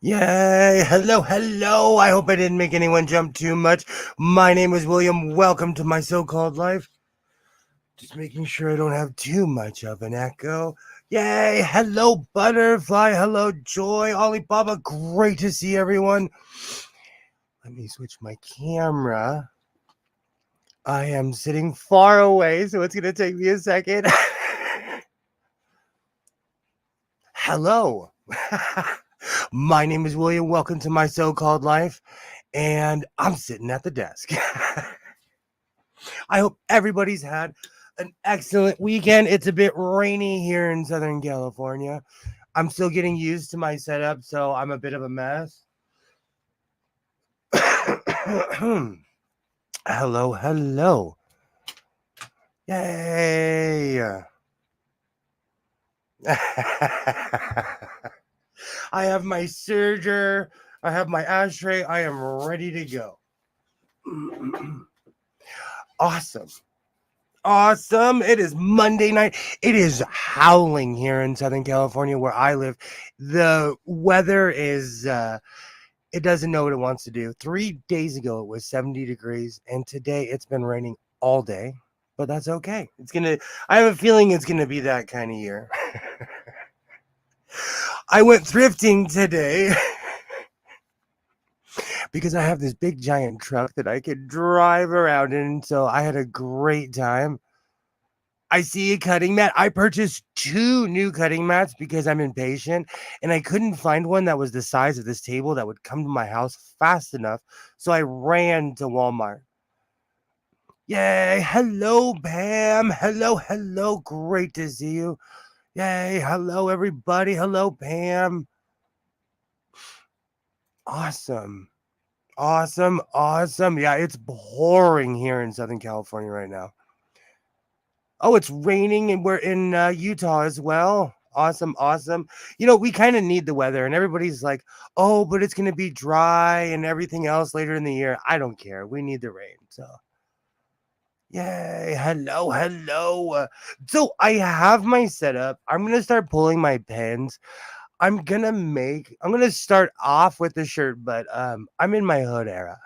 Yay! Hello, hello! I hope I didn't make anyone jump too much. My name is William. Welcome to my so called life. Just making sure I don't have too much of an echo. Yay! Hello, Butterfly. Hello, Joy. Alibaba. Great to see everyone. Let me switch my camera. I am sitting far away, so it's going to take me a second. Hello. My name is William. Welcome to my so called life. And I'm sitting at the desk. I hope everybody's had an excellent weekend. It's a bit rainy here in Southern California. I'm still getting used to my setup, so I'm a bit of a mess. Hello, hello. Yay. I have my serger. I have my ashtray. I am ready to go. Awesome. Awesome. It is Monday night. It is howling here in Southern California where I live. The weather is it doesn't know what it wants to do. 3 days ago it was 70 degrees and today it's been raining all day. But that's okay. I have a feeling it's going to be that kind of year. I went thrifting today because I have this big giant truck that I could drive around in, so I had a great time. I see a cutting mat. I purchased 2 new cutting mats because I'm impatient and I couldn't find one that was the size of this table that would come to my house fast enough. So I ran to Walmart. Yay. Hello, Pam. Hello, hello. Great to see you. Yay. Hello, everybody. Hello, Pam. Awesome. Awesome. Awesome. Yeah, it's pouring here in Southern California right now. Oh, it's raining and we're in Utah as well. Awesome, awesome. We kind of need the weather, and everybody's like, oh, but it's going to be dry and everything else later in the year. I don't care. We need the rain. So, yay. Hello, hello. So, I have my setup. I'm going to start pulling my pins. I'm going to start off with the shirt, but I'm in my hood era.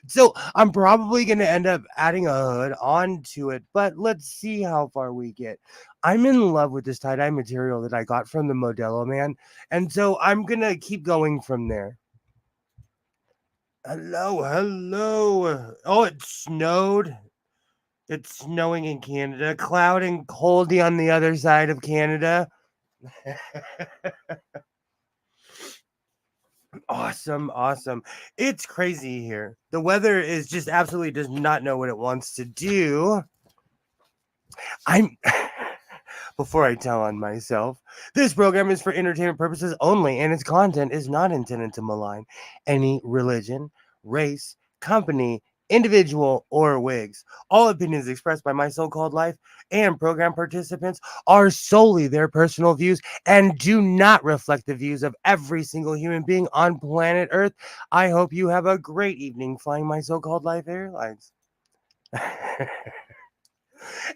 So I'm probably going to end up adding a hood onto it, but let's see how far we get. I'm in love with this tie-dye material that I got from the Modelo man, and so I'm going to keep going from there. Hello, hello. Oh, it snowed. It's snowing in Canada. Cloud and coldy on the other side of Canada. Awesome, awesome. It's crazy here. The weather is just absolutely does not know what it wants to do. I'm before I tell on myself, this program is for entertainment purposes only, and its content is not intended to malign any religion, race, company, individual, or wigs. All opinions expressed by my so called life and program participants are solely their personal views and do not reflect the views of every single human being on planet Earth. I hope you have a great evening flying my so called life airlines.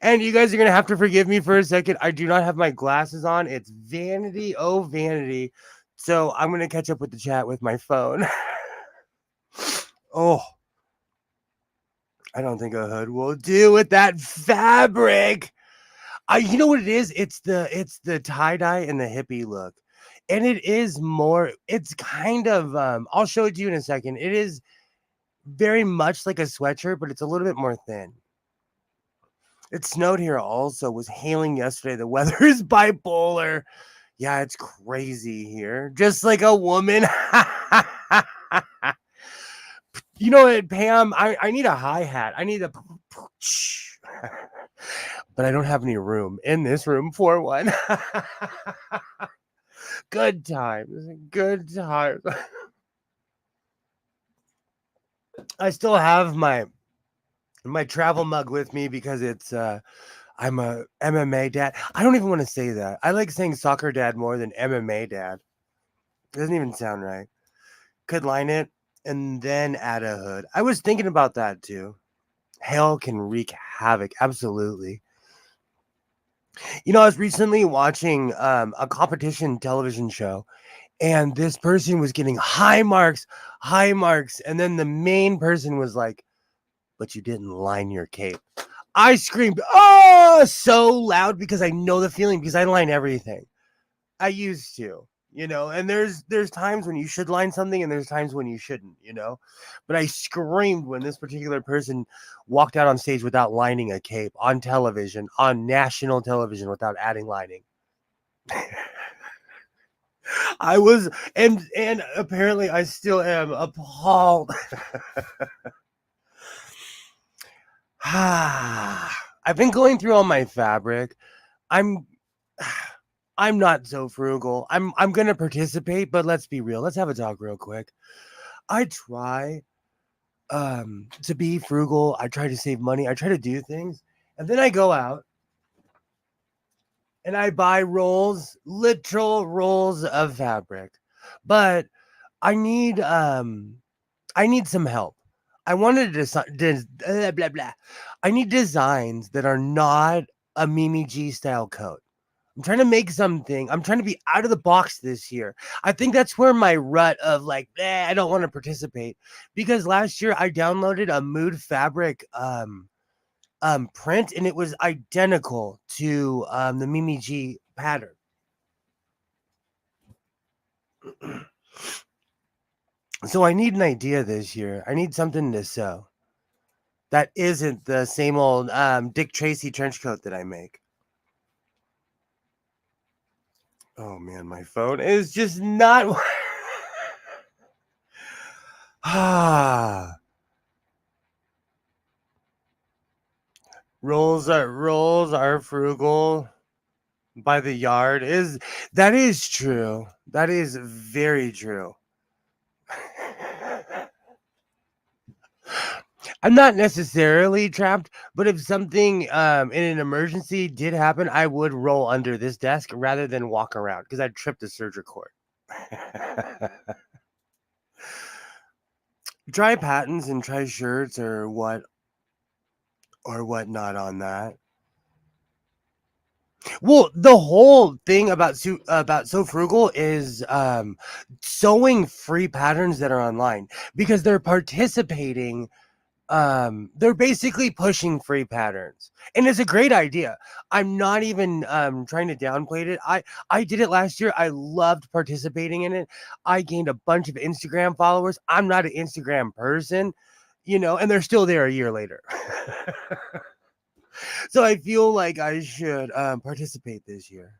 And you guys are going to have to forgive me for a second. I do not have my glasses on. It's vanity, oh, vanity. So I'm going to catch up with the chat with my phone. Oh, I don't think a hood will do with that fabric. You know what it is? It's the tie-dye and the hippie look. And it is more, it's kind of, I'll show it to you in a second. It is very much like a sweatshirt, but it's a little bit more thin. It snowed here also, was hailing yesterday. The weather is bipolar. Yeah, it's crazy here. Just like a woman. You know what, Pam? I need a hi-hat. I need a but I don't have any room in this room for one. Good times. Good times. I still have my travel mug with me because it's I'm a MMA dad. I don't even want to say that. I like saying soccer dad more than MMA dad. It doesn't even sound right. Could line it and then add a hood. I was thinking about that too. Hail can wreak havoc. Absolutely. I was recently watching a competition television show, And this person was getting high marks, high marks. And then the main person was like, but you didn't line your cape. I screamed, oh, so loud because I know the feeling because I line everything. I used to, and there's times when you should line something and there's times when you shouldn't. But I screamed when this particular person walked out on stage without lining a cape on television, on national television without adding lining. I was and apparently I still am appalled. I've been going through all my fabric. I'm I'm not so frugal. I'm gonna participate, but let's be real. Let's have a talk real quick. I try to be frugal. I try to save money. I try to do things. And then I go out and I buy literal rolls of fabric. But I need some help. I wanted to blah, blah, blah. I need designs that are not a Mimi G style coat. I'm trying to make something. I'm trying to be out of the box this year. I think that's where my rut of like, I don't want to participate, because last year I downloaded a mood fabric print and it was identical to the Mimi G pattern. So I need an idea this year. I need something to sew that isn't the same old Dick Tracy trench coat that I make. Oh man, my phone is just not. Rolls are frugal by the yard. That is true. That is very true. I'm not necessarily trapped, but if something in an emergency did happen, I would roll under this desk rather than walk around because I'd trip the serger cord. Try patents and try shirts or whatnot on that. Well, the whole thing about So Frugal is sewing free patterns that are online because they're participating. They're basically pushing free patterns, and it's a great idea. I'm not even trying to downplay it. I did it last year. I loved participating in it. I gained a bunch of Instagram followers. I'm not an Instagram person, and they're still there a year later. So I feel like I should participate this year.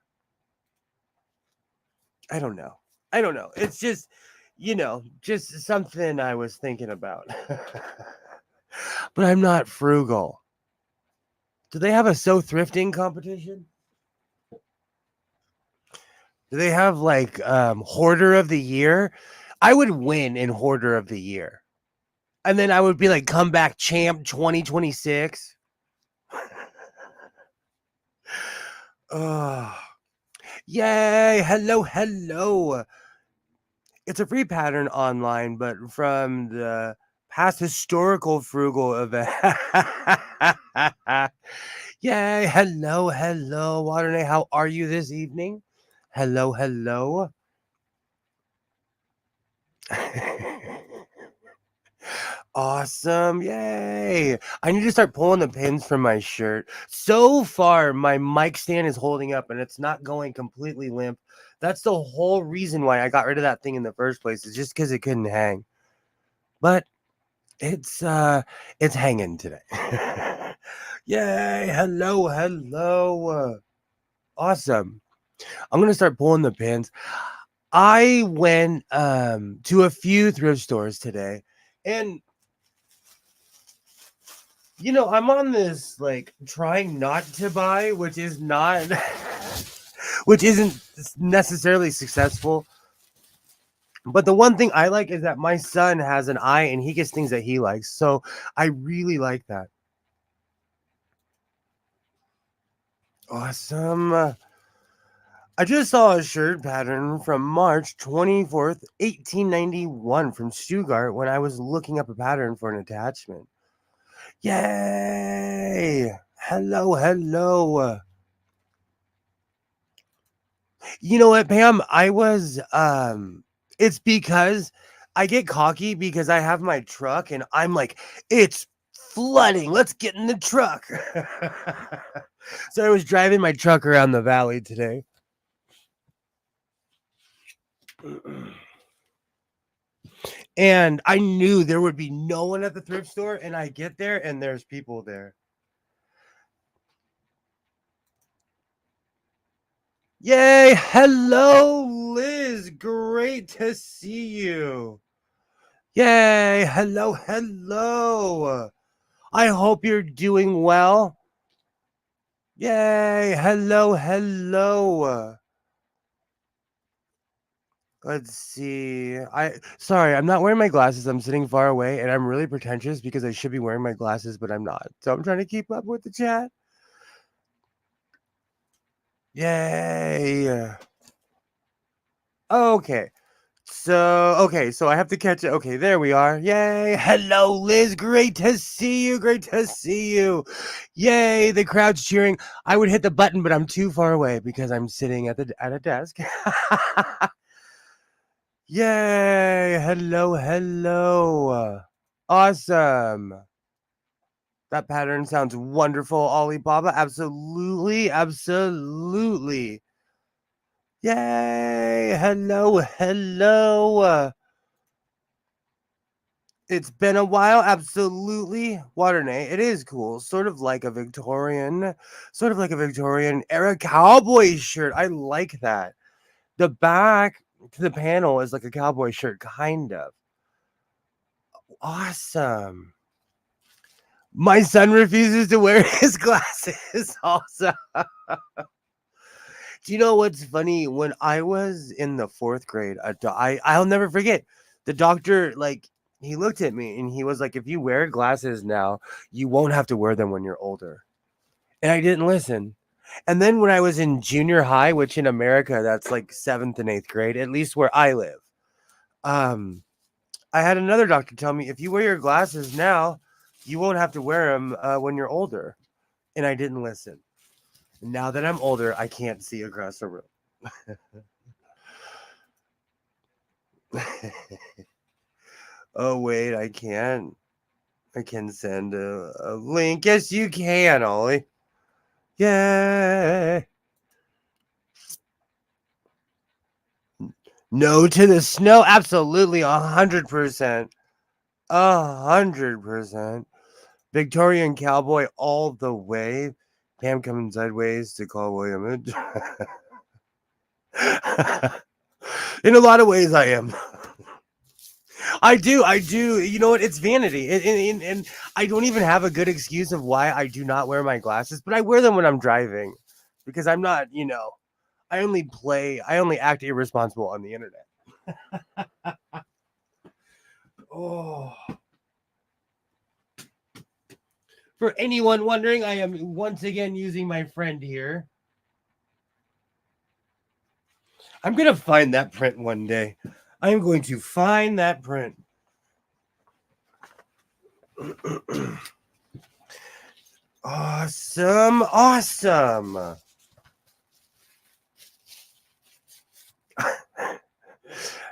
I don't know. It's just, just something I was thinking about. But I'm not frugal. Do they have a sew thrifting competition? Do they have like hoarder of the year? I would win in hoarder of the year. And then I would be like comeback champ 2026. Oh, yay. Hello. It's a free pattern online, but from the past historical frugal event. Yay. Hello. Waternay, how are you this evening? Hello. Awesome. Yay. I need to start pulling the pins from my shirt. So far, my mic stand is holding up and it's not going completely limp. That's the whole reason why I got rid of that thing in the first place, is just because it couldn't hang. But it's hanging today. Yay. Hello. Awesome. I'm gonna start pulling the pins. I went to a few thrift stores today, and I'm on this like trying not to buy, which is not which isn't necessarily successful. But the one thing I like is that my son has an eye and he gets things that he likes. So I really like that. Awesome. I just saw a shirt pattern from March 24th, 1891 from Stuttgart when I was looking up a pattern for an attachment. Yay! Hello. You know what, Pam? It's because I get cocky because I have my truck and I'm like, it's flooding. Let's get in the truck. So I was driving my truck around the valley today. And I knew there would be no one at the thrift store, and I get there and there's people there. Yay! Hello, Liz. Great to see you. Yay! Hello, hello. I hope you're doing well. Yay! Hello, hello. Let's see. I'm not wearing my glasses. I'm sitting far away and I'm really pretentious because I should be wearing my glasses, but I'm not. So I'm trying to keep up with the chat. Yay. Okay. So I have to catch it. Okay, there we are. Yay. Hello, Liz. Great to see you. Great to see you. Yay. The crowd's cheering. I would hit the button, but I'm too far away because I'm sitting at a desk. Yay. Hello, hello. Awesome. That pattern sounds wonderful, Alibaba. Absolutely. Absolutely. Yay. Hello, hello. It's been a while, absolutely. Waternay, it is cool. Sort of like a Victorian era cowboy shirt. I like that. The back to the panel is like a cowboy shirt, kind of. Awesome. My son refuses to wear his glasses also. Do you know what's funny? When I was in the 4th grade, I'll never forget. The doctor, like, he looked at me and he was like, if you wear glasses now, you won't have to wear them when you're older. And I didn't listen. And then when I was in junior high, which in America, that's like 7th and 8th grade, at least where I live, I had another doctor tell me, if you wear your glasses now, you won't have to wear them when you're older. And I didn't listen. Now that I'm older, I can't see across the room. Oh, wait, I can't. I can send a link. Yes, you can, Ollie. Yay. No to the snow. Absolutely. 100%. 100%. Victorian cowboy all the way. Pam coming sideways to call William. In a lot of ways, I am. I do. You know what? It's vanity. And I don't even have a good excuse of why I do not wear my glasses, but I wear them when I'm driving because I'm not, I only act irresponsible on the internet. Oh. For anyone wondering, I am once again using my friend here. I'm going to find that print one day. I'm going to find that print. Awesome.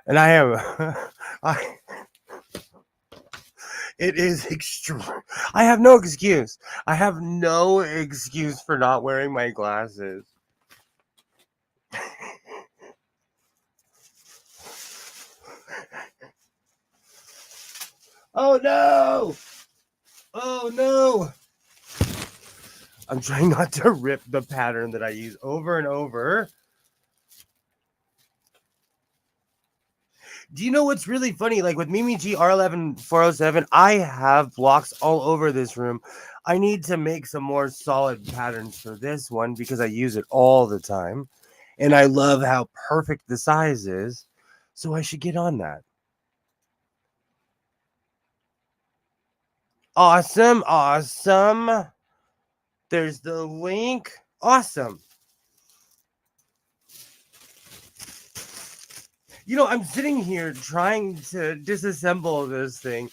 And I am it is extreme. I have no excuse. I have no excuse for not wearing my glasses. Oh no! Oh no! I'm trying not to rip the pattern that I use over and over. Do you know what's really funny? Like with Mimi G R11 407, I have blocks all over this room. I need to make some more solid patterns for this one because I use it all the time. And I love how perfect the size is. So I should get on that. Awesome. There's the link. Awesome. I'm sitting here trying to disassemble this thing.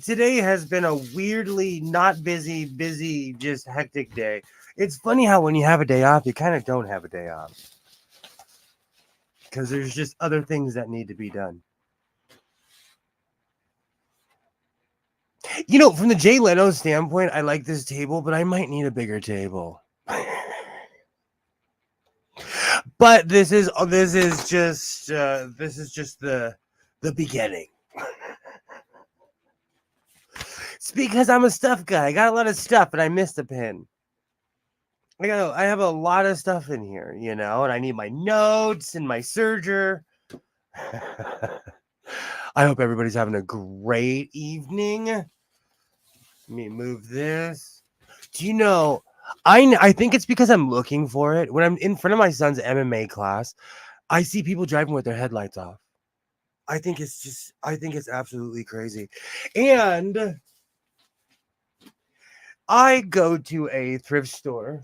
Today has been a weirdly not busy, just hectic day. It's funny how when you have a day off, you kind of don't have a day off. because there's just other things that need to be done. You know, from the Jay Leno standpoint, I like this table, but I might need a bigger table. But this is just the beginning. It's because I'm a stuff guy. I got a lot of stuff, and I missed a pin. I have a lot of stuff in here, you know, and I need my notes and my serger. I hope everybody's having a great evening. Let me move this. Do you know, I think it's because I'm looking for it. When I'm in front of my son's MMA class, I see people driving with their headlights off. I think it's absolutely crazy. And I go to a thrift store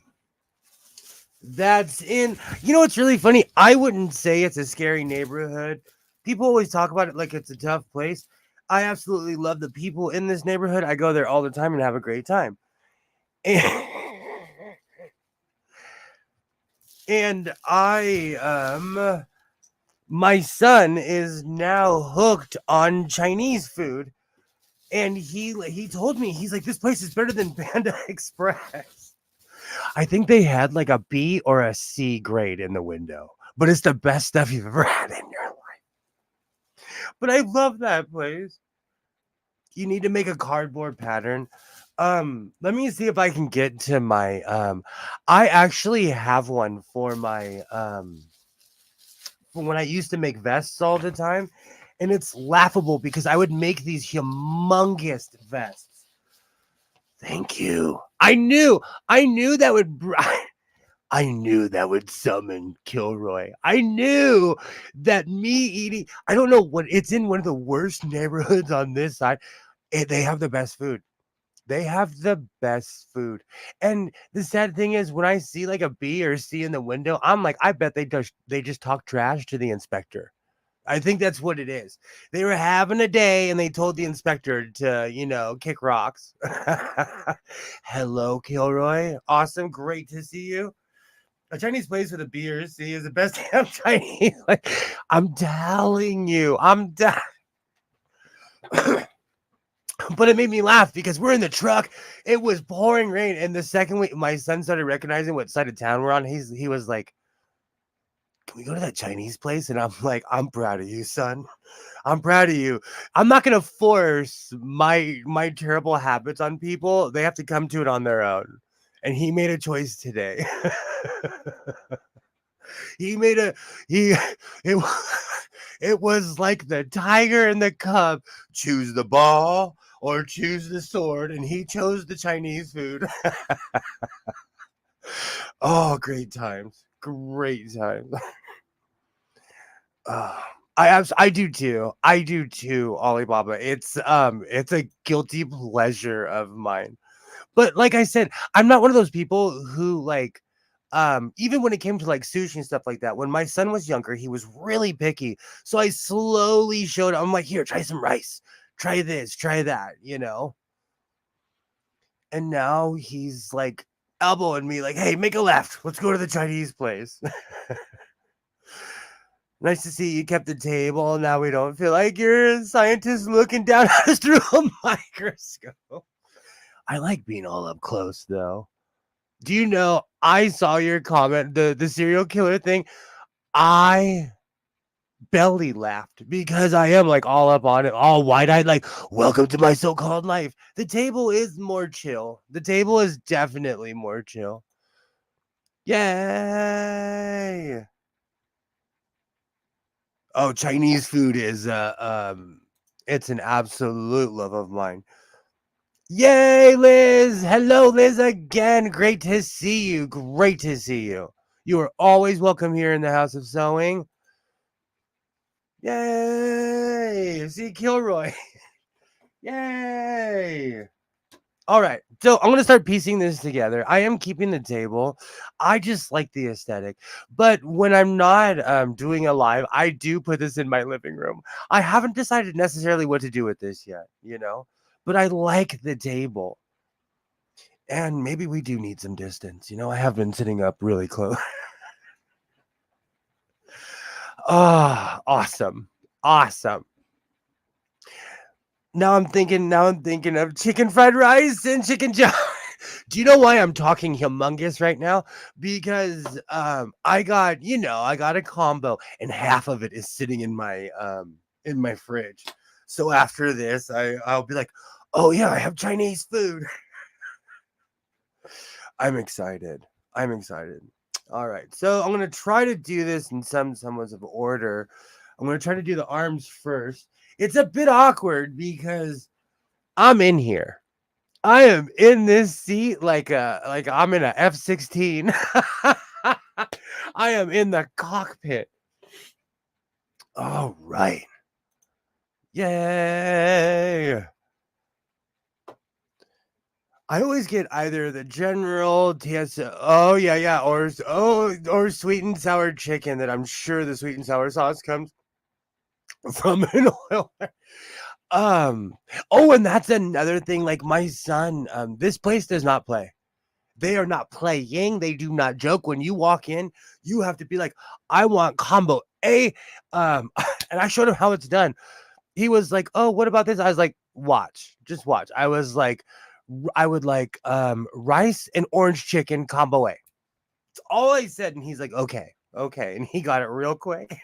that's in, you know, it's really funny. I wouldn't say it's a scary neighborhood. People always talk about it like it's a tough place. I absolutely love the people in this neighborhood. I go there all the time and have a great time. And my son is now hooked on Chinese food. And he told me, he's like, this place is better than Panda Express. I think they had like a B or a C grade in the window, but it's the best stuff you've ever had in your life. But I love that place. You need to make a cardboard pattern. Let me see if I can get to my I actually have one for my when I used to make vests all the time, and it's laughable because I would make these humongous vests. Thank you. I knew that would I knew that would summon Kilroy. I knew that me eating, I don't know what, it's in one of the worst neighborhoods on this side. They have the best food. They have the best food. And the sad thing is, when I see like a B or C in the window, I'm like, I bet they just talk trash to the inspector. I think that's what it is. They were having a day and they told the inspector to, you know, kick rocks. Hello, Kilroy. Awesome. Great to see you. A Chinese place with a B or C is the best damn Chinese. Like, I'm telling you. But it made me laugh because we're in the truck. It was pouring rain. And the second my son started recognizing what side of town we're on, he was like, can we go to that Chinese place? And I'm like, I'm proud of you, son. I'm proud of you. I'm not gonna force my terrible habits on people. They have to come to it on their own. And he made a choice today. he made a he it, it was like the tiger and the cub. Choose the ball or choose the sword, and he chose the Chinese food. Oh, great times. Great times. I do too. I do too, Alibaba. It's a guilty pleasure of mine. But like I said, I'm not one of those people who like even when it came to like sushi and stuff like that. When my son was younger, he was really picky. So I slowly showed him, I'm like, here, try some rice. Try this, try that, you know. And now he's like elbowing me like, hey, make a left. Let's go to the Chinese place. Nice to see you kept the table. Now we don't feel like you're a scientist looking down at us through a microscope. I like being all up close, though. Do you know, I saw your comment, the serial killer thing. I belly laughed because I am like all up on it, all wide-eyed, like, welcome to my so-called life. The table is more chill. The table is definitely more chill. Yay! Oh, Chinese food is it's an absolute love of mine. Yay, Liz! Hello, Liz, again. Great to see you. Great to see you. You are always welcome here in the House of Sewing. Yay! See Kilroy. Yay! All right, so I'm gonna start piecing this together. I am keeping the table. I just like the aesthetic, but when I'm not doing a live, I do put this in my living room. I haven't decided necessarily what to do with this yet, you know, but I like the table, and maybe we do need some distance. You know, I have been sitting up really close. Ah, awesome. Awesome. Now I'm thinking of chicken fried rice and chicken jow. Do you know why I'm talking humongous right now? Because I got a combo and half of it is sitting in my fridge. So after this, I'll be like, "Oh yeah, I have Chinese food." I'm excited. I'm excited. All right. So I'm gonna try to do this in some semblance of order. I'm gonna try to do the arms first. It's a bit awkward because I'm in here. I am in this seat like I'm in a F-16. I am in the cockpit. All right. Yay. I always get either the general TS, oh yeah, yeah, or sweet and sour chicken that I'm sure the sweet and sour sauce comes from an oil. Um, oh, and that's another thing. Like my son, this place does not play. They are not playing. They do not joke. When you walk in, you have to be like, I want combo A. And I showed him how it's done. He was like, "Oh, what about this?" I was like, "Watch, just watch." I was like, I would like rice and orange chicken combo A. That's all I said, and he's like, "Okay, okay," and he got it real quick.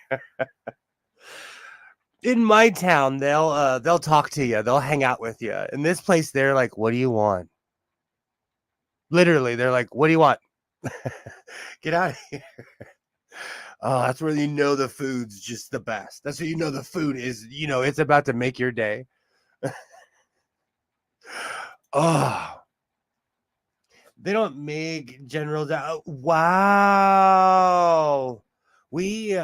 In my town, they'll talk to you, they'll hang out with you. In this place, they're like, "What do you want?" Literally, they're like, "What do you want?" Get out of here. Oh, that's where you know the food's just the best. That's where you know the food is, it's about to make your day. Oh, they don't make generals out. Wow. We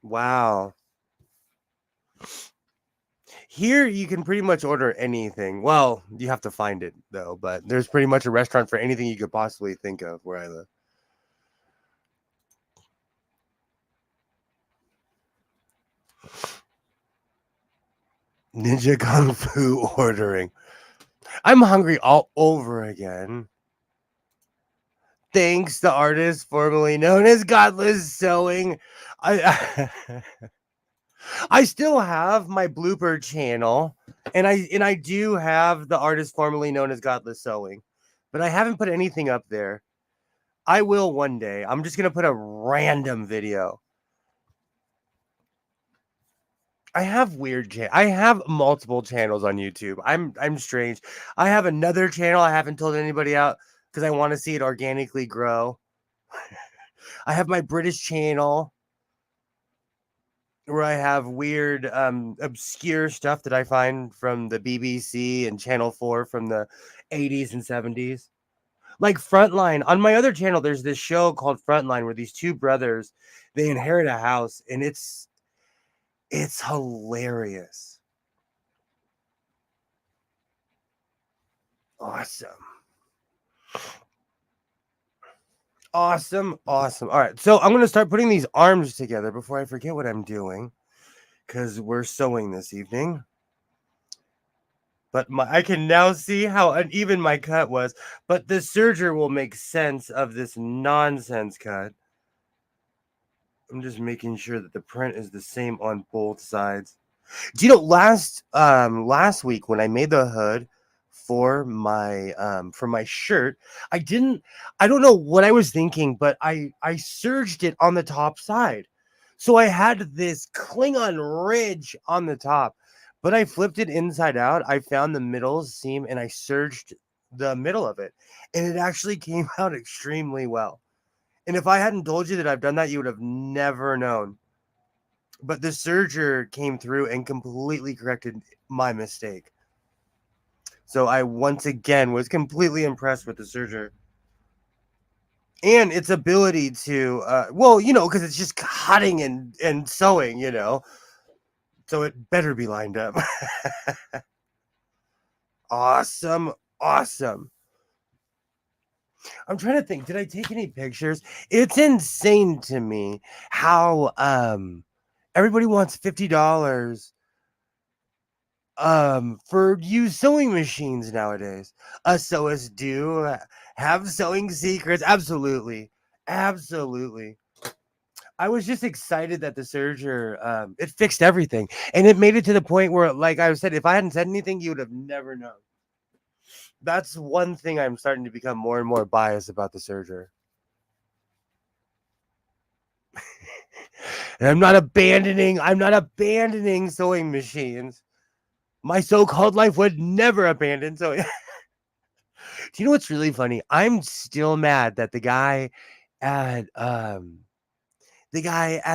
wow. Here you can pretty much order anything. Well, you have to find it though, but there's pretty much a restaurant for anything you could possibly think of where I live. Ninja Kung Fu ordering. I'm hungry all over again. Thanks, the artist formerly known as Godless Sewing. I I still have my blooper channel, and I do have the artist formerly known as Godless Sewing, but I haven't put anything up there. I will one day. I'm just gonna put a random video. I have multiple channels on YouTube. I'm strange. I have another channel I haven't told anybody out because I want to see it organically grow. I have my British channel where I have weird, obscure stuff that I find from the BBC and Channel 4 from the 80s and 70s. Like Frontline. On my other channel, there's this show called Frontline where these two brothers, they inherit a house, and it's hilarious. Awesome. Awesome. Awesome. All right. So I'm going to start putting these arms together before I forget what I'm doing because we're sewing this evening. But I can now see how uneven my cut was. But the serger will make sense of this nonsense cut. I'm just making sure that the print is the same on both sides. Do you know last week when I made the hood for my shirt, I don't know what I was thinking, but I serged it on the top side. So I had this Klingon ridge on the top, but I flipped it inside out. I found the middle seam and I serged the middle of it, and it actually came out extremely well. And if I hadn't told you that I've done that, you would have never known. But the serger came through and completely corrected my mistake. So I once again was completely impressed with the serger and its ability to, because it's just cutting and sewing, So it better be lined up. Awesome. Awesome. I'm trying to think, did I take any pictures? It's insane to me how everybody wants $50 for used sewing machines nowadays. Sewists do have sewing secrets. Absolutely. Absolutely. I was just excited that the serger, it fixed everything, and it made it to the point where, like I said, if I hadn't said anything, you would have never known. That's one thing I'm starting to become more and more biased about the serger. And I'm not abandoning sewing machines. My so-called life would never abandon sewing. Do you know what's really funny? I'm still mad that at the guy at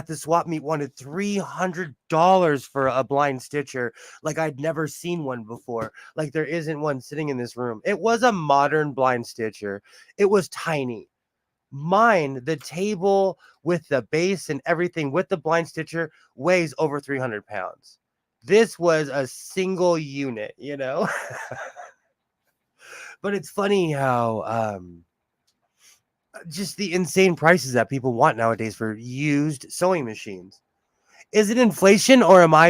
the swap meet wanted $300 for a blind stitcher, like I'd never seen one before. Like there isn't one sitting in this room. It was a modern blind stitcher. It was tiny. Mine, the table with the base and everything with the blind stitcher weighs over 300 pounds. This was a single unit, you know? But it's funny how just the insane prices that people want nowadays for used sewing machines. Is it inflation, or am I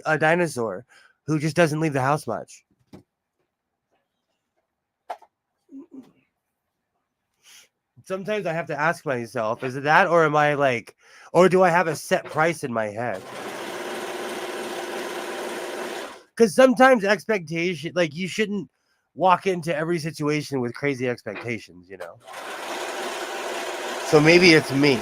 a dinosaur who just doesn't leave the house much? Sometimes I have to ask myself, is it that, or am I like, or do I have a set price in my head? Because sometimes expectation, like you shouldn't walk into every situation with crazy expectations, you know? So maybe it's me.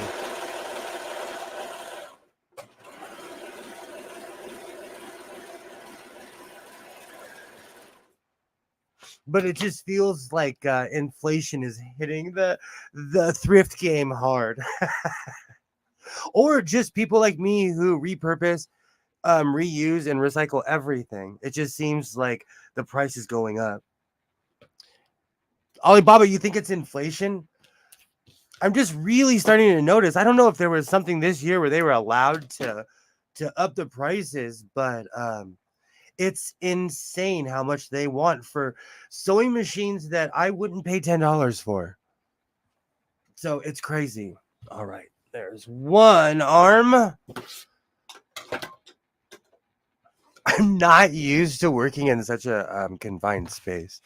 But it just feels like inflation is hitting the thrift game hard. Or just people like me who repurpose, reuse, and recycle everything. It just seems like the price is going up. Alibaba, you think it's inflation? I'm just really starting to notice. I don't know if there was something this year where they were allowed to up the prices, but it's insane how much they want for sewing machines that I wouldn't pay $10 for. So it's crazy. All right, there's one arm. I'm not used to working in such a confined space.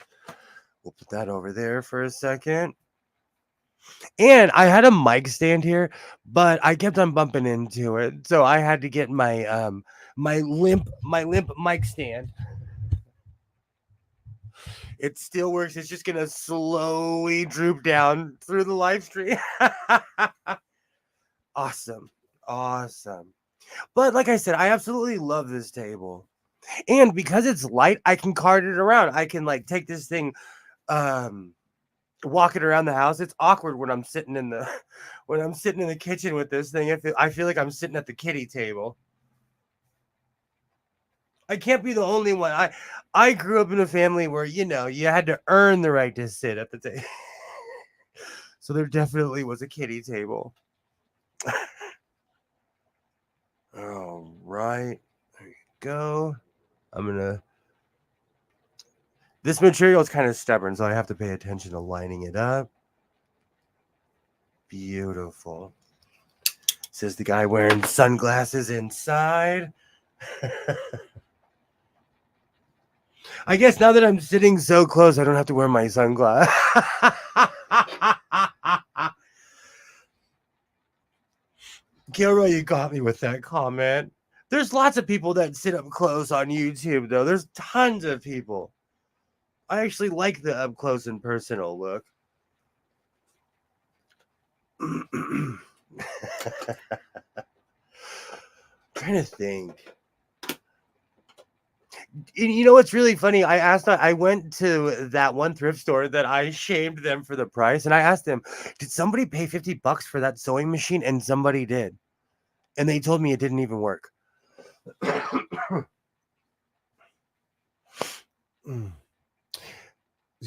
We'll put that over there for a second. And I had a mic stand here, but I kept on bumping into it, so I had to get my limp mic stand. It still works. It's just gonna slowly droop down through the live stream. Awesome. Awesome. But like I said, I absolutely love this table. And because it's light, I can cart it around. I can like take this thing, um, walk it around the house. It's awkward when I'm sitting in the when I'm sitting in the kitchen with this thing. I feel like I'm sitting at the kiddie table. I can't be the only one. I grew up in a family where you had to earn the right to sit at the table. So there definitely was a kiddie table. All right, there you go. I'm gonna. This material is kind of stubborn, so I have to pay attention to lining it up. Beautiful. Says the guy wearing sunglasses inside. I guess now that I'm sitting so close, I don't have to wear my sunglasses. Gilroy, you got me with that comment. There's lots of people that sit up close on YouTube, though. There's tons of people. I actually like the up close and personal look. Trying to think. You know what's really funny? I went to that one thrift store that I shamed them for the price, and I asked them, did somebody pay $50 for that sewing machine? And somebody did. And they told me it didn't even work.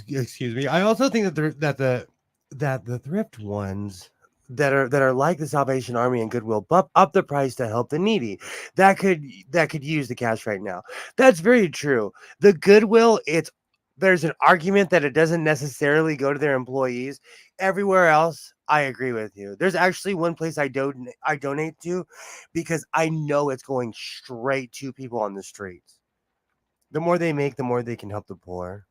Excuse me. I also think that the thrift ones that are like the Salvation Army and Goodwill bump up the price to help the needy. That could use the cash right now. That's very true. The Goodwill, there's an argument that it doesn't necessarily go to their employees. Everywhere else, I agree with you. There's actually one place I donate to because I know it's going straight to people on the streets. The more they make, the more they can help the poor.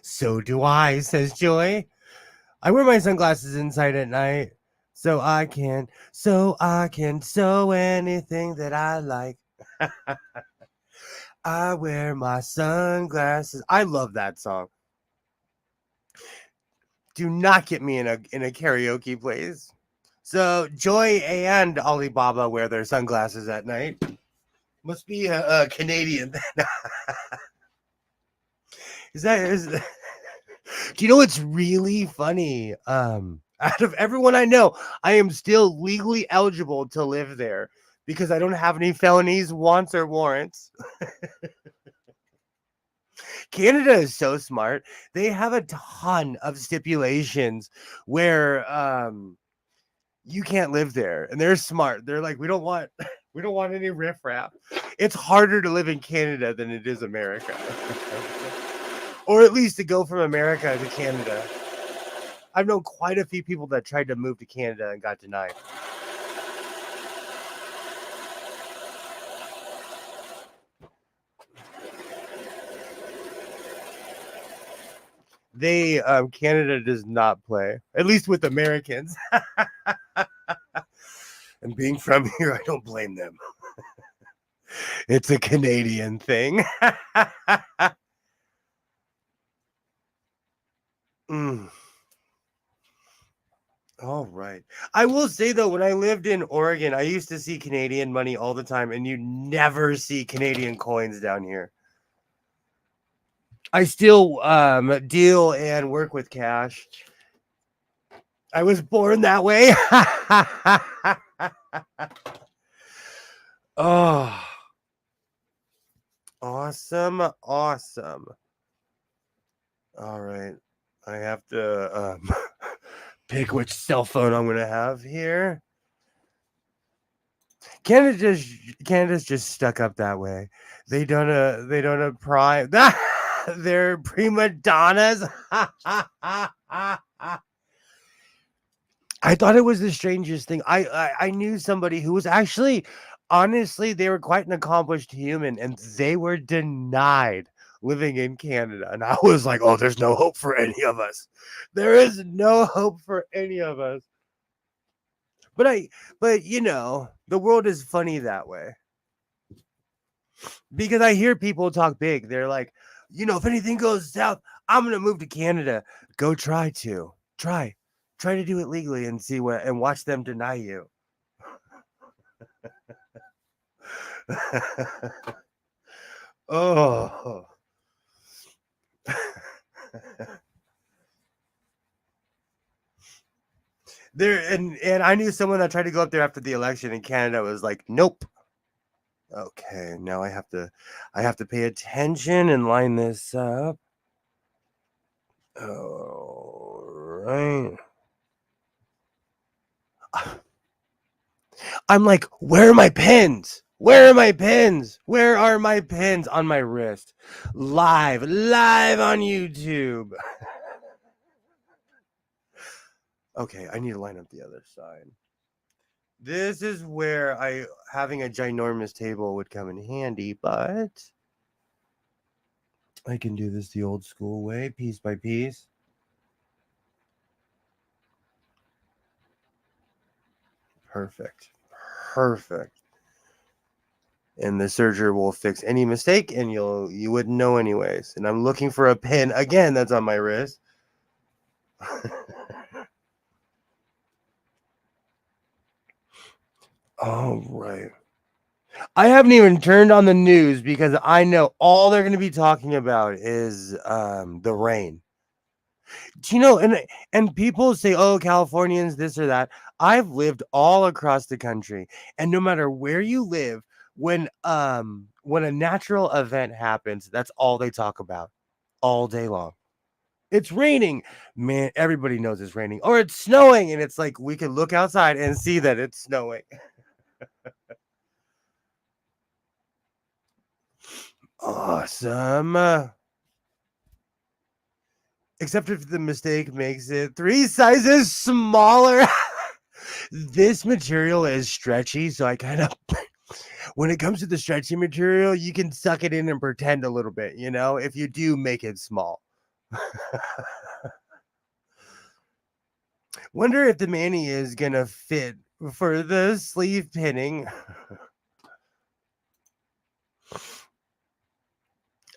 So do I, says Joy. I wear my sunglasses inside at night so I can sew anything that I like. I wear my sunglasses. I love that song. Do not get me in a karaoke place. So Joy and Alibaba wear their sunglasses at night. Must be a Canadian. is do you know what's really funny? Out of everyone I know, I am still legally eligible to live there because I don't have any felonies, wants, or warrants. Canada is so smart. They have a ton of stipulations where you can't live there, and they're smart. They're like, we don't want any riffraff. It's harder to live in Canada than it is America. Or at least to go from America to Canada. I've known quite a few people that tried to move to Canada and got denied. Canada does not play, at least with Americans. And being from here, I don't blame them. It's a Canadian thing. All right. I will say though, when I lived in Oregon, I used to see Canadian money all the time, and you never see Canadian coins down here. I still deal and work with cash. I was born that way. Oh, awesome. All right. I have to pick which cell phone I'm going to have here. Canada's just stuck up that way. They don't prime. They're prima donnas. I thought it was the strangest thing. I knew somebody who was actually, honestly, they were quite an accomplished human, and they were denied living in Canada. And I was like, oh, there's no hope for any of us. There is no hope for any of us. But you know, the world is funny that way. Because I hear people talk big. They're like, you know, if anything goes south, I'm gonna move to Canada. Go try to do it legally and see what, and watch them deny you. Oh. There and I knew someone that tried to go up there after the election, and Canada was like, nope. Okay, now I have to pay attention and line this up. All right. I'm like, where are my pins? Where are my pins? Where are my pins on my wrist? Live on YouTube. Okay, I need to line up the other side. This is where having a ginormous table would come in handy, but I can do this the old school way, piece by piece. Perfect. And the serger will fix any mistake, and you wouldn't know anyways. And I'm looking for a pin again that's on my wrist. All right. I haven't even turned on the news because I know all they're going to be talking about is the rain. Do you know, and people say, oh, Californians, this or that. I've lived all across the country, and no matter where you live, when a natural event happens, that's all they talk about all day long. It's raining, man. Everybody knows it's raining, or it's snowing, and it's like we can look outside and see that it's snowing. Awesome. Except if the mistake makes it 3 sizes smaller. This material is stretchy, so I kind of, when it comes to the stretchy material, you can suck it in and pretend a little bit, you know, if you do make it small. Wonder if the mani is gonna fit for the sleeve pinning.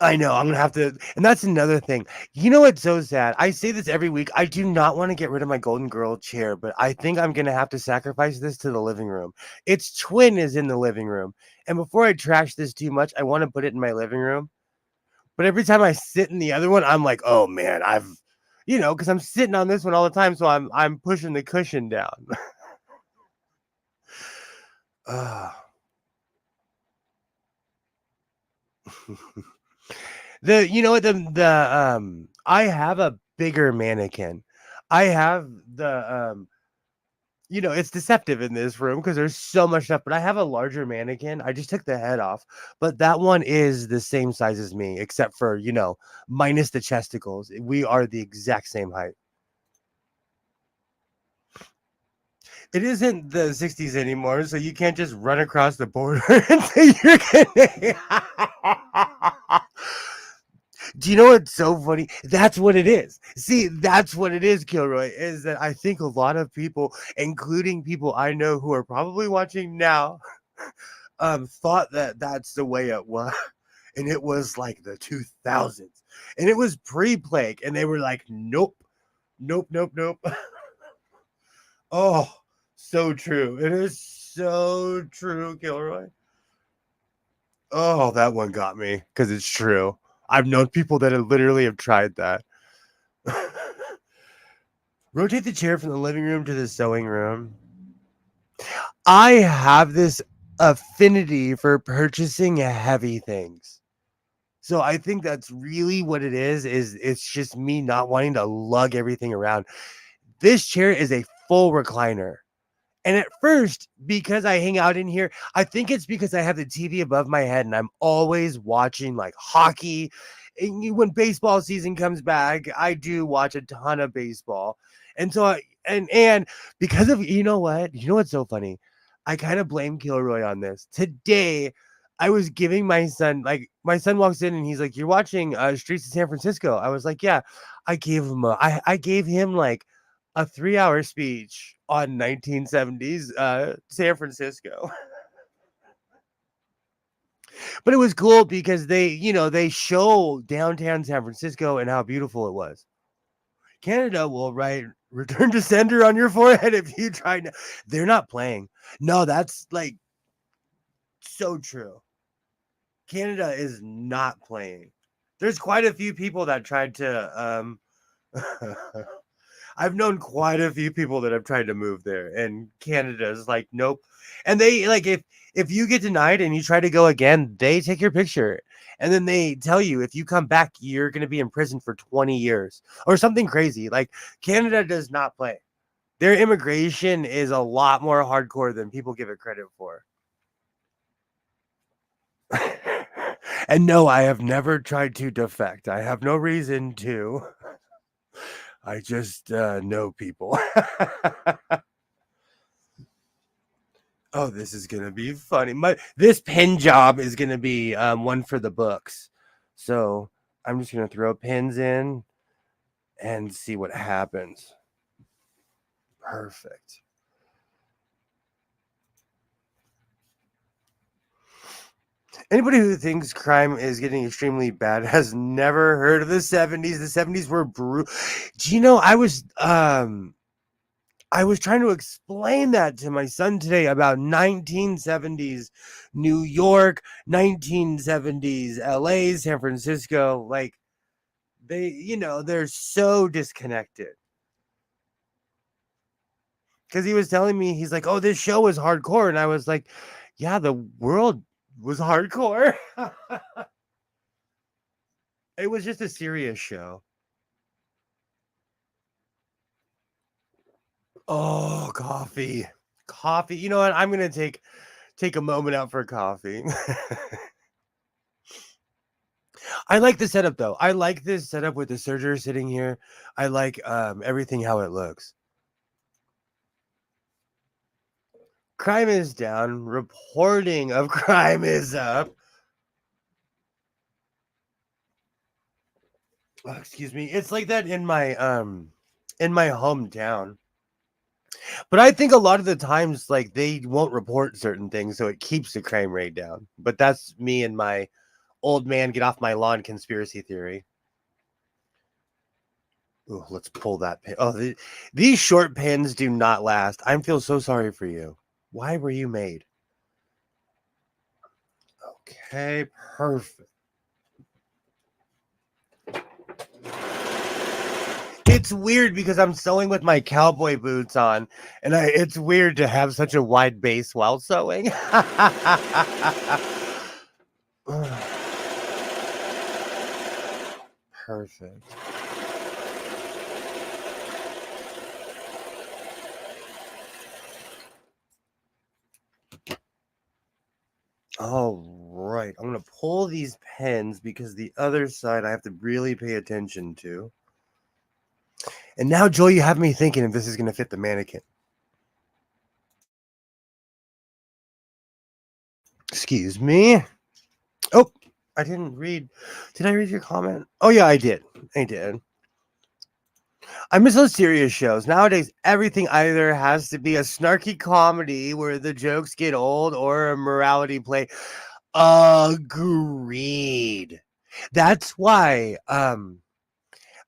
I know, I'm gonna have to, and that's another thing. You know what's so sad? I say this every week. I do not want to get rid of my Golden Girl chair, but I think I'm gonna have to sacrifice this to the living room. Its twin is in the living room, and before I trash this too much, I want to put it in my living room. But every time I sit in the other one, I'm like, oh man, because I'm sitting on this one all the time, so I'm pushing the cushion down. Ah. You know what, I have a bigger mannequin. I have it's deceptive in this room because there's so much stuff, but I have a larger mannequin. I just took the head off, but that one is the same size as me, except for, minus the chesticles. We are the exact same height. It isn't the 60s anymore, so you can't just run across the border and say you're gonna. Do you know what's so funny? That's what it is. See, that's what it is, Kilroy, is that I think a lot of people, including people I know who are probably watching now, thought that that's the way it was. And it was like the 2000s. And it was pre-plague. And they were like, nope, nope, nope, nope. Oh, so true. It is so true, Kilroy. Oh, that one got me because it's true. I've known people that literally have tried that. Rotate the chair from the living room to the sewing room. I have this affinity for purchasing heavy things. So I think that's really what it is it's just me not wanting to lug everything around. This chair is a full recliner. And at first, because I hang out in here, I think it's because I have the TV above my head and I'm always watching like hockey. And when baseball season comes back, I do watch a ton of baseball. And so and because of you know what's so funny? I kind of blame Kilroy on this. Today, I was giving my son walks in and he's like, "You're watching Streets of San Francisco." I was like, "Yeah." I gave him like a 3-hour speech on 1970s San Francisco. But it was cool because they show downtown San Francisco and how beautiful it was. Canada will write return to sender on your forehead if you try to. They're not playing. No, that's like so true. Canada is not playing. There's quite a few people that tried to I've known quite a few people that have tried to move there, and Canada's like, nope. And they like if you get denied and you try to go again, they take your picture. And then they tell you if you come back, you're gonna be in prison for 20 years or something crazy. Like Canada does not play. Their immigration is a lot more hardcore than people give it credit for. And no, I have never tried to defect. I have no reason to. I just know people. Oh, this is gonna be funny. This pin job is gonna be one for the books. So I'm just gonna throw pins in and see what happens. Perfect. Anybody who thinks crime is getting extremely bad has never heard of the 70s. The 70s were brutal. Do you know I was trying to explain that to my son today about 1970s New York, 1970s LA, San Francisco. Like they're so disconnected. Because he was telling me, he's like, oh, this show is hardcore. And I was like, yeah, the world was hardcore. It was just a serious show. Oh, coffee. Coffee. You know what? I'm gonna take a moment out for coffee. I like the setup though. I like this setup with the serger sitting here. I like everything how it looks. Crime is down. Reporting of crime is up. Oh, excuse me. It's like that in my hometown. But I think a lot of the times like they won't report certain things, so it keeps the crime rate down. But that's me and my old man get off my lawn conspiracy theory. Ooh, let's pull that pin. Oh, these short pins do not last. I feel so sorry for you. Why were you made? Okay, perfect. It's weird because I'm sewing with my cowboy boots on, and it's weird to have such a wide base while sewing. Perfect. All right, I'm gonna pull these pins because the other side I have to really pay attention to. And now, Joel, you have me thinking if this is gonna fit the mannequin. Excuse me. Oh, I didn't read. Did I read your comment? Oh yeah, I did. I did. I miss those serious shows. Nowadays, everything either has to be a snarky comedy where the jokes get old or a morality play. Agreed. That's why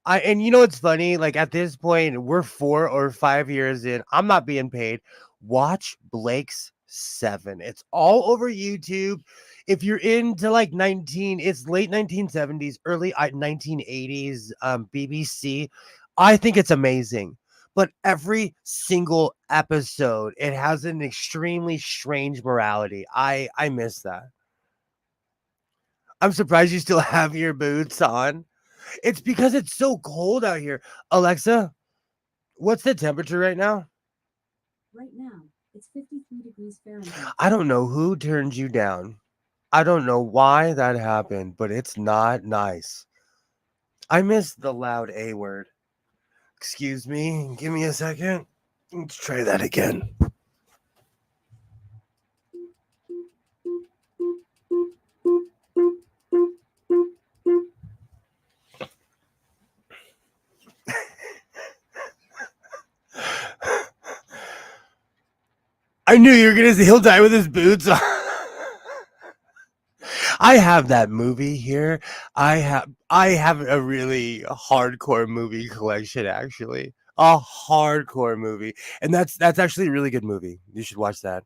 and you know what's funny? Like at this point, we're 4 or 5 years in. I'm not being paid. Watch Blake's Seven. It's all over YouTube. If you're into like it's late 1970s, early 1980s, BBC. I think it's amazing. But every single episode, it has an extremely strange morality. I miss that. I'm surprised you still have your boots on. It's because it's so cold out here. Alexa, what's the temperature right now? Right now, it's 53 degrees Fahrenheit. I don't know who turned you down. I don't know why that happened, but it's not nice. I miss the loud A word. Excuse me. Give me a second. Let's try that again. I knew you were gonna say he'll die with his boots on. I have that movie here. I have a really hardcore movie collection actually. A hardcore movie. And that's actually a really good movie. You should watch that.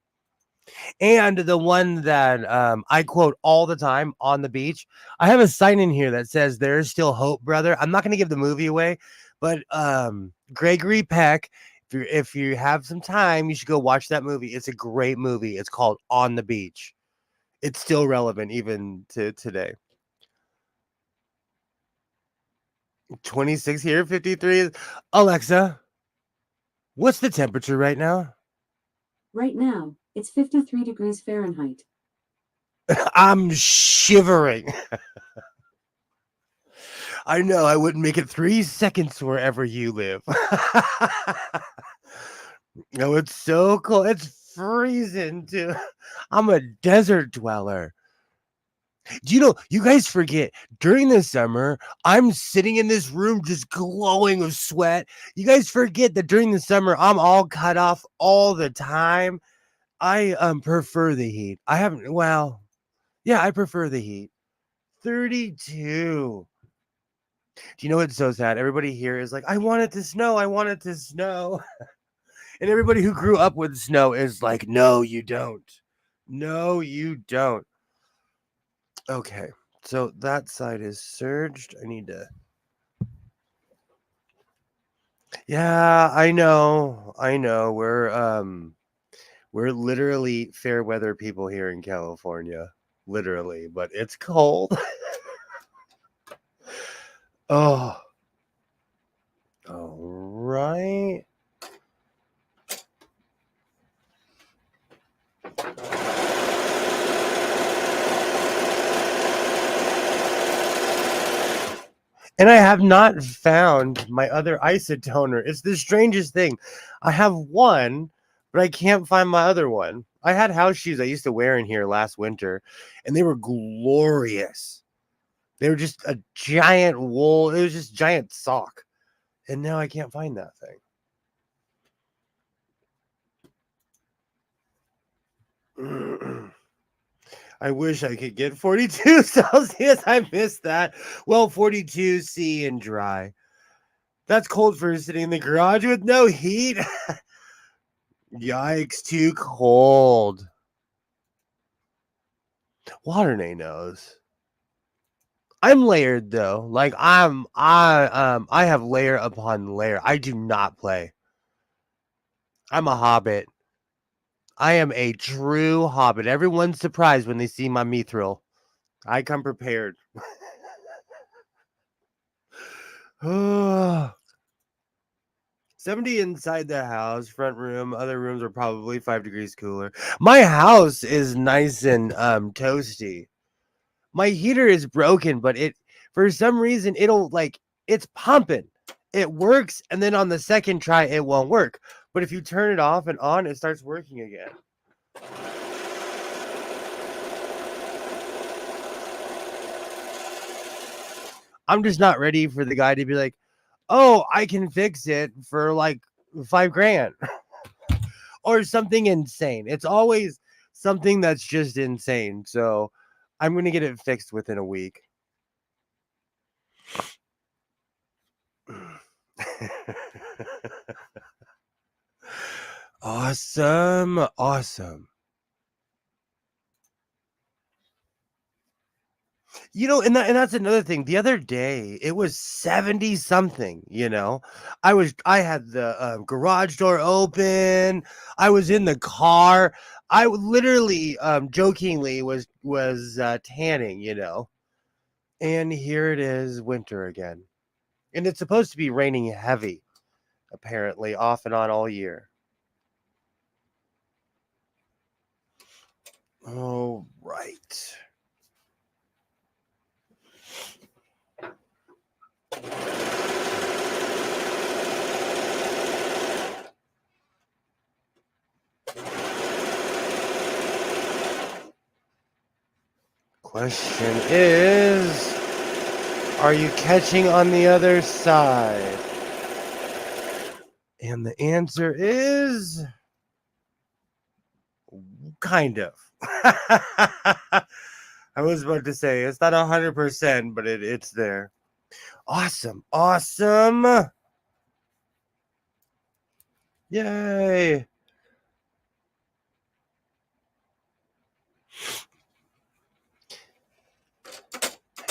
And the one that I quote all the time on the beach. I have a sign in here that says there's still hope, brother. I'm not going to give the movie away, but Gregory Peck, if you have some time, you should go watch that movie. It's a great movie. It's called On the Beach. It's still relevant even to today. 26 here, 53. Alexa, what's the temperature right now? Right now, it's 53 degrees Fahrenheit. I'm shivering. I know I wouldn't make it 3 seconds wherever you live. No, it's so cold. It's freezing too. I'm a desert dweller. Do you know, you guys forget during the summer, I'm sitting in this room just glowing with sweat. You guys forget that during the summer, I'm all cut off all the time. I prefer the heat. I haven't, well, yeah, I prefer the heat. 32. Do you know what's so sad? Everybody here is like, I want it to snow. I want it to snow. And everybody who grew up with snow is like, no, you don't. No, you don't. Okay. So that side is surged. I need to. Yeah, I know. I know. We're literally fair weather people here in California. Literally, but it's cold. Oh. All right. And I have not found my other isotoner. It's the strangest thing. I have one, but I can't find my other one. I had house shoes I used to wear in here last winter, and they were glorious. They were just a giant wool. It was just giant sock. And now I can't find that thing. I wish I could get 42 Celsius. I missed that. Well, 42 C and dry. That's cold for sitting in the garage with no heat. Yikes, too cold. Waternay knows. I'm layered though. Like I have layer upon layer. I do not play. I'm a hobbit. I am a true hobbit. Everyone's surprised when they see my mithril. I come prepared. 70 inside the house, front room. Other rooms are probably 5 degrees cooler. My house is nice and toasty. My heater is broken, but it for some reason it's pumping. It works, and then on the second try it won't work. But if you turn it off and on, it starts working again. I'm just not ready for the guy to be like, "Oh, I can fix it for like $5,000." Or something insane. It's always something that's just insane. So I'm going to get it fixed within a week. Awesome. Awesome. And that's another thing. The other day, it was 70 something, I had the garage door open. I was in the car. I literally jokingly was tanning, And here it is, winter again. And it's supposed to be raining heavy, apparently, off and on all year. All right. Question is, are you catching on the other side? And the answer is kind of. I was about to say it's not 100%, but it's there. Awesome. Awesome. Yay.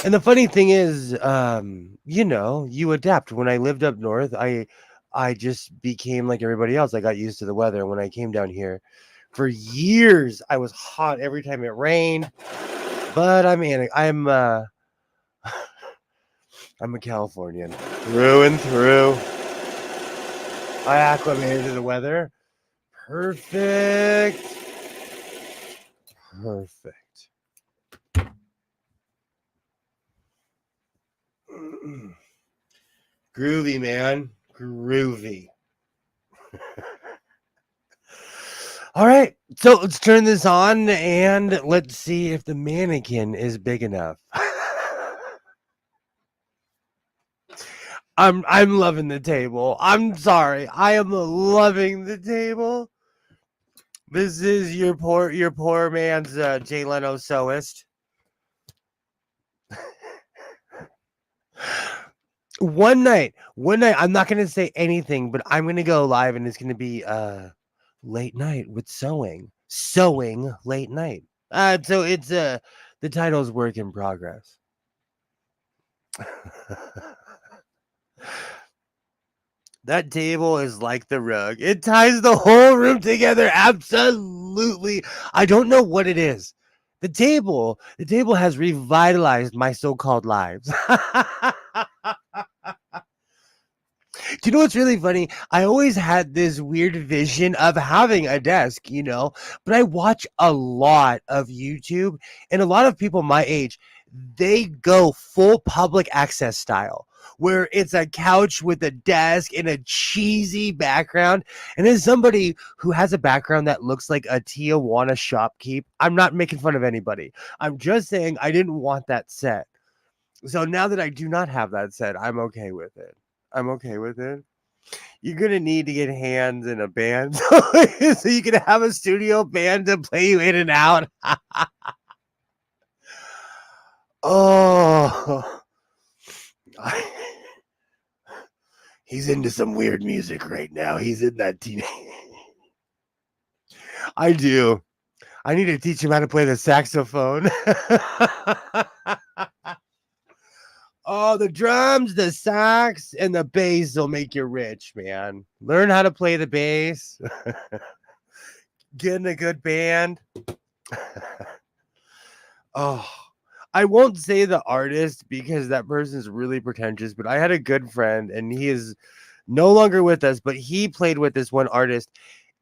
And the funny thing is, you adapt. When I lived up north, I just became like everybody else. I got used to the weather. When I came down here, for years, I was hot every time it rained. But I'm I'm a Californian through and through. I acclimated to the weather. Perfect. Groovy, man. Groovy. All right. So let's turn this on and let's see if the mannequin is big enough. I'm loving the table. I'm sorry. I am loving the table. This is your poor man's Jay Leno sewist. One night, I'm not gonna say anything, but I'm gonna go live and it's gonna be late night with sewing late night. So it's the title is work in progress. That table is like the rug. It ties the whole room together. Absolutely. I don't know what it is. The table has revitalized my so-called lives. Do you know what's really funny? I always had this weird vision of having a desk, but I watch a lot of YouTube, and a lot of people my age, they go full public access style, where it's a couch with a desk and a cheesy background. And as somebody who has a background that looks like a Tijuana shopkeep, I'm not making fun of anybody. I'm just saying I didn't want that set. So now that I do not have that set, I'm okay with it. I'm okay with it. You're gonna need to get hands in a band so you can have a studio band to play you in and out. Oh, he's into some weird music right now. He's in that teenage. I do. I need to teach him how to play the saxophone. Oh, the drums, the sax, and the bass will make you rich, man. Learn how to play the bass. Get in a good band. Oh, I won't say the artist because that person's really pretentious, but I had a good friend and he is no longer with us, but he played with this one artist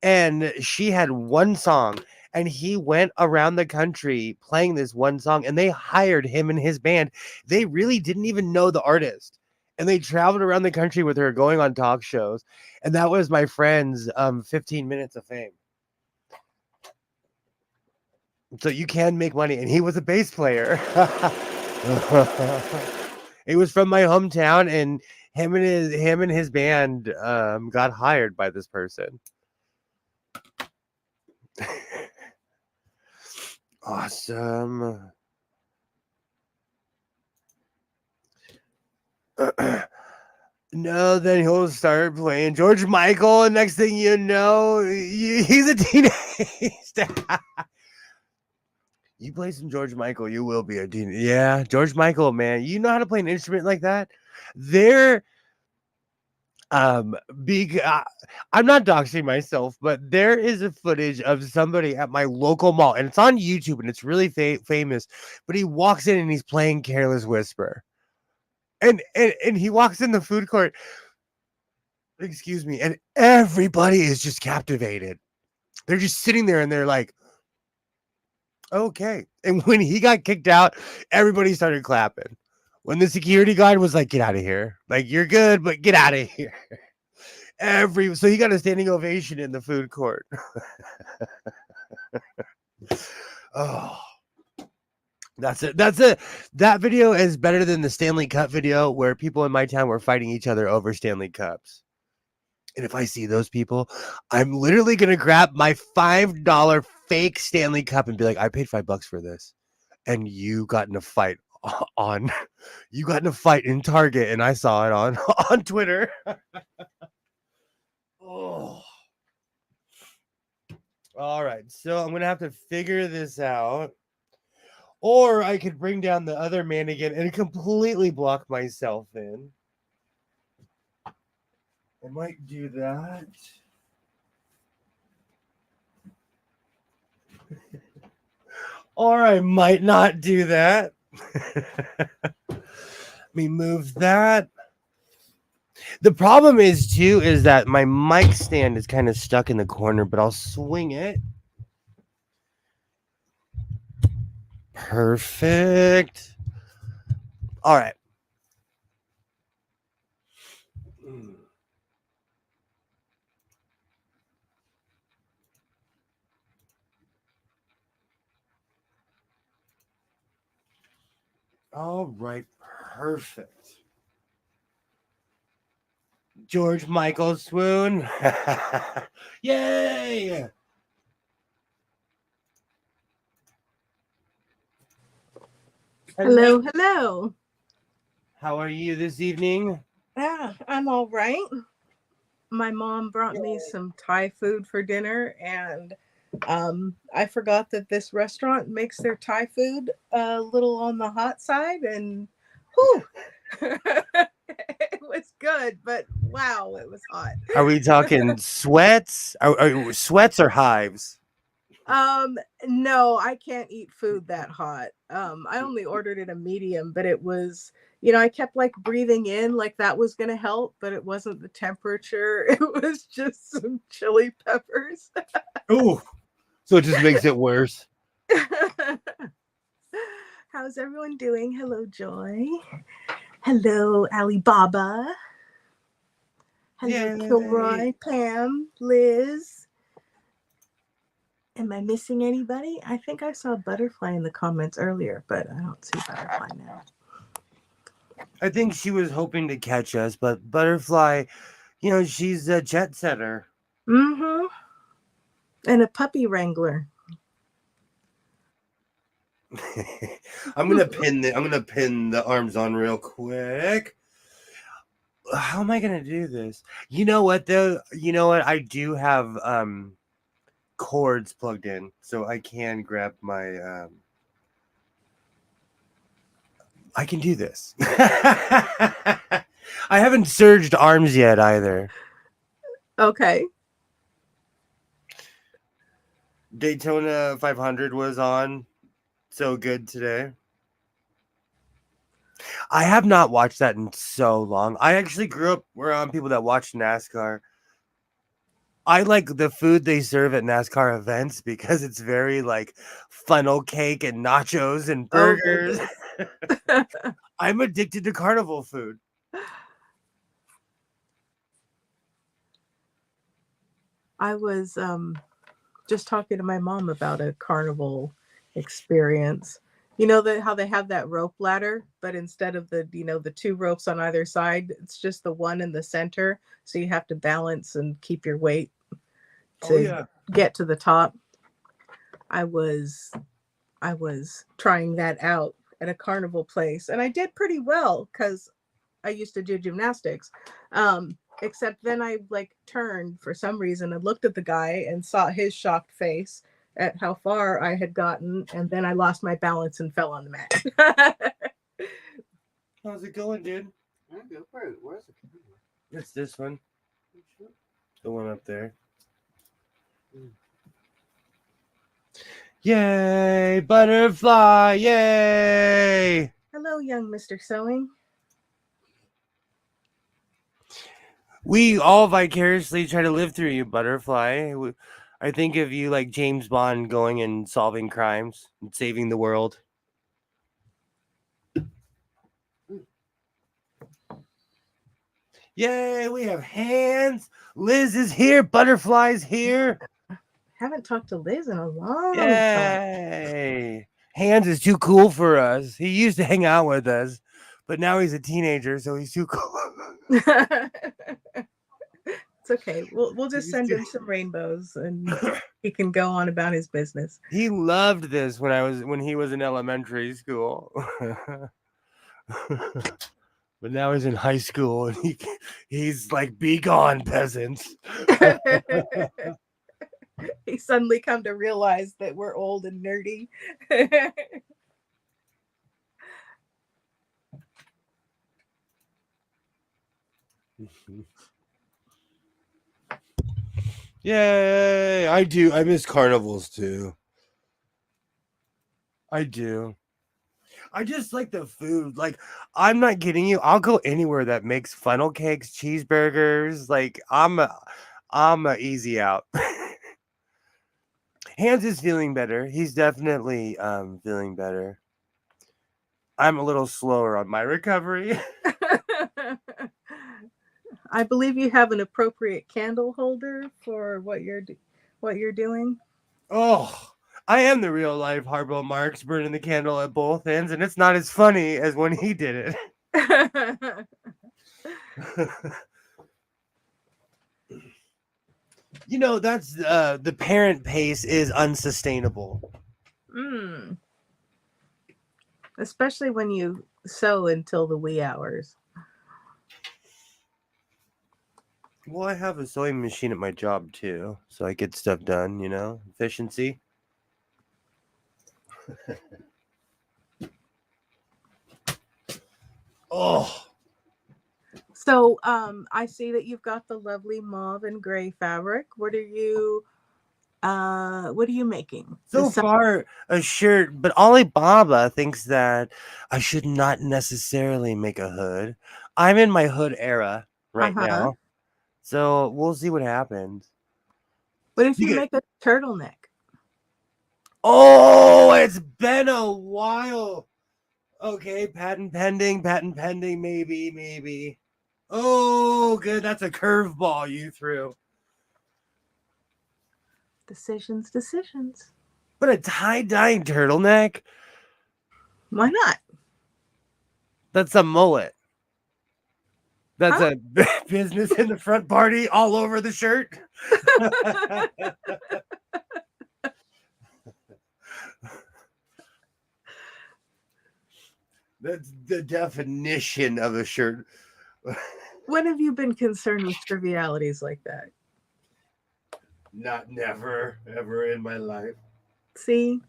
and she had one song and he went around the country playing this one song and they hired him and his band. They really didn't even know the artist. And they traveled around the country with her going on talk shows. And that was my friend's 15 minutes of fame. So you can make money. And he was a bass player. He was from my hometown and him and his band got hired by this person. Awesome. No, then he'll start playing George Michael, and next thing you know, he's a teenager. You play some George Michael, you will be a teenager. Yeah, George Michael, man. You know how to play an instrument like that? There, big. I'm not doxing myself, but there is a footage of somebody at my local mall, and it's on YouTube, and it's really famous. But he walks in and he's playing Careless Whisper. And he walks in the food court, excuse me, and everybody is just captivated. They're just sitting there and they're like, okay. And when he got kicked out, everybody started clapping. When the security guard was like, get out of here. Like, you're good, but get out of here. So he got a standing ovation in the food court. Oh. That's it. That video is better than the Stanley Cup video where people in my town were fighting each other over Stanley Cups. And if I see those people, I'm literally going to grab my $5 fake Stanley Cup and be like, I paid $5 for this. And you got in a fight you got in a fight in Target and I saw it on Twitter. Oh. All right. So I'm going to have to figure this out. Or I could bring down the other mannequin and completely block myself in. I might do that. Or I might not do that. Let me move that. The problem is that my mic stand is kind of stuck in the corner, but I'll swing it. Perfect. All right. All right. Perfect. George Michael swoon. Yay! Hello, hello. How are you this evening? Yeah, I'm all right. My mom brought me some Thai food for dinner, and I forgot that this restaurant makes their Thai food a little on the hot side, and whew, it was good, but wow, it was hot. Are we talking sweats? Are sweats or hives? No, I can't eat food that hot. I only ordered it a medium, but it was, I kept like breathing in like that was going to help, but it wasn't the temperature. It was just some chili peppers. Ooh, so it just makes it worse. How's everyone doing? Hello, Joy. Hello, Alibaba. Hello, Yay. Kilroy, Pam, Liz. Am I missing anybody? I think I saw Butterfly in the comments earlier, but I don't see Butterfly now. I think she was hoping to catch us, but Butterfly, she's a jet setter. Mm-hmm. And a puppy wrangler. I'm gonna pin the arms on real quick. How am I gonna do this? You know what though? You know what? I do have cords plugged in, so I can grab my I can do this. I haven't surged arms yet either. Okay. Daytona 500 was on so good today. I have not watched that in so long. I actually grew up around people that watch NASCAR. I like the food they serve at NASCAR events because it's very like funnel cake and nachos and Oh, burgers. goodness. I'm addicted to carnival food. I was just talking to my mom about a carnival experience. You know how they have that rope ladder, but instead of the two ropes on either side, it's just the one in the center. So you have to balance and keep your weight to get to the top. I was trying that out at a carnival place, and I did pretty well because I used to do gymnastics. Except then I like turned for some reason and looked at the guy and saw his shocked face at how far I had gotten, and then I lost my balance and fell on the mat. How's it going, dude? Go for it. Where's the camera? It's this one. The one up there. Yay, Butterfly! Yay! Hello, young Mr. Sewing. We all vicariously try to live through you, Butterfly. I think of you like James Bond going and solving crimes and saving the world. Yay, we have hands. Liz is here. Butterfly's here. Haven't talked to Liz in a long time. Yay. Hands is too cool for us. He used to hang out with us, but now he's a teenager, so he's too cool. It's okay. We'll just send him some rainbows and he can go on about his business. He loved this when he was in elementary school. But now he's in high school and he's like, be gone, peasants. He suddenly come to realize that we're old and nerdy. Yay! I do. I miss carnivals too. I do. I just like the food. Like, I'm not kidding you. I'll go anywhere that makes funnel cakes, cheeseburgers. Like, I'm a easy out. Hans is feeling better. He's definitely feeling better. I'm a little slower on my recovery. I believe you have an appropriate candle holder for what you're doing. Oh, I am the real life Harpo Marx burning the candle at both ends, and it's not as funny as when he did it. That's the parent pace is unsustainable. Especially when you sew until the wee hours. Well, I have a sewing machine at my job too, so I get stuff done, efficiency. Oh. So, I see that you've got the lovely mauve and gray fabric. What are you making? So far, a shirt, but Alibaba thinks that I should not necessarily make a hood. I'm in my hood era right now, so we'll see what happens. What if you make a turtleneck? Oh, it's been a while. Okay, patent pending, maybe. Oh, good. That's a curveball you threw. Decisions. But a tie-dye turtleneck? Why not? That's a mullet. That's Huh? a business in the front party all over the shirt. That's the definition of a shirt. When have you been concerned with trivialities like that? Not never, ever in my life. See,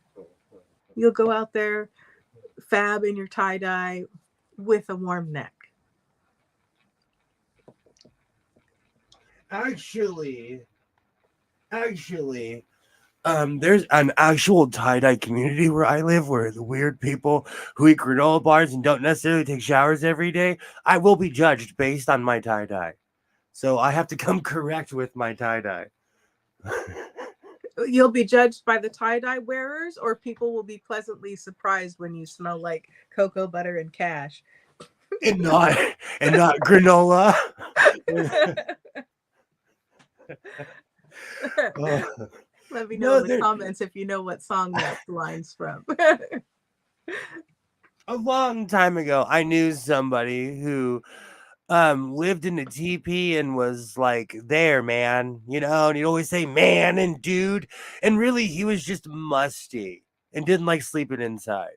you'll go out there, fab in your tie-dye with a warm neck. Actually, there's an actual tie-dye community where I live where the weird people who eat granola bars and don't necessarily take showers every day, I will be judged based on my tie-dye. So I have to come correct with my tie-dye. You'll be judged by the tie-dye wearers, or people will be pleasantly surprised when you smell like cocoa butter and cash. and not granola. Let me No, know in the comments if you know what song that line's from. A long time ago, I knew somebody who lived in a teepee and was like there, man, and he'd always say man and dude, and really he was just musty and didn't like sleeping inside.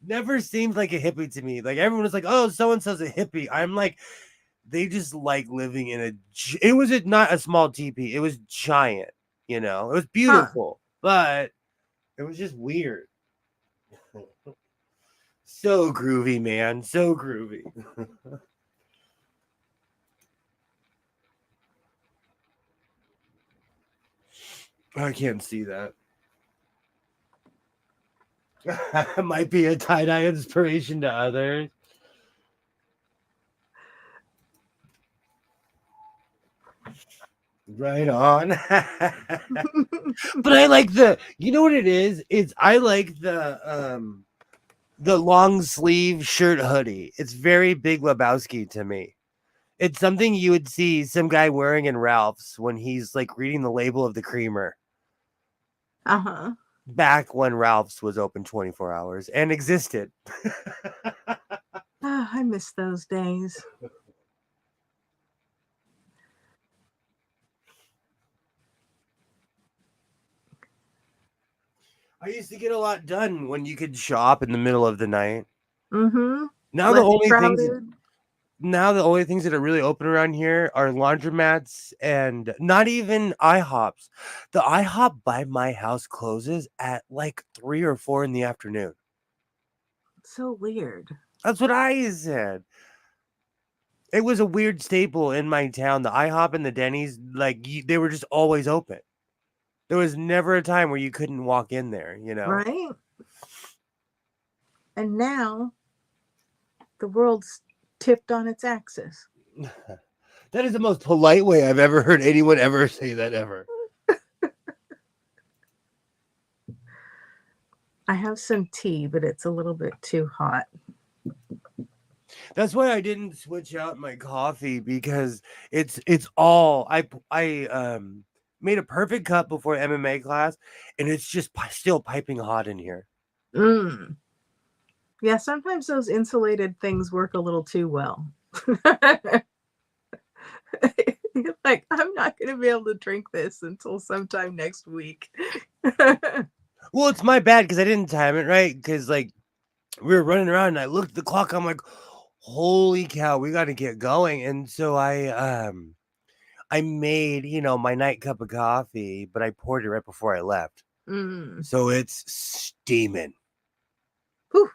Never seemed like a hippie to me. Like everyone was like, oh, so and so's a hippie. I'm like, they just like living in it was not a small teepee, it was giant, it was beautiful, but it was just weird. So groovy, man. So groovy. I can't see that. Might be a tie-dye inspiration to others. Right on. But I like you know what it is? I like the long sleeve shirt hoodie. It's very Big Lebowski to me. It's something you would see some guy wearing in Ralph's when he's like reading the label of the creamer. Uh-huh. Back when Ralph's was open 24 hours and existed. I miss those days. I used to get a lot done when you could shop in the middle of the night. Mm-hmm. Now Less the only crowded. things that are really open around here are laundromats and not even IHOPs. The IHOP by my house closes at like 3 or 4 in the afternoon. So weird. That's what I said. It was a weird staple in my town. The IHOP and the Denny's, like they were just always open. There was never a time where you couldn't walk in there, Right? And now the world's tipped on its axis. That is the most polite way I've ever heard anyone ever say that ever. I have some tea, but it's a little bit too hot. That's why I didn't switch out my coffee, because it's all I made a perfect cup before MMA class, and it's just still piping hot in here. Yeah, sometimes those insulated things work a little too well. Like, I'm not going to be able to drink this until sometime next week. Well, it's my bad because I didn't time it right, because like we were running around and I looked at the clock. I'm like, holy cow, we got to get going. And so I made, my night cup of coffee, but I poured it right before I left. So it's steaming. Whew.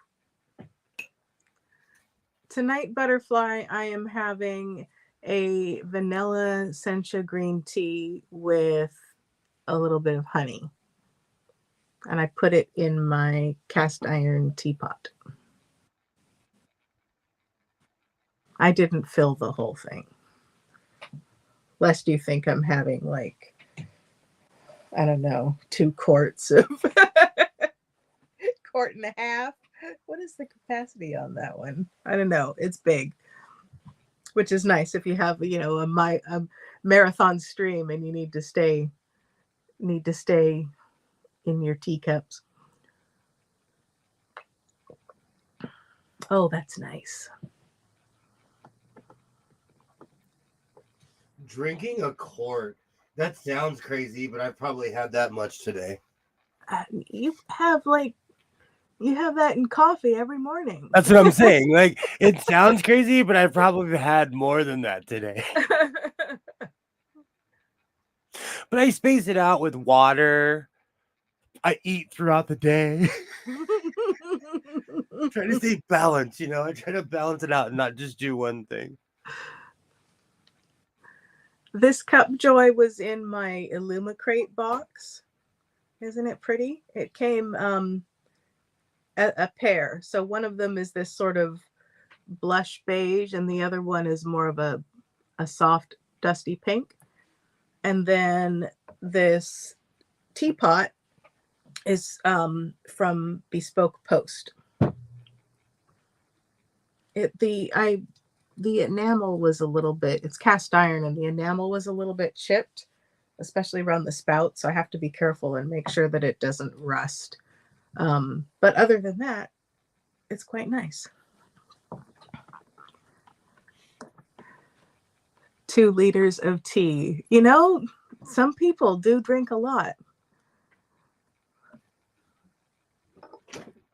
Tonight, Butterfly, I am having a vanilla sencha green tea with a little bit of honey. And I put it in my cast iron teapot. I didn't fill the whole thing. Lest you think I'm having like, I don't know, 2 quarts of quart and a half. What is the capacity on that one? I don't know. It's big, which is nice if you have, a marathon stream and you need to stay in your teacups. Oh, that's nice. Drinking a quart. That sounds crazy, but I've probably had that much today. You have that in coffee every morning. That's what I'm saying. Like, it sounds crazy, but I've probably had more than that today. But I space it out with water. I eat throughout the day. Try to stay balanced, you know. I try to balance it out and not just do one thing. This Cup Joy was in my Illumicrate box. Isn't it pretty? It came a pair. So one of them is this sort of blush beige, and the other one is more of a soft, dusty pink. And then this teapot is from Bespoke Post. The enamel was a little bit, it's cast iron, and the enamel was a little bit chipped, especially around the spout. So I have to be careful and make sure that it doesn't rust. But other than that, it's quite nice. 2 liters of tea. You know, some people do drink a lot.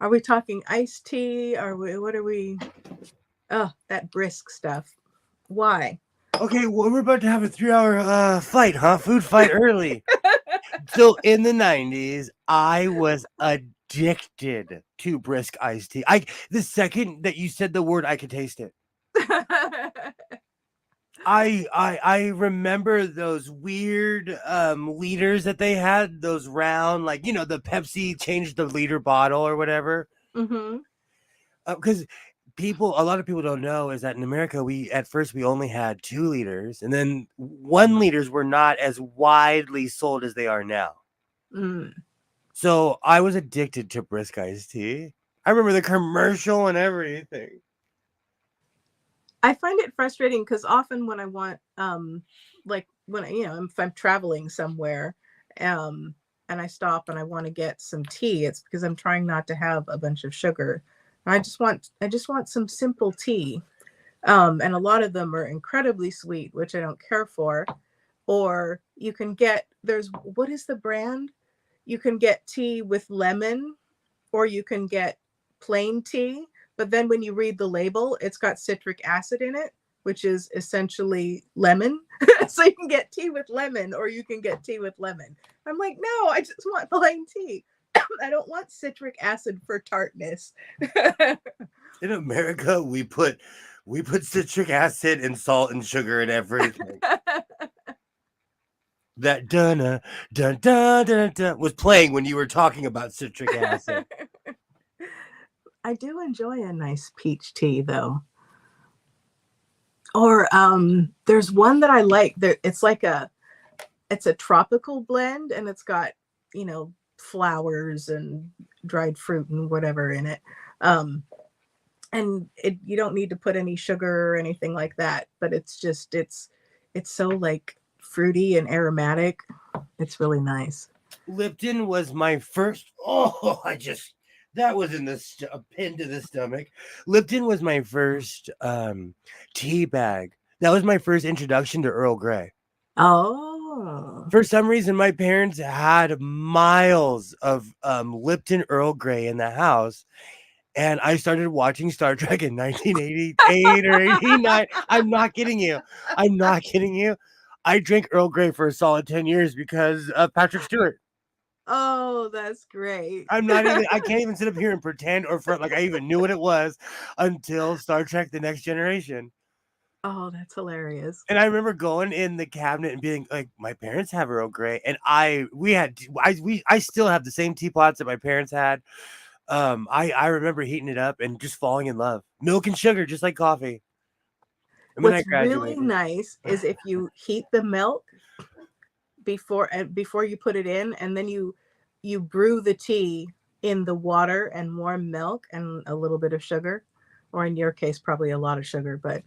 Are we talking iced tea? What are we? Oh, that brisk stuff. Why? Okay, well, we're about to have a 3-hour fight, huh? Food fight early. So in the 90s, I was addicted to brisk iced tea. The second that you said the word, I could taste it. I remember those weird liters that they had, those round, like, you know, the Pepsi changed the liter bottle or whatever. Mm-hmm. Because a lot of people don't know is that in America, at first we only had 2 liters, and then 1 liters were not as widely sold as they are now. Mm. So I was addicted to brisk iced tea. I remember the commercial and everything. I find it frustrating because often when I want, like when if I'm traveling somewhere, and I stop and I want to get some tea, it's because I'm trying not to have a bunch of sugar. I just want some simple tea, and a lot of them are incredibly sweet, which I don't care for. Or you can get what is the brand? You can get tea with lemon, or you can get plain tea. But then when you read the label, it's got citric acid in it, which is essentially lemon. So you can get tea with lemon, or you can get tea with lemon. I'm like, no, I just want plain tea. I don't want citric acid for tartness. In America, we put citric acid and salt and sugar in everything. That dun dun dun dun dun was playing when you were talking about citric acid. I do enjoy a nice peach tea, though. Or there's one that I like. It's a tropical blend, and it's got, flowers and dried fruit and whatever in it. And you don't need to put any sugar or anything like that. But it's so like fruity and aromatic. It's really nice. Lipton was my first. That was a pin to the stomach. Lipton was my first tea bag. That was my first introduction to Earl Grey. Oh. For some reason, my parents had miles of Lipton Earl Grey in the house, and I started watching Star Trek in 1988 or 89. I'm not kidding you. I drank Earl Grey for a solid 10 years because of Patrick Stewart. Oh, that's great. I can't even sit up here and pretend or front like I even knew what it was until Star Trek The Next Generation. Oh, that's hilarious. And I remember going in the cabinet and being like, my parents have Earl Grey. And I still have the same teapots that my parents had. I remember heating it up and just falling in love. Milk and sugar, just like coffee. And What's really nice is if you heat the milk before you put it in, and then you brew the tea in the water and warm milk and a little bit of sugar, or in your case probably a lot of sugar, but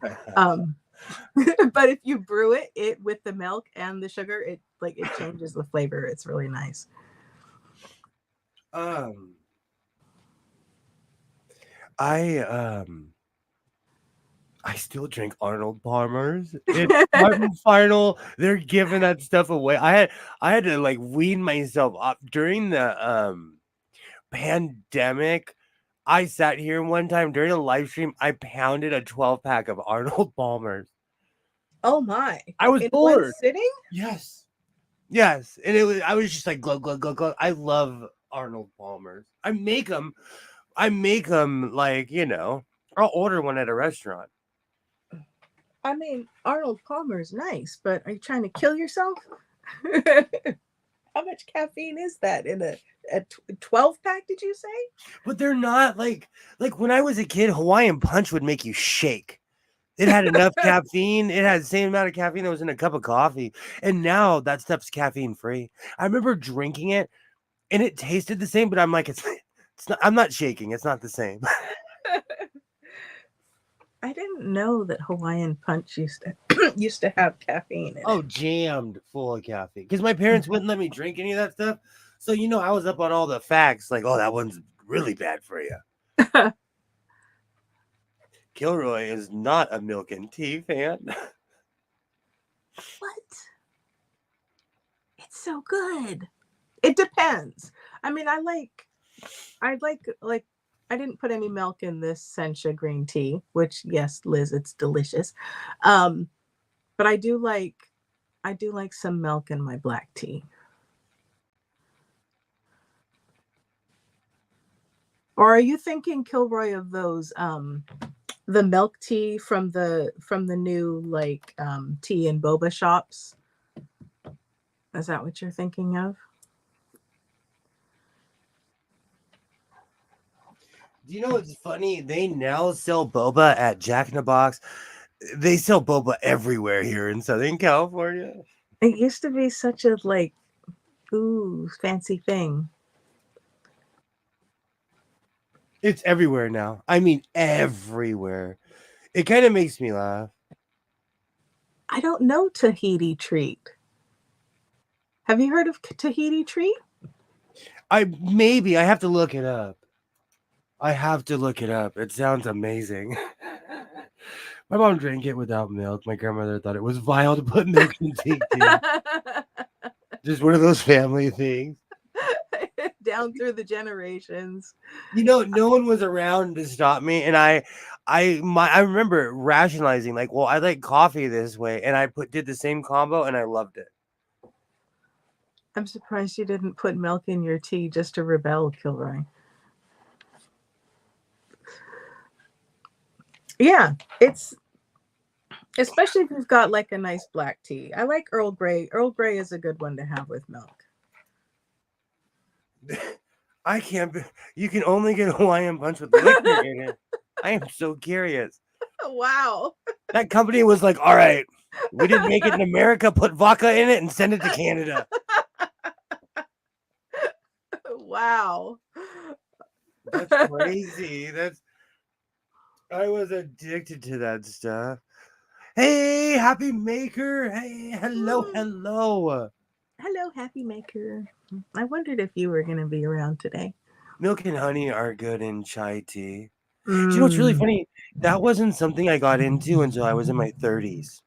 but if you brew it with the milk and the sugar, it changes the flavor. It's really nice. I I still drink Arnold Palmer's. It's part and final. They're giving that stuff away. I had to like wean myself up during the pandemic. I sat here one time during a live stream. I pounded a 12 pack of Arnold Palmer's. Oh my. I was In one bored. sitting? Yes. Yes. And I was just like glug glug glug glug. I love Arnold Palmer's. I make them like, I'll order one at a restaurant. I mean, Arnold Palmer's nice, but are you trying to kill yourself? How much caffeine is that in a 12 pack, did you say? But they're not like when I was a kid, Hawaiian Punch would make you shake. It had enough caffeine. It had the same amount of caffeine that was in a cup of coffee. And now that stuff's caffeine free. I remember drinking it and it tasted the same, but I'm like, it's not, I'm not shaking. It's not the same. I didn't know that Hawaiian Punch used to have caffeine in Oh, it. jammed full of caffeine. Because my parents wouldn't let me drink any of that stuff. So, I was up on all the facts like, oh, that one's really bad for you. Kilroy is not a milk and tea fan. What? It's so good. It depends. I mean, I like I didn't put any milk in this sencha green tea, which yes, Liz, it's delicious. But I do like some milk in my black tea. Or are you thinking, Kilroy, of those the milk tea from the new like tea and boba shops? Is that what you're thinking of? Do you know what's funny? They now sell boba at Jack in the Box. They sell boba everywhere here in Southern California. It used to be such a like, ooh, fancy thing. It's everywhere now. I mean, everywhere. It kind of makes me laugh. I don't know Tahiti treat. Have you heard of Tahiti treat? I have to look it up. It sounds amazing. My mom drank it without milk. My grandmother thought it was vile to put milk in tea. Just one of those family things. Down through the generations. No one was around to stop me, and I remember rationalizing like, well, I like coffee this way, and I did the same combo, and I loved it. I'm surprised you didn't put milk in your tea just to rebel, Kilroy. Yeah, it's especially if you've got like a nice black tea. I like Earl Grey. Earl Grey is a good one to have with milk. I can't. You can only get Hawaiian Punch with liquor in it. I am so curious. Wow. That company was like, all right, we didn't make it in America. Put vodka in it and send it to Canada. Wow. That's crazy. I was addicted to that stuff. Hey, Happy Maker. Hey, hello. Hello, Happy Maker. I wondered if you were going to be around today. Milk and honey are good in chai tea. Do you know what's really funny? That wasn't something I got into until I was in my 30s.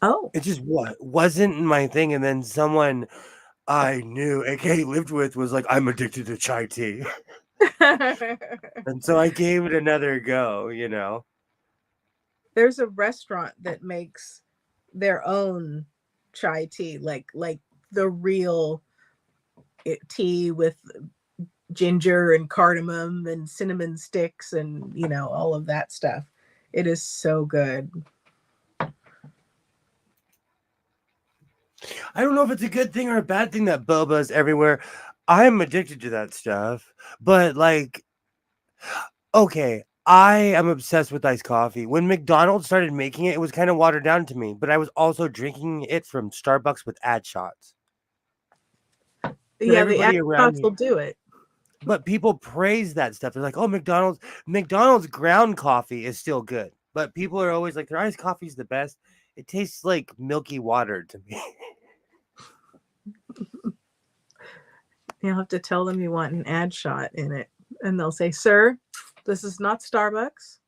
Oh. It just wasn't my thing. And then someone I knew, aka lived with, was like, I'm addicted to chai tea. And so I gave it another go, There's a restaurant that makes their own chai tea, like the real tea with ginger and cardamom and cinnamon sticks and all of that stuff. It is so good. I don't know if it's a good thing or a bad thing that boba is everywhere. I'm addicted to that stuff, but like, okay, I am obsessed with iced coffee. When McDonald's started making it, it was kind of watered down to me, but I was also drinking it from Starbucks with ad shots. Yeah, the ad shots will do it. But people praise that stuff. They're like, oh, McDonald's ground coffee is still good. But people are always like, their iced coffee is the best. It tastes like milky water to me. You'll have to tell them you want an ad shot in it. And they'll say, sir, This is not Starbucks.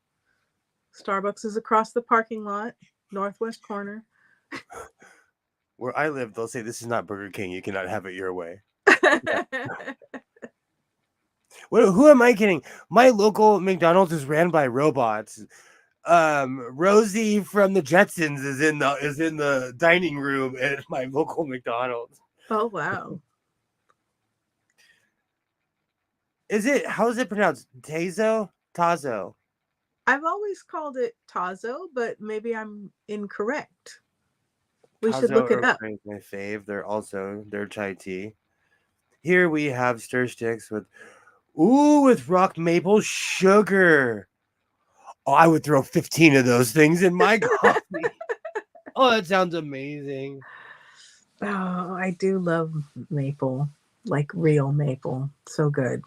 Starbucks is across the parking lot, northwest corner. Where I live, they'll say this is not Burger King. You cannot have it your way. Who am I kidding? My local McDonald's is ran by robots. Rosie from the Jetsons is in the dining room at my local McDonald's. Oh, wow. How is it pronounced? Tazo? I've always called it Tazo, but maybe I'm incorrect. We should look it up. Is my fave. They're chai tea. Here we have stir sticks with rock maple sugar. Oh, I would throw 15 of those things in my coffee. Oh, that sounds amazing. Oh, I do love maple, like real maple. So good.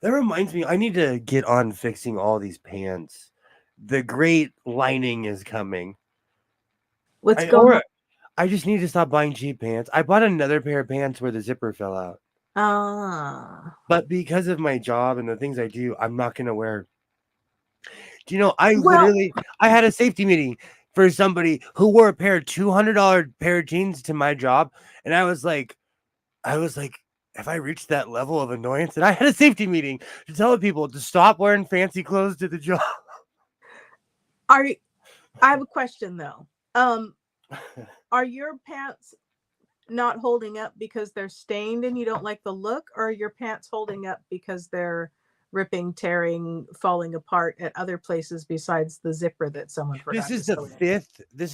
That reminds me, I need to get on fixing all these pants. The great lining is coming. What's going on? I just need to stop buying cheap pants. I bought another pair of pants where the zipper fell out. But because of my job and the things I do, I'm not going to wear. Do you know, I had a safety meeting for somebody who wore a pair of $200 pair of jeans to my job. And I was like, have I reached that level of annoyance? And I had a safety meeting to tell people to stop wearing fancy clothes to the job. I have a question though. Are your pants not holding up because they're stained and you don't like the look, or are your pants holding up because they're ripping, tearing, falling apart at other places besides the zipper that someone forgot? This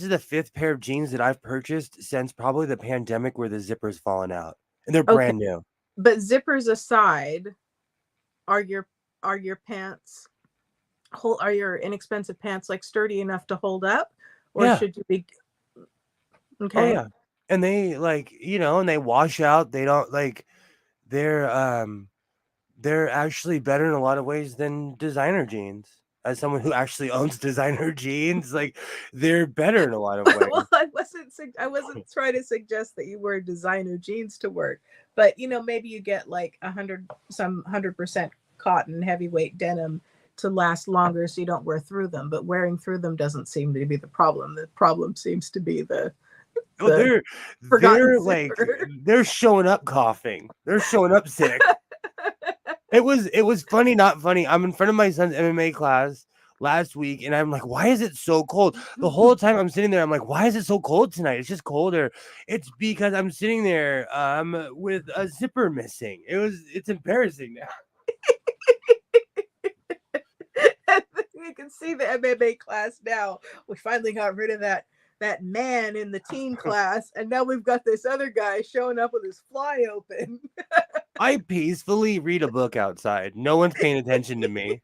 is the fifth pair of jeans that I've purchased since probably the pandemic where the zipper's fallen out. And they're brand new. But zippers aside, are your pants are your inexpensive pants like sturdy enough to hold up, or should you be okay? Oh, yeah. And they and they wash out. They don't they're actually better in a lot of ways than designer jeans. As someone who actually owns designer jeans, they're better in a lot of ways. Well, I wasn't trying to suggest that you wear designer jeans to work, but maybe you get like 100% cotton heavyweight denim to last longer, so you don't wear through them. But wearing through them doesn't seem to be the problem. The problem seems to be they're showing up coughing. They're showing up sick. It was funny, not funny. I'm in front of my son's MMA class last week, and I'm like, why is it so cold? The whole time I'm sitting there, I'm like, why is it so cold tonight? It's just colder. It's because I'm sitting there with a zipper missing. It's embarrassing now. You can see the MMA class now. We finally got rid of that man in the teen class, and now we've got this other guy showing up with his fly open. I peacefully read a book outside. No one's paying attention to me.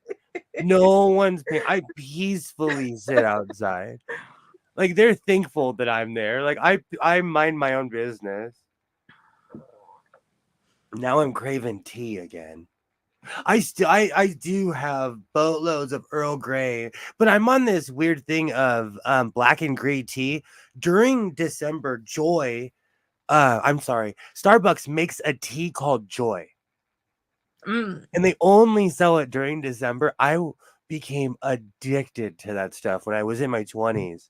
I peacefully sit outside. They're thankful that I'm there. I mind my own business. Now I'm craving tea again. I do have boatloads of Earl Grey, but I'm on this weird thing of black and gray tea. During December, Starbucks makes a tea called Joy. And they only sell it during December. I became addicted to that stuff when I was in my 20s.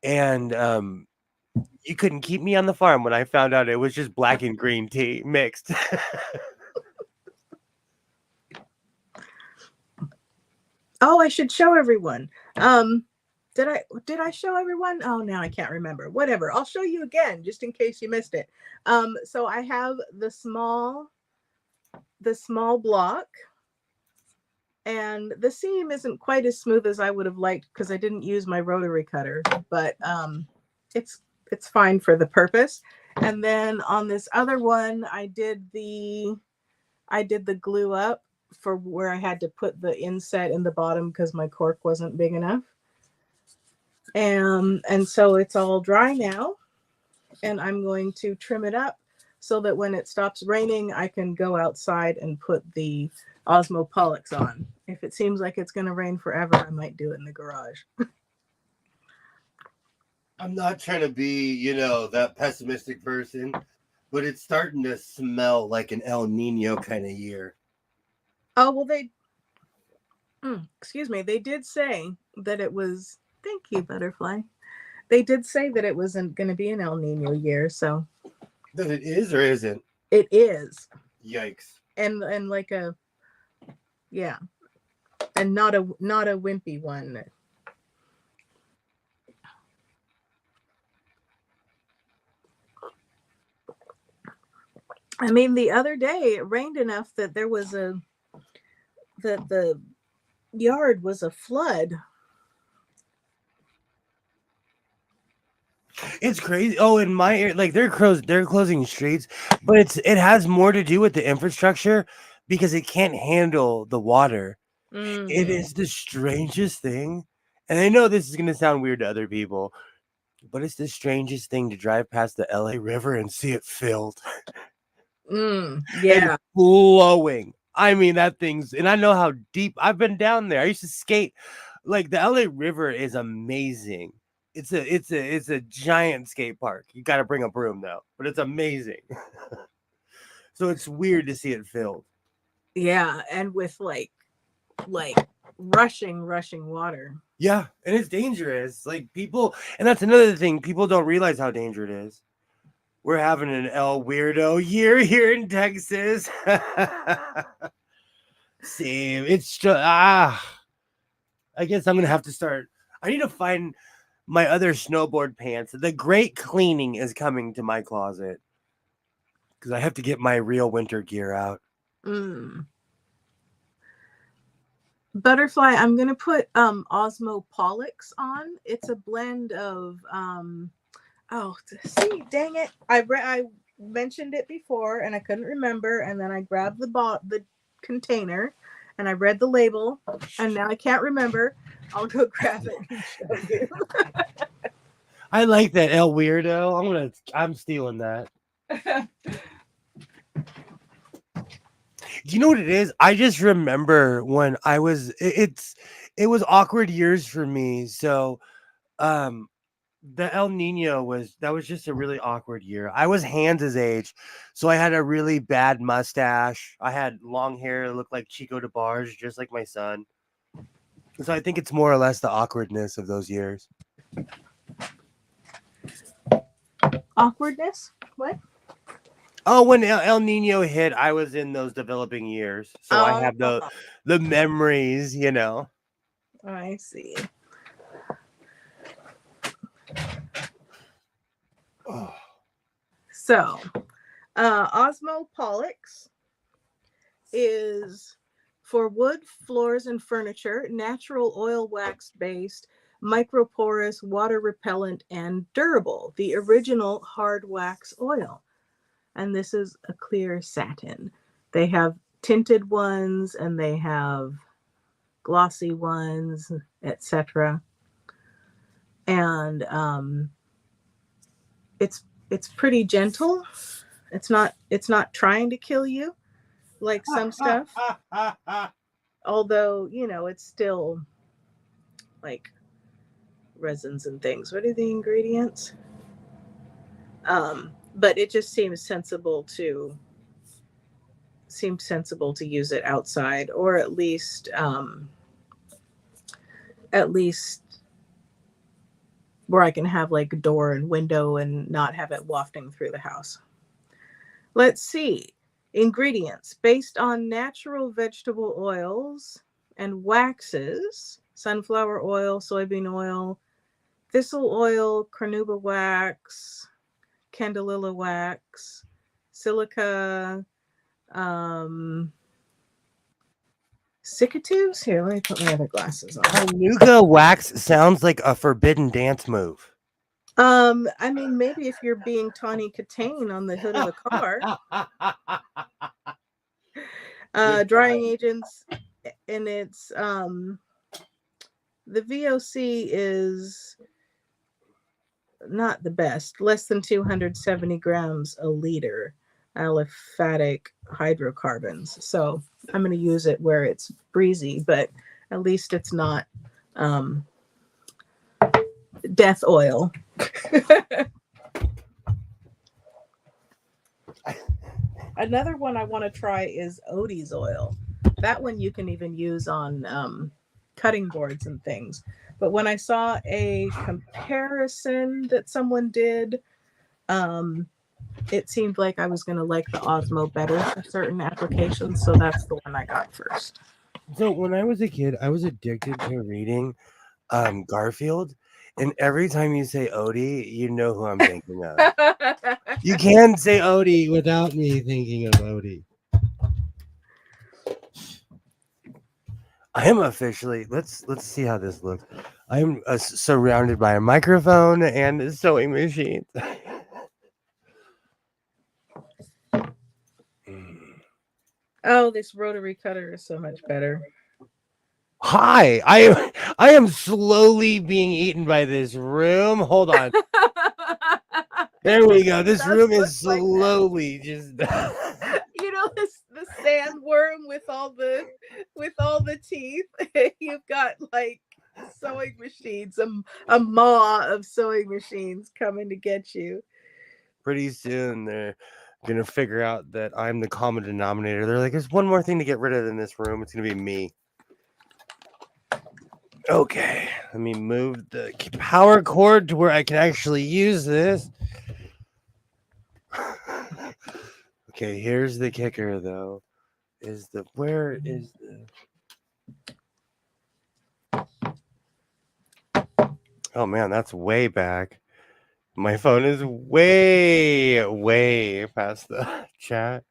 And you couldn't keep me on the farm when I found out it was just black and green tea mixed. Oh, I should show everyone. Did I show everyone? Oh, now I can't remember. Whatever. I'll show you again just in case you missed it. So I have the small block, and the seam isn't quite as smooth as I would have liked because I didn't use my rotary cutter, but it's fine for the purpose. And then on this other one, I did the glue up for where I had to put the inset in the bottom because my cork wasn't big enough. And so it's all dry now, and I'm going to trim it up so that when it stops raining, I can go outside and put the Osmopolix on. If it seems like it's going to rain forever, I might do it in the garage. I'm not trying to be, that pessimistic person, but it's starting to smell like an El Nino kind of year. Oh, well, excuse me, they did say that it was, thank you, Butterfly. They did say that it wasn't going to be an El Nino year, so. That it is or isn't? It is. Yikes. And like yeah. And not a wimpy one. I mean, the other day it rained enough that that the yard was a flood. It's crazy. Oh, in my area, like they're closing streets, but it has more to do with the infrastructure because it can't handle the water. It is the strangest thing, and I know this is gonna sound weird to other people, but it's the strangest thing to drive past the LA River and see it filled. Yeah. And flowing. I mean, that thing's, and I know how deep. I've been down there. I used to skate. Like the LA River is amazing. It's a giant skate park. You got to bring a broom though, but it's amazing. So it's weird to see it filled. Yeah, and with like rushing water. Yeah, and it's dangerous. Like people, and that's another thing. People don't realize how dangerous it is. We're having an El Weirdo year here in Texas. Same. It's just I guess I'm gonna have to start. I need to find my other snowboard pants. The great cleaning is coming to my closet because I have to get my real winter gear out. Butterfly, I'm gonna put Osmo Pollux on. It's a blend of oh, see, dang it! I mentioned it before and I couldn't remember, and then I grabbed the container and I read the label, and now I can't remember. I'll go grab it and show you. I like that El Weirdo. I'm stealing that. You know what it is? I just remember when I was it was awkward years for me. So the El Nino was just a really awkward year. I was Hans's age, so I had a really bad mustache. I had long hair that looked like Chico DeBarge, just like my son. So I think it's more or less the awkwardness of those years. Awkwardness? What? Oh, when El Nino hit, I was in those developing years, so I have the memories, you know. I see. Oh. So, Osmo Pollux is for wood, floors, and furniture, natural oil wax based, microporous, water repellent, and durable. The original hard wax oil. And this is a clear satin. They have tinted ones and they have glossy ones, etc. And it's pretty gentle. It's not trying to kill you like some stuff. Although, you know, it's still like resins and things. What are the ingredients? But it just seems sensible to use it outside, or at least where I can have like a door and window and not have it wafting through the house. Let's see. Ingredients based on natural vegetable oils and waxes: sunflower oil, soybean oil, thistle oil, carnauba wax, candelilla wax, silica, cicatubes. Here, let me put my other glasses on. Carnauba wax sounds like a forbidden dance move. I mean, maybe if you're being Tawny Katane on the hood of a car. Drying agents, and it's the VOC is not the best, less than 270 grams a liter aliphatic hydrocarbons. So I'm going to use it where it's breezy, but at least it's not death oil. Another one I want to try is Odie's oil. That one you can even use on cutting boards and things. But when I saw a comparison that someone did, um, it seemed like I was going to like the Osmo better for certain applications. So that's the one I got first. So when I was a kid, I was addicted to reading Garfield, and every time you say Odie, you know who I'm thinking of. You can't say Odie without me thinking of Odie. I am officially. Let's see how this looks. I am surrounded by a microphone and a sewing machine. Oh, this rotary cutter is so much better. Hi, I am slowly being eaten by this room. Hold on. There we go. This room is slowly just. You know this the sandworm with all the teeth. You've got like sewing machines, a maw of sewing machines coming to get you. Pretty soon they're gonna figure out that I'm the common denominator. They're like, there's one more thing to get rid of in this room. It's gonna be me. Okay, let me move the power cord to where I can actually use this. Okay, here's the kicker though. Where is the Oh man, that's way back. My phone is way past the chat.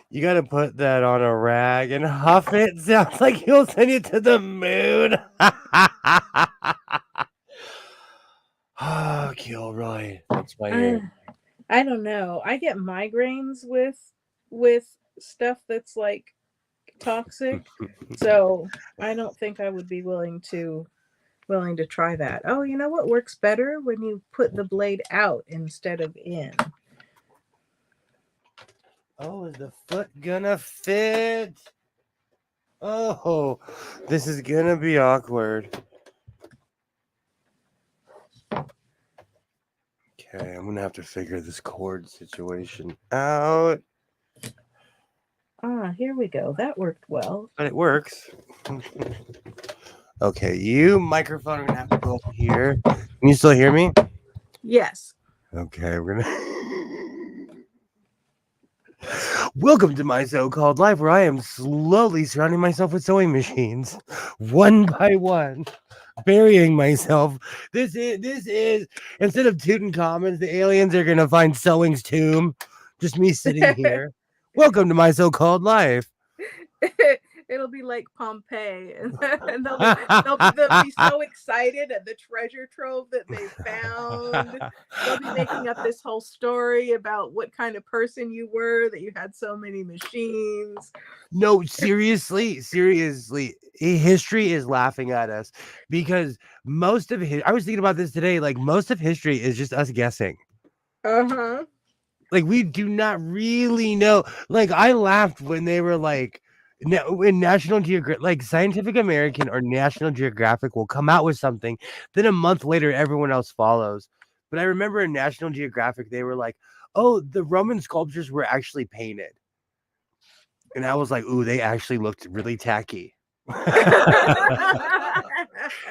You gotta put that on a rag and huff it. Sounds like he'll send you to the moon. Oh, Gilroy. That's my ear. I don't know. I get migraines with stuff that's like toxic. So I don't think I would be willing to try that. Oh, you know what works better? When you put the blade out instead of in. Oh, is the foot gonna fit? Oh, this is gonna be awkward. Okay, I'm gonna have to figure this cord situation out. Ah, here we go. That worked well. But it works. Okay, you microphone are gonna have to go up here. Can you still hear me? Yes. Okay, we're gonna. Welcome to my so-called life, where I am slowly surrounding myself with sewing machines, one by one, burying myself. This is instead of Tutankhamun's, the aliens are gonna find Sewing's tomb. Just me sitting here. Welcome to my so-called life. It'll be like Pompeii, and they'll be so excited at the treasure trove that they found. They'll be making up this whole story about what kind of person you were, that you had so many machines. No, seriously, history is laughing at us because most of it. I was thinking about this today. Like most of history is just us guessing. Uh-huh. Like we do not really know. Like I laughed when they were like, in National Geographic, like Scientific American or National Geographic will come out with something, then a month later everyone else follows. But I remember in National Geographic they were like, "Oh, the Roman sculptures were actually painted," and I was like, "Ooh, they actually looked really tacky."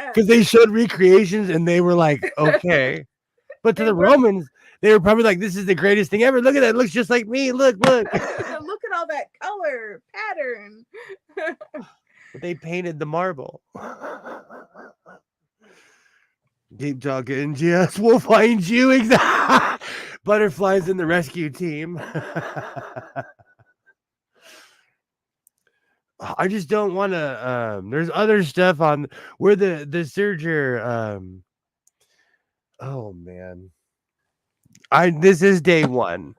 Because they showed recreations and they were like, okay. But to the Romans, they were probably like, this is the greatest thing ever. Look at that. It looks just like me. Look. Look at all that color pattern. But they painted the marble. Keep talking, Jess. We'll find you. Butterflies in the rescue team. I just don't want to. There's other stuff on where the serger. Oh man, this is day one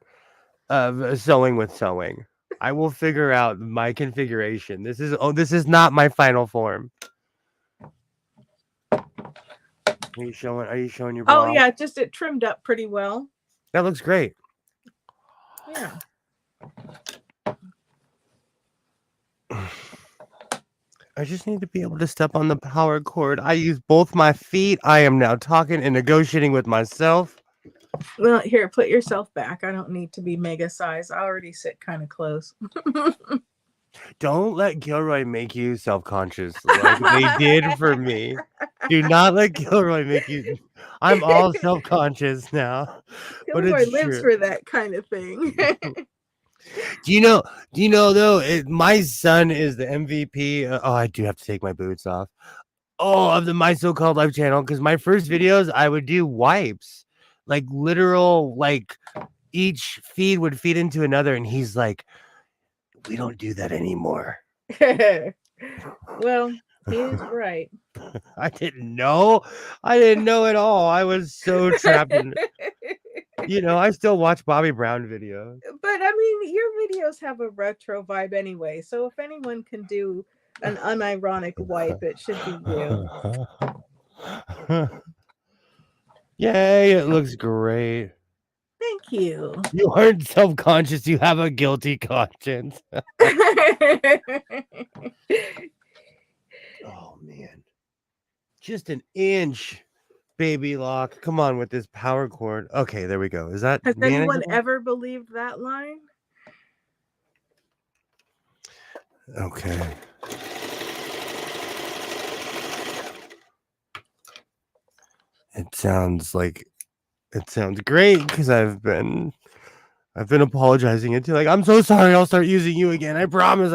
of sewing with sewing. I will figure out my configuration. This is not my final form. Are you showing your bra? Oh yeah, just it trimmed up pretty well. That looks great. Yeah. I just need to be able to step on the power cord. I use both my feet. I am now talking and negotiating with myself. Well, here, put yourself back. I don't need to be mega size. I already sit kind of close. Don't let Gilroy make you self-conscious like they did for me. Do not let Gilroy make you. I'm all self-conscious now, but Gilroy it's lives true. for that kind of thing. Do you know? Do you know though? My son is the MVP. Oh, I do have to take my boots off. Oh, of the My So-Called Life channel, because my first videos I would do wipes, like literal, like each feed would feed into another, and he's like, "We don't do that anymore." Well, he is right. I didn't know. I didn't know at all. I was so trapped in. I still watch Bobby Brown videos. But I mean, your videos have a retro vibe anyway. So if anyone can do an unironic wipe, it should be you. Yay, it looks great. Thank you. You aren't self-conscious. You have a guilty conscience. Oh, man. Just an inch, baby lock. Come on with this power cord. Okay, there we go. Is that Has anyone manageable? ever believed that line? Okay. It sounds great because I've been apologizing it to, like, I'm so sorry, I'll start using you again. I promise.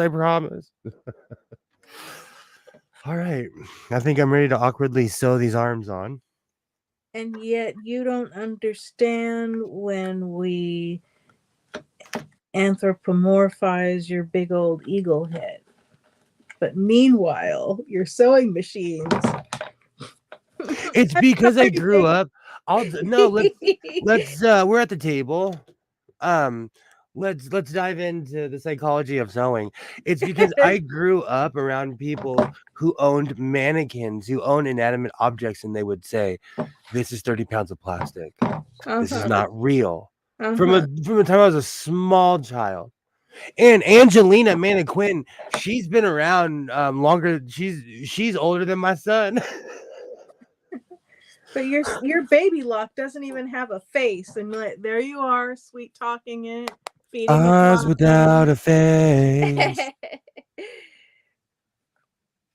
All right. I think I'm ready to awkwardly sew these arms on. And yet you don't understand when we anthropomorphize your big old eagle head. But meanwhile, your sewing machines. It's because I grew up. Let's we're at the table. Let's dive into the psychology of sewing. It's because I grew up around people who owned mannequins, who owned inanimate objects, and they would say, "This is 30 pounds of plastic. This is not real." From the time I was a small child. And Angelina Mannequin, she's been around longer. She's older than my son. But your baby lock doesn't even have a face, and there you are, sweet talking it, feeding Eyes it without a face.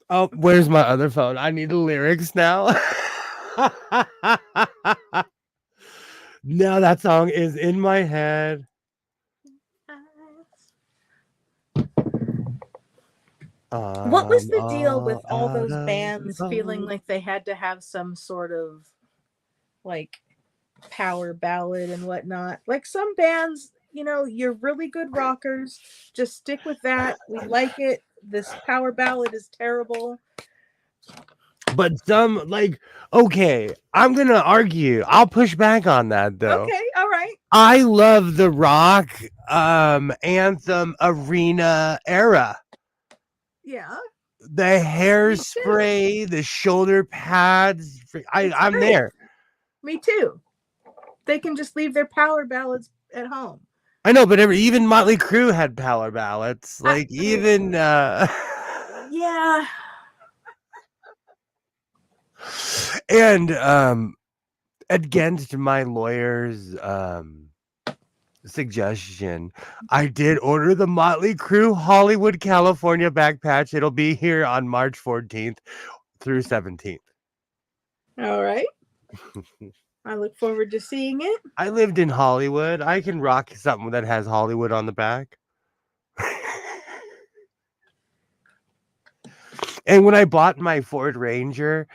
Oh, where's my other phone? I need the lyrics now. Now that song is in my head. What was the deal with all those bands feeling like they had to have some sort of like power ballad and whatnot? Like some bands, you're really good rockers. Just stick with that. We like it. This power ballad is terrible. But some, like, okay, I'm gonna argue. I'll push back on that though. Okay, all right. I love the rock anthem arena era. Yeah. The hairspray, the shoulder pads. I'm great. there. Me too. They can just leave their power ballads at home. I know, but even Motley Crue had power ballads. Like even yeah. And against my lawyer's suggestion, I did order the Motley Crue Hollywood, California back patch. It'll be here on March 14th through 17th. All right. I look forward to seeing it. I lived in Hollywood. I can rock something that has Hollywood on the back. And when I bought my Ford Ranger,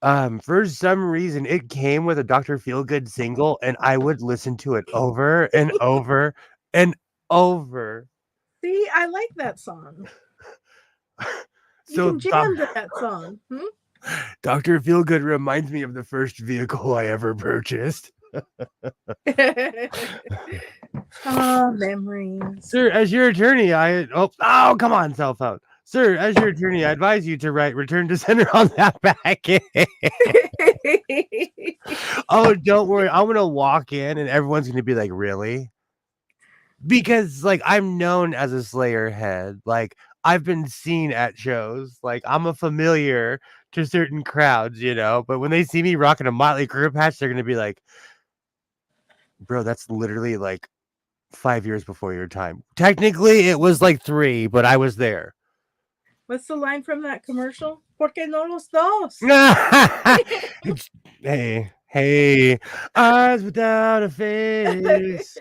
for some reason it came with a Dr. Feelgood single, and I would listen to it over and over and over. See, I like that song. So you can jam to that song. Dr. Feelgood reminds me of the first vehicle I ever purchased. Oh, memories. Sir, as your attorney, come on, cell phone. Sir, as your attorney, I advise you to write return to sender on that packet. Oh, don't worry. I'm going to walk in and everyone's going to be like, really? Because, like, I'm known as a Slayer head. Like, I've been seen at shows. Like, I'm a familiar to certain crowds, but when they see me rocking a Motley Crue patch, they're going to be like, Bro, that's literally like 5 years before your time. Technically, it was like 3, but I was there. What's the line from that commercial? Porque no los dos? It's, hey, eyes without a face.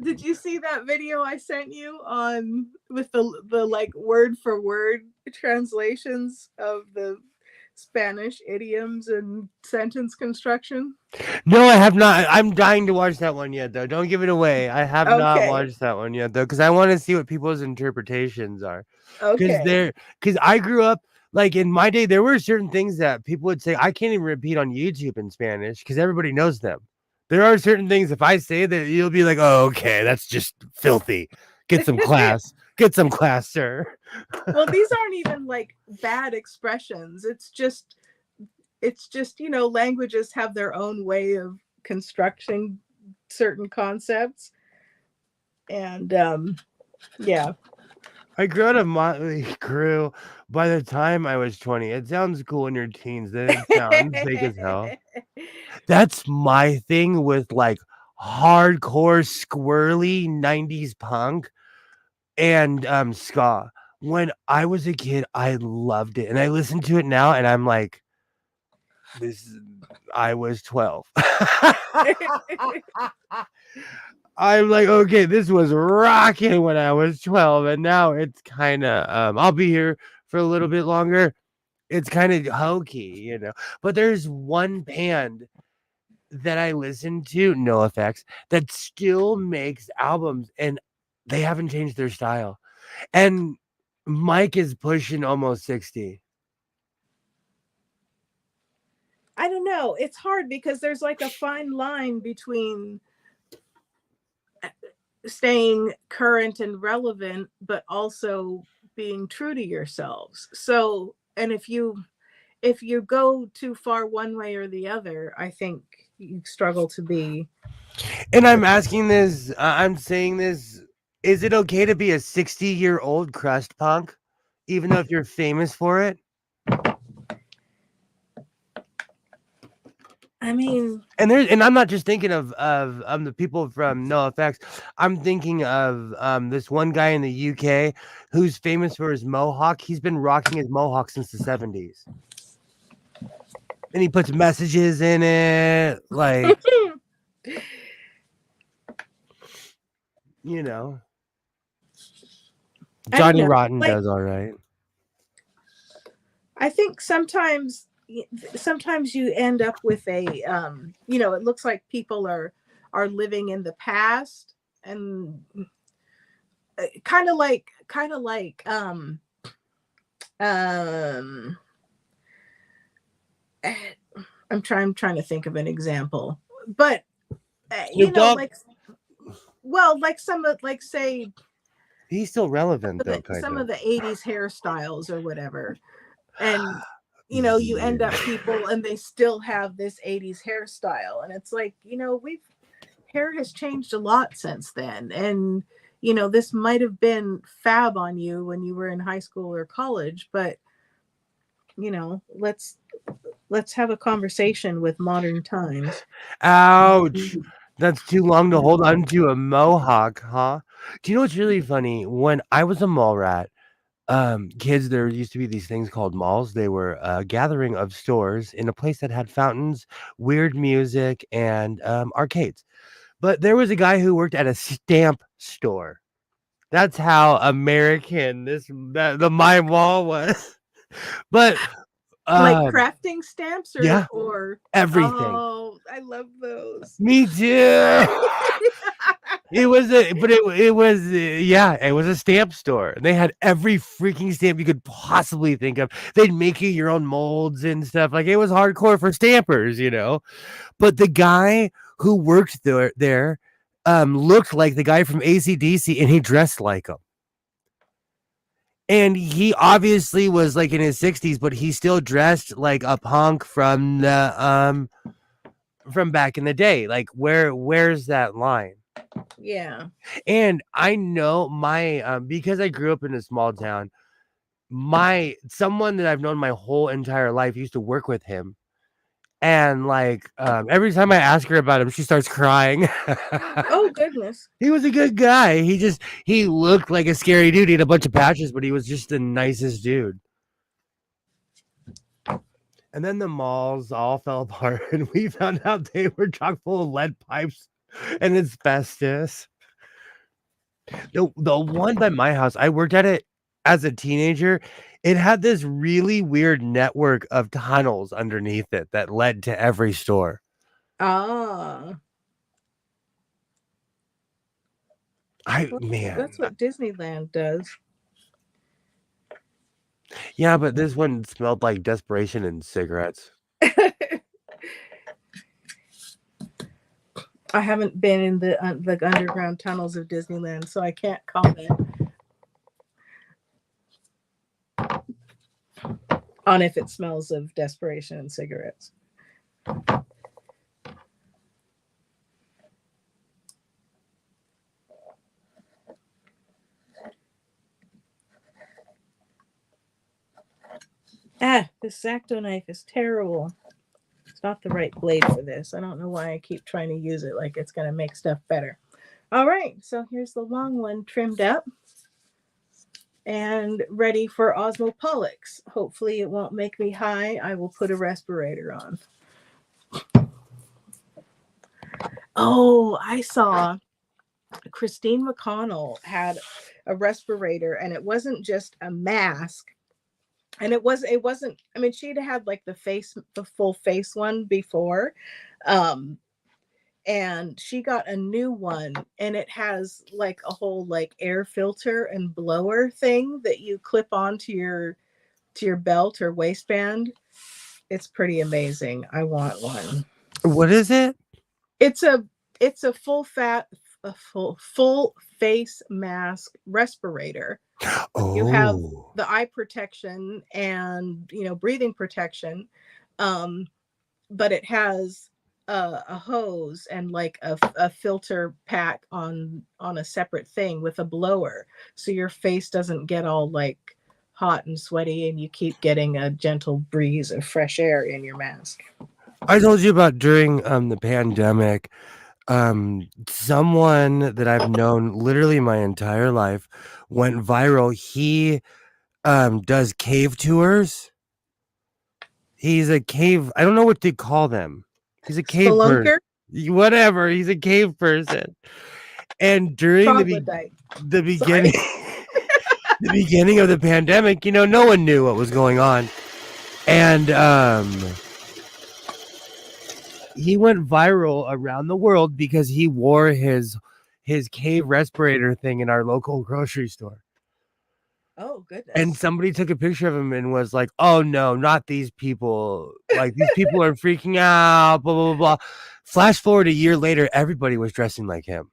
Did you see that video I sent you on with the like word for word translations of the Spanish idioms and sentence construction? No, I have not. I'm dying to watch that one yet, though. Don't give it away. I have not Okay. watched that one yet, though, because I want to see what people's interpretations are. Okay. Because I grew up like in my day, there were certain things that people would say I can't even repeat on YouTube in Spanish because everybody knows them. There are certain things if I say that you'll be like, oh, okay, that's just filthy. Get some class. Get some class, sir. Well, these aren't even like bad expressions. It's just languages have their own way of constructing certain concepts. And yeah. I grew out of Motley Crue by the time I was 20. It sounds cool in your teens, then it sounds fake as hell. That's my thing with like hardcore squirrely 90s punk and ska. When I was a kid, I loved it. And I listen to it now and I'm like, I was 12. I'm like, okay, this was rocking when I was 12, and now it's kind of I'll be here for a little bit longer. It's kind of hokey, But there's one band that I listen to, No Effects, that still makes albums, and they haven't changed their style. And Mike is pushing almost 60. I don't know. It's hard because there's like a fine line between staying current and relevant, but also being true to yourselves. So, and if you go too far one way or the other, I think you struggle to be. And I'm asking this, I'm saying this, is it okay to be a 60-year-old crust punk, even though if you're famous for it? I mean, and I'm not just thinking of the people from No Effects. I'm thinking of this one guy in the UK who's famous for his mohawk. He's been rocking his mohawk since the 70s. And he puts messages in it, like Johnny Rotten does all right. I think sometimes you end up with a it looks like people are living in the past, and kind of like I'm trying to think of an example, but like some of, like, say, he's still relevant though, some of the 80s hairstyles or whatever, and you end up people and they still have this 80s hairstyle, and it's like, hair has changed a lot since then, and this might have been fab on you when you were in high school or college, but let's have a conversation with modern times. Ouch. That's too long to hold on to a mohawk, huh? Do you know what's really funny? When I was a mall rat, kids, there used to be these things called malls. They were a gathering of stores in a place that had fountains, weird music, and arcades. But there was a guy who worked at a stamp store. That's how American the my mall was. But like crafting stamps, yeah, or everything. Oh, I love those. Me too. It was a stamp store. They had every freaking stamp you could possibly think of. They'd make you your own molds and stuff. Like, it was hardcore for stampers, But the guy who worked there looked like the guy from AC/DC, and he dressed like him. And he obviously was like in his 60s, but he still dressed like a punk from the from back in the day. Like, where's that line? Yeah. And I know my because I grew up in a small town, someone that I've known my whole entire life used to work with him. And like every time I ask her about him, she starts crying. Oh goodness. He was a good guy. He looked like a scary dude. He had a bunch of patches, but he was just the nicest dude. And then the malls all fell apart, and we found out they were chock full of lead pipes and asbestos. The one by my house, I worked at it as a teenager. It had this really weird network of tunnels underneath it that led to every store. Ah. Man, That's what Disneyland does. yeah, but this one smelled like desperation and cigarettes. I haven't been in the underground tunnels of Disneyland, so I can't comment on if it smells of desperation and cigarettes. Ah, this X-Acto knife is terrible. It's not the right blade for this. I don't know why I keep trying to use it like it's going to make stuff better. All right, so here's the long one trimmed up and ready for osmopolics. Hopefully it won't make me high. I will put a respirator on. Oh, I saw Christine McConnell had a respirator, and it wasn't just a mask. And it wasn't, I mean, she'd had like the full face one before. And she got a new one, and it has like a whole like air filter and blower thing that you clip onto your belt or waistband. It's pretty amazing. I want one. What is it? It's a full face mask respirator. You have the eye protection and breathing protection, but it has a hose and like a filter pack on a separate thing with a blower, so your face doesn't get all like hot and sweaty, and you keep getting a gentle breeze of fresh air in your mask. I told you about during the pandemic. Someone that I've known literally my entire life went viral. He does cave tours. He's a cave, I don't know what they call them. He's a cave person. Whatever, he's a cave person. And during the beginning the beginning of the pandemic, no one knew what was going on. And he went viral around the world because he wore his cave respirator thing in our local grocery store. Oh, goodness. And somebody took a picture of him and was like, oh no, not these people. Like, these people are freaking out, blah, blah, blah, blah. Flash forward a year later, everybody was dressing like him.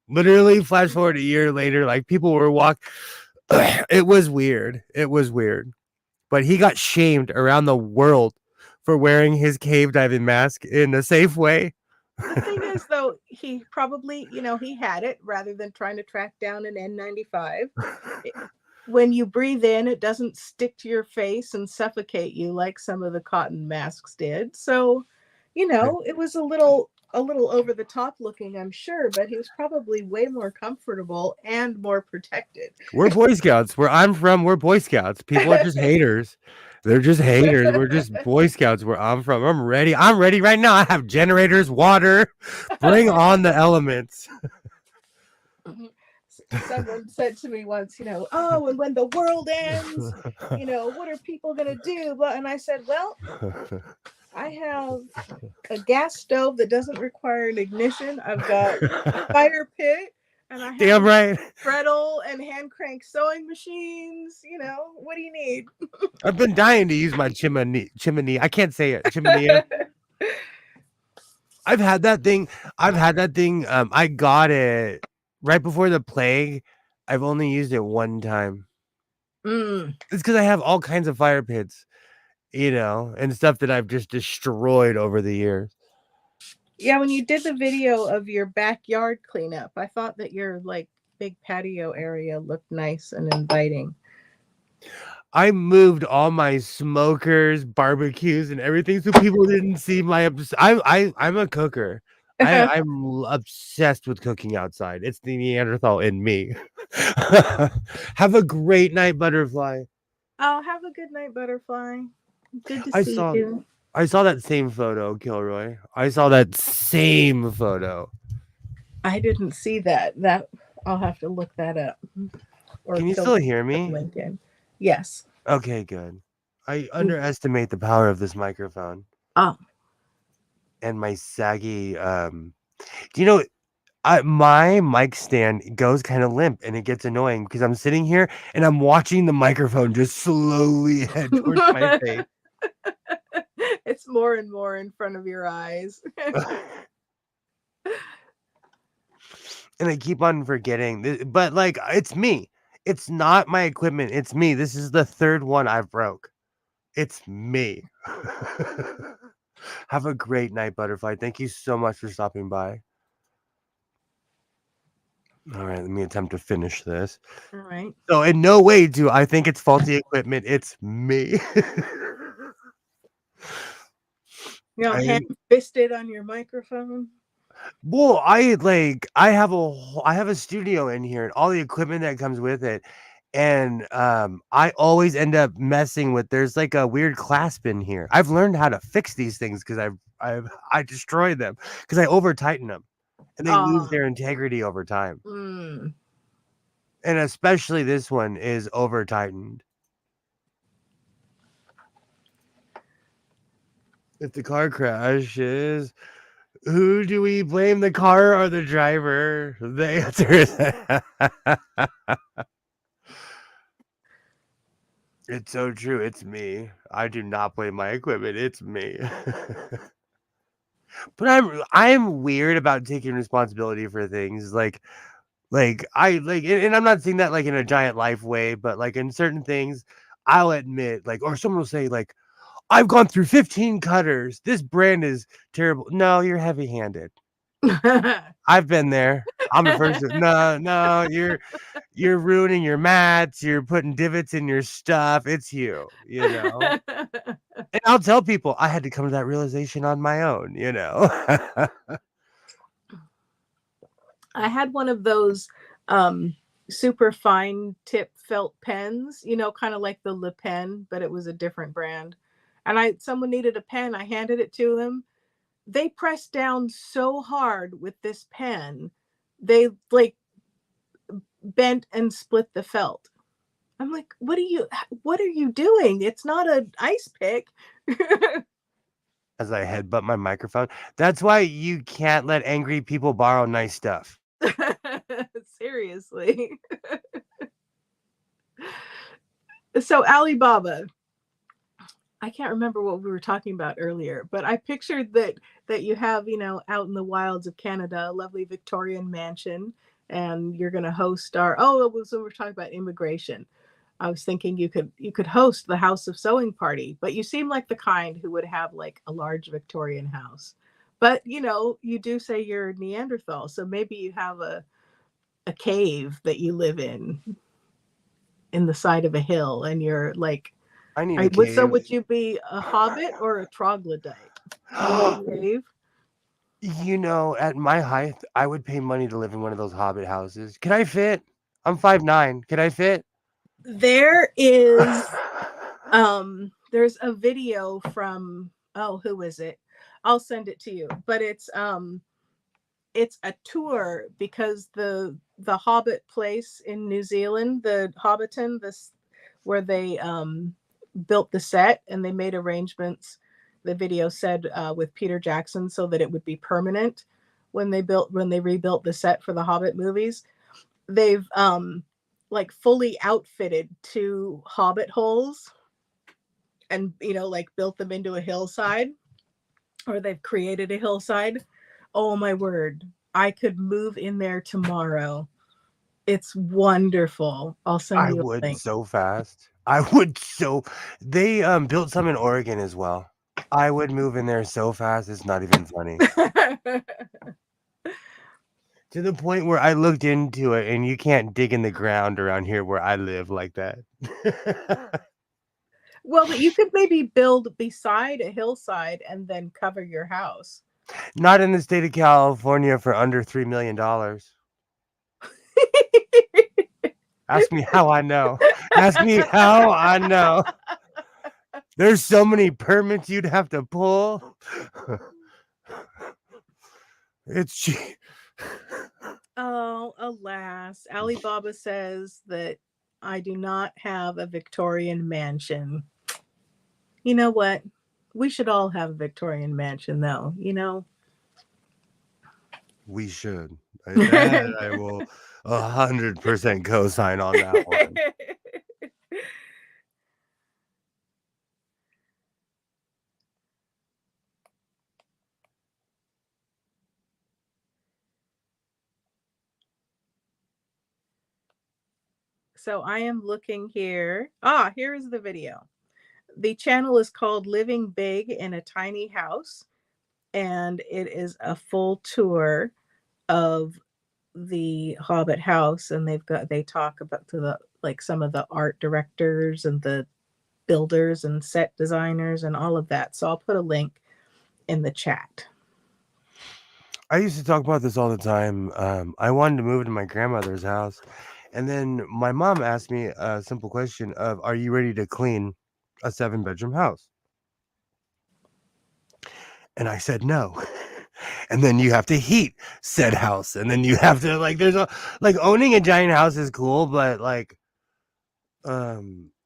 Literally, flash forward a year later, like people were walking. It was weird. It was weird. But he got shamed around the world for wearing his cave diving mask in a safe way. The thing is, though, he probably, he had it rather than trying to track down an N95. When you breathe in, it doesn't stick to your face and suffocate you like some of the cotton masks did. So, it was a little over the top looking, I'm sure, but he was probably way more comfortable and more protected. We're Boy Scouts. Where I'm from, we're Boy Scouts. People are just haters. They're just haters. We're just Boy Scouts where I'm from. I'm ready. I'm ready right now. I have generators, water. Bring on the elements. Someone said to me once, oh, and when the world ends, what are people going to do? And I said, well, I have a gas stove that doesn't require an ignition. I've got a fire pit, and I have damn right Fredel and hand crank sewing machines. What do you need? I've been dying to use my chimney. I can't say it. Chimney. I've had that thing. I got it right before the plague. I've only used it one time. It's because I have all kinds of fire pits, and stuff that I've just destroyed over the years. Yeah, when you did the video of your backyard cleanup, I thought that your like big patio area looked nice and inviting. I moved all my smokers, barbecues, and everything so people didn't see my I'm a cooker. I'm obsessed with cooking outside. It's the Neanderthal in me. Have a great night, butterfly. Oh, have a good night, butterfly. Good to I see saw you. I saw that same photo, Kilroy. I saw that same photo. I didn't see that. I'll have to look that up. Or Can you kill still hear me? LinkedIn. Yes. Okay, good. I underestimate the power of this microphone Oh. and my saggy do you know my mic stand goes kind of limp and it gets annoying because I'm sitting here and I'm watching the microphone just slowly head towards my face. It's more and more in front of your eyes. And I keep on forgetting, but like it's me. It's not my equipment. It's me. This is the third one I've broke. It's me. Have a great night, butterfly. Thank you so much for stopping by. All right, let me attempt to finish this. All right. So in no way do I think it's faulty equipment. It's me. You know, hand fisted on your microphone. Well, I have a studio in here and all the equipment that comes with it. And I always end up messing with there's like a weird clasp in here. I've learned how to fix these things because I destroy them because I over tighten them and they lose their integrity over time. Mm. And especially this one is over tightened. If the car crashes, who do we blame, the car or the driver? The answer is it's so true. It's me. I do not blame my equipment. It's me. But I'm weird about taking responsibility for things and I'm not saying that like in a giant life way, but like in certain things, I'll admit or someone will say like, I've gone through 15 cutters. This brand is terrible. No, you're heavy handed. I've been there. I'm the first. No, you're ruining your mats. You're putting divots in your stuff. It's you, And I'll tell people I had to come to that realization on my own, I had one of those super fine tip felt pens, kind of like the Le Pen, but it was a different brand. And someone needed a pen. I handed it to them. They pressed down so hard with this pen, they like bent and split the felt. I'm like, what are you doing? It's not an ice pick. As I headbutt my microphone. That's why you can't let angry people borrow nice stuff. Seriously. So Alibaba, I can't remember what we were talking about earlier, but I pictured that you have, out in the wilds of Canada, a lovely Victorian mansion, and you're going to host so we're talking about immigration. I was thinking you could host the House of Sewing party, but you seem like the kind who would have like a large Victorian house. But you do say you're Neanderthal, so maybe you have a cave that you live in the side of a hill, and you're like, I need a cave. so would you be a hobbit or a troglodyte? Cave? At my height, I would pay money to live in one of those hobbit houses. Can I fit? I'm 5'9". Can I fit? There is there's a video from who is it? I'll send it to you. But it's a tour because the Hobbit place in New Zealand, the Hobbiton, where they built the set, and they made arrangements, the video said, with Peter Jackson, so that it would be permanent when they rebuilt the set for the Hobbit movies. They've like fully outfitted 2 Hobbit holes and built them into a hillside, or they've created a hillside. Oh my word, I could move in there tomorrow. It's wonderful. I'll send you a link. So fast. I would so they built some in Oregon as well. I would move in there so fast, it's not even funny. To the point where I looked into it and you can't dig in the ground around here where I live like that. Well, but you could maybe build beside a hillside and then cover your house. Not in the state of California for under $3 million. Ask me how I know. Ask me how I know. There's so many permits you'd have to pull. It's cheap. Oh, alas. Alibaba says that I do not have a Victorian mansion. You know what? We should all have a Victorian mansion, though, you know? We should. That I will 100% co-sign on that one. So I am looking here. Ah, here is the video. The channel is called Living Big in a Tiny House, and it is a full tour of the Hobbit house, and they talk about to the like some of the art directors and the builders and set designers and all of that. So I'll put a link in the chat. I used to talk about this all the time. I wanted to move to my grandmother's house, and then my mom asked me a simple question of, "Are you ready to clean a 7-bedroom house?" And I said no. And then you have to heat said house, and then you have to there's a owning a giant house is cool, but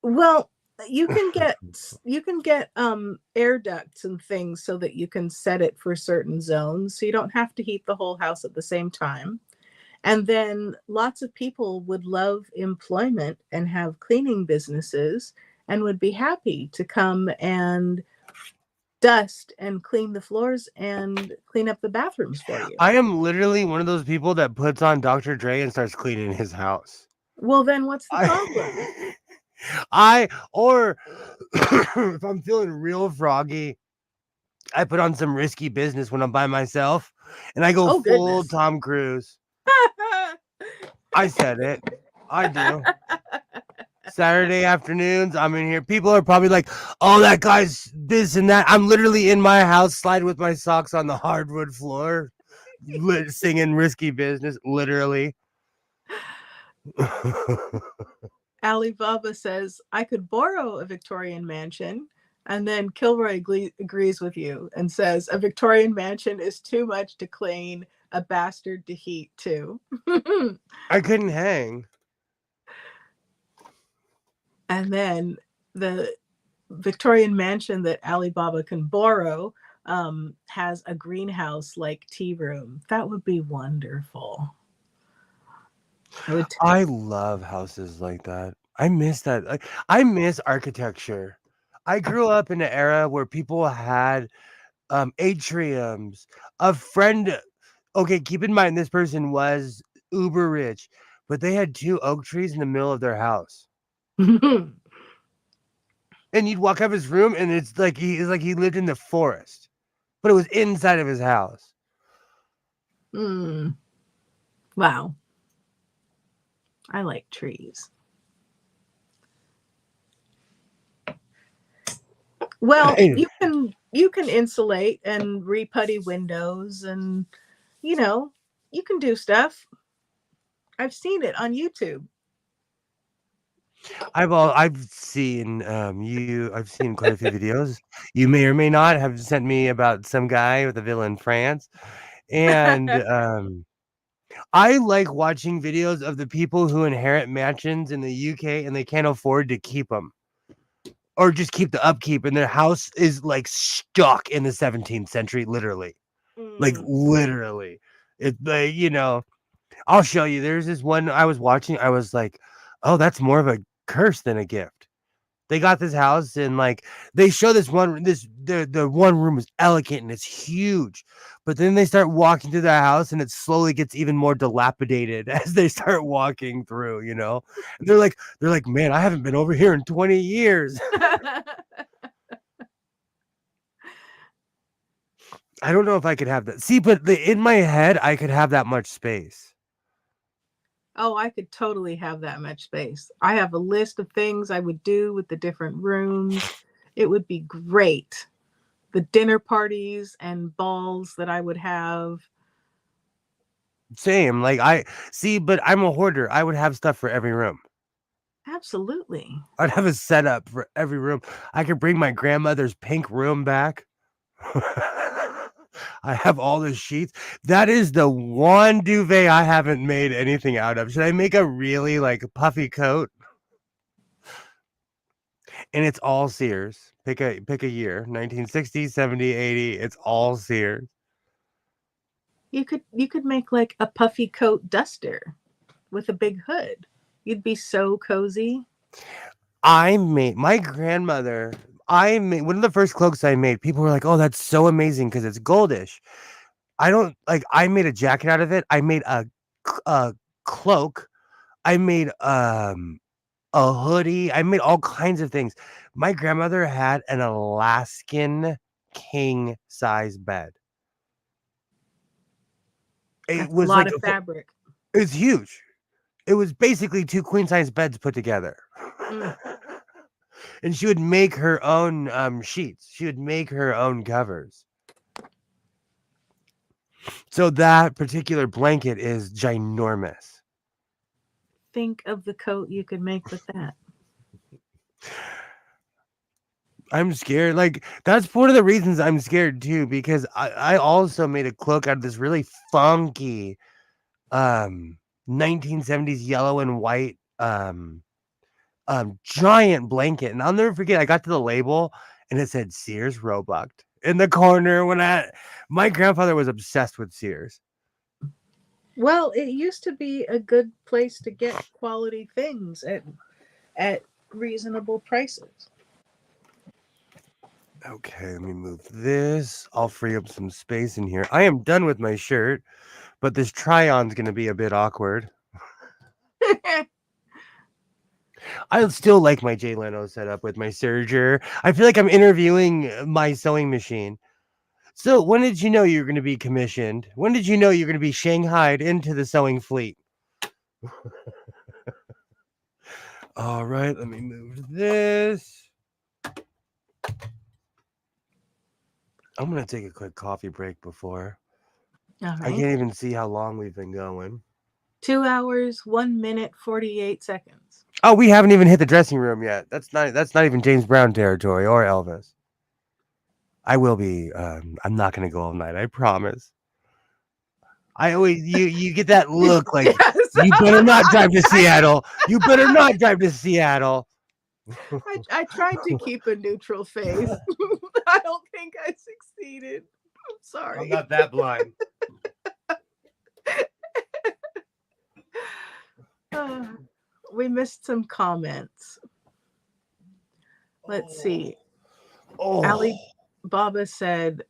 Well, you can get air ducts and things so that you can set it for certain zones, so you don't have to heat the whole house at the same time. And then lots of people would love employment and have cleaning businesses and would be happy to come and dust and clean the floors and clean up the bathrooms for you. I am literally one of those people that puts on Dr. Dre and starts cleaning his house. Well, then what's the problem? Or if I'm feeling real froggy, I put on some Risky Business when I'm by myself, and I go Oh, full goodness. Tom Cruise. I said it. I do. Saturday afternoons, I'm in here. People are probably like, "Oh, that guy's this and that." I'm literally in my house, sliding with my socks on the hardwood floor, singing Risky Business, literally. Alibaba says, I could borrow a Victorian mansion. And then Kilroy agrees with you and says, a Victorian mansion is too much to clean, a bastard to heat too. I couldn't hang. And then the Victorian mansion that Alibaba can borrow has a greenhouse like tea room. That would be wonderful. I love houses like that. I miss that. I miss architecture. I grew up in an era where people had atriums. A friend, okay, keep in mind this person was uber rich, but they had 2 oak trees in the middle of their house. And you'd walk up his room, and it's like he lived in the forest, but it was inside of his house. Wow. I like trees. Well, you can insulate and re-putty windows, and you can do stuff. I've seen it on YouTube. I've seen I've seen quite a few videos. You may or may not have sent me about some guy with a villa in France, and I like watching videos of the people who inherit mansions in the UK and they can't afford to keep them, or just keep the upkeep, and their house is stuck in the 17th century, literally. Literally. It I'll show you. There's this one I was watching. I was like, "Oh, that's more of a curse than a gift." They got this house, and they show the one room is elegant and it's huge, but then they start walking through the house and it slowly gets even more dilapidated as they start walking through, and they're like, "Man, I haven't been over here in 20 years." I don't know if I could have that. See, but in my head, I could have that much space. Oh, I could totally have that much space. I have a list of things I would do with the different rooms. It would be great. The dinner parties and balls that I would have. Same. Like I see, but I'm a hoarder. I would have stuff for every room. Absolutely. I'd have a setup for every room. I could bring my grandmother's pink room back. I have all the sheets. That is the one duvet I haven't made anything out of. Should I make a really like puffy coat? And it's all Sears. Pick a year. 1960, 70, 80. It's all Sears. You could make like a puffy coat duster with a big hood. You'd be so cozy. I made my grandmother. I made one of the first cloaks I made. People were like, "Oh, that's so amazing because it's goldish." I don't like. I made a jacket out of it. I made a cloak. I made a hoodie. I made all kinds of things. My grandmother had an Alaskan king size bed. It That's a was lot like of fabric. it was huge. It was basically 2 queen size beds put together. Mm. And she would make her own sheets. She would make her own covers. So that particular blanket is ginormous. Think of the coat you could make with that. I'm scared. Like that's one of the reasons I'm scared too, because I also made a cloak out of this really funky 1970s yellow and white giant blanket. And I'll never forget, I got to the label and it said Sears Roebuck in the corner when my grandfather was obsessed with Sears. Well, it used to be a good place to get quality things at reasonable prices. Okay, let me move this. I'll free up some space in here. I am done with my shirt, but this try-on's going to be a bit awkward. I still like my Jay Leno setup with my serger. I feel like I'm interviewing my sewing machine. So, when did you know you were going to be commissioned? When did you know you're going to be shanghaied into the sewing fleet? All right, let me move this. I'm going to take a quick coffee break before. All I right. can't even see how long we've been going. 2 hours, 1 minute, 48 seconds. Oh, we haven't even hit the dressing room yet. That's not even James Brown territory or Elvis. I will be. I'm not going to go all night. I promise. I always you get that look like Yes. you better not drive to Seattle. You better not drive to Seattle. I tried to keep a neutral face. I don't think I succeeded. I'm sorry. I'm not that blind. We missed some comments. Let's see. Ali Baba said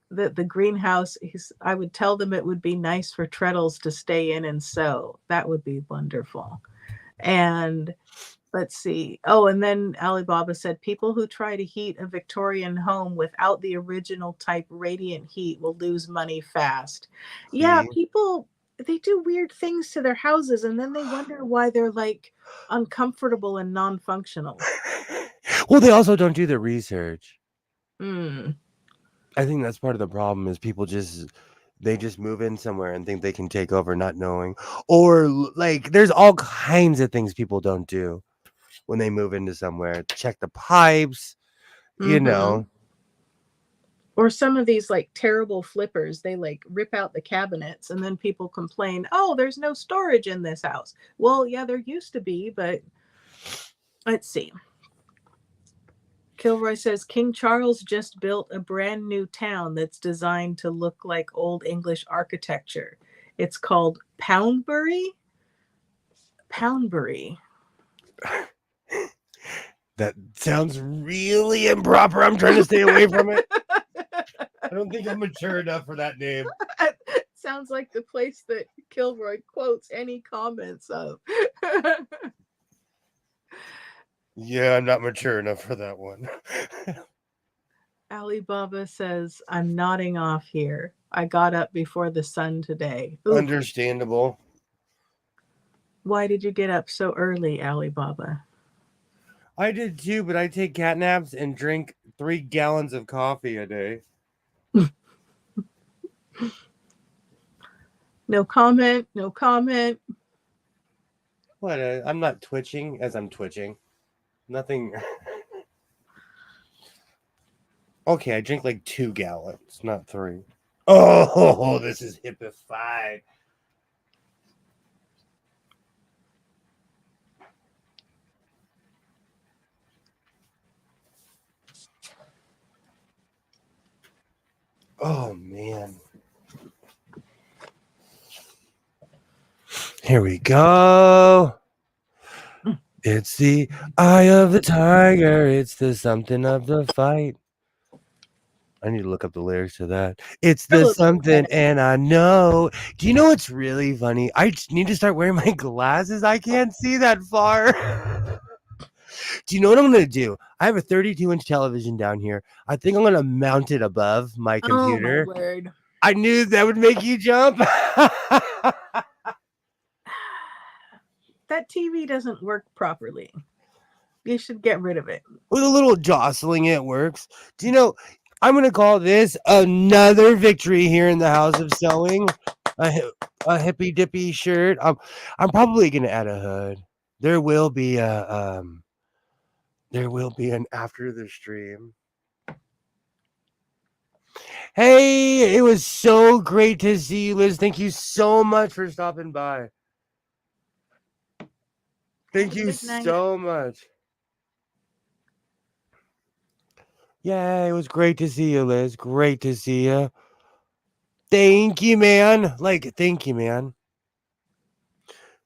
that the greenhouse, I would tell them it would be nice for Treadles to stay in and sew. That would be wonderful. And let's see. Oh, and then Alibaba said people who try to heat a Victorian home without the original type radiant heat will lose money fast. Yeah, people, they do weird things to their houses and then they wonder why they're like uncomfortable and non-functional. Well, they also don't do the research. Mm. I think that's part of the problem is people just move in somewhere and think they can take over not knowing. Or like there's all kinds of things people don't do when they move into somewhere. Check the pipes, you know. Or some of these like terrible flippers, they like rip out the cabinets and then people complain, oh, there's no storage in this house. Well, yeah, there used to be, but let's see. Kilroy says King Charles just built a brand new town that's designed to look like old English architecture. It's called Poundbury. Poundbury. That sounds really improper. I'm trying to stay away from it. I don't think I'm mature enough for that name. Sounds like the place that Kilroy quotes any comments of. Yeah, I'm not mature enough for that one. Alibaba says, I'm nodding off here. I got up before the sun today. Ooh. Understandable. Why did you get up so early, Alibaba? I did too, but I take cat naps and drink 3 gallons of coffee a day. No comment. No comment. What? I'm not twitching as I'm twitching. Nothing. Okay, I drink like 2 gallons, not 3. Oh, this is hippified. Oh, man. Here we go. It's the eye of the tiger. It's the something of the fight. I need to look up the lyrics to that. It's the something, and I know. Do you know what's really funny? I just need to start wearing my glasses. I can't see that far. Do you know what I'm going to do? I have a 32-inch television down here. I think I'm going to mount it above my computer. Oh, my word. I knew that would make you jump. That TV doesn't work properly. You should get rid of it. With a little jostling, it works. Do you know, I'm going to call this another victory here in the House of Sewing. A hippy dippy shirt. I'm probably going to add a hood. There will be an after the stream. Hey, it was so great to see you, Liz. Thank you so much for stopping by. Thank you so much. Yeah, it was great to see you, Liz. Great to see you. Thank you, man. Thank you, man.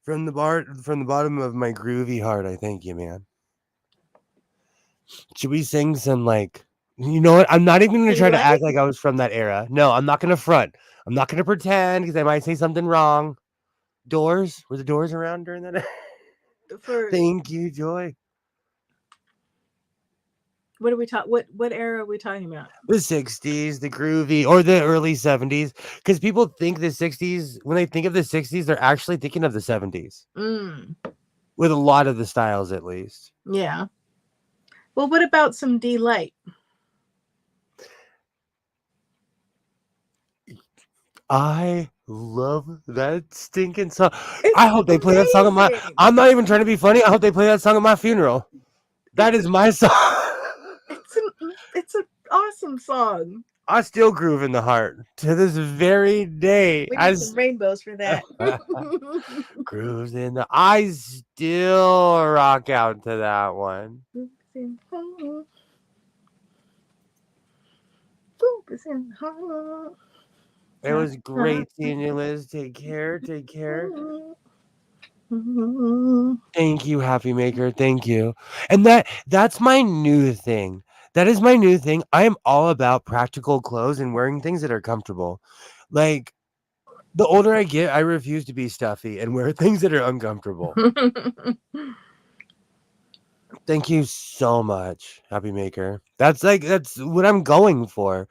From the bottom of my groovy heart, I thank you, man. Should we sing some you know what? I'm not even gonna try to act like I was from that era. No, I'm not gonna front. I'm not gonna pretend because I might say something wrong. Doors? Were the Doors around during that? Thank you, Joy. What are we talking? What era are we talking about? The 60s, the groovy, or the early 70s. Because people think the 60s, when they think of the 60s, they're actually thinking of the 70s. With a lot of the styles, at least. Yeah. Well, what about some D-Light? I love that stinking song. I hope they play that song at my. I'm not even trying to be funny. I hope they play that song at my funeral. That is my song. It's an awesome song. I still groove in the heart to this very day. We need some rainbows for that. Grooves in the. I still rock out to that one. It was great seeing you, Liz. Take care. Take care. Thank you, Happy Maker. Thank you. And that's my new thing. That is my new thing. I am all about practical clothes and wearing things that are comfortable. Like, the older I get, I refuse to be stuffy and wear things that are uncomfortable. Thank you so much, Happy Maker. That's what I'm going for.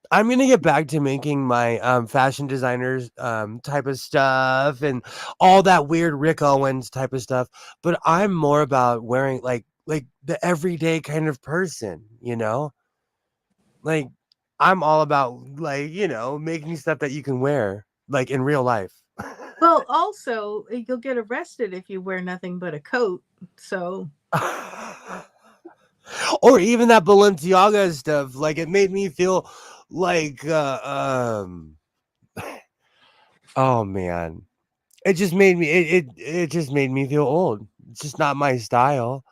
I'm gonna get back to making my fashion designers type of stuff and all that weird Rick Owens type of stuff. But I'm more about wearing like the everyday kind of person, you know? Like I'm all about making stuff that you can wear like in real life. Well, also you'll get arrested if you wear nothing but a coat. So or even that Balenciaga stuff, like it made me feel like oh man, it just made me it just made me feel old. It's just not my style.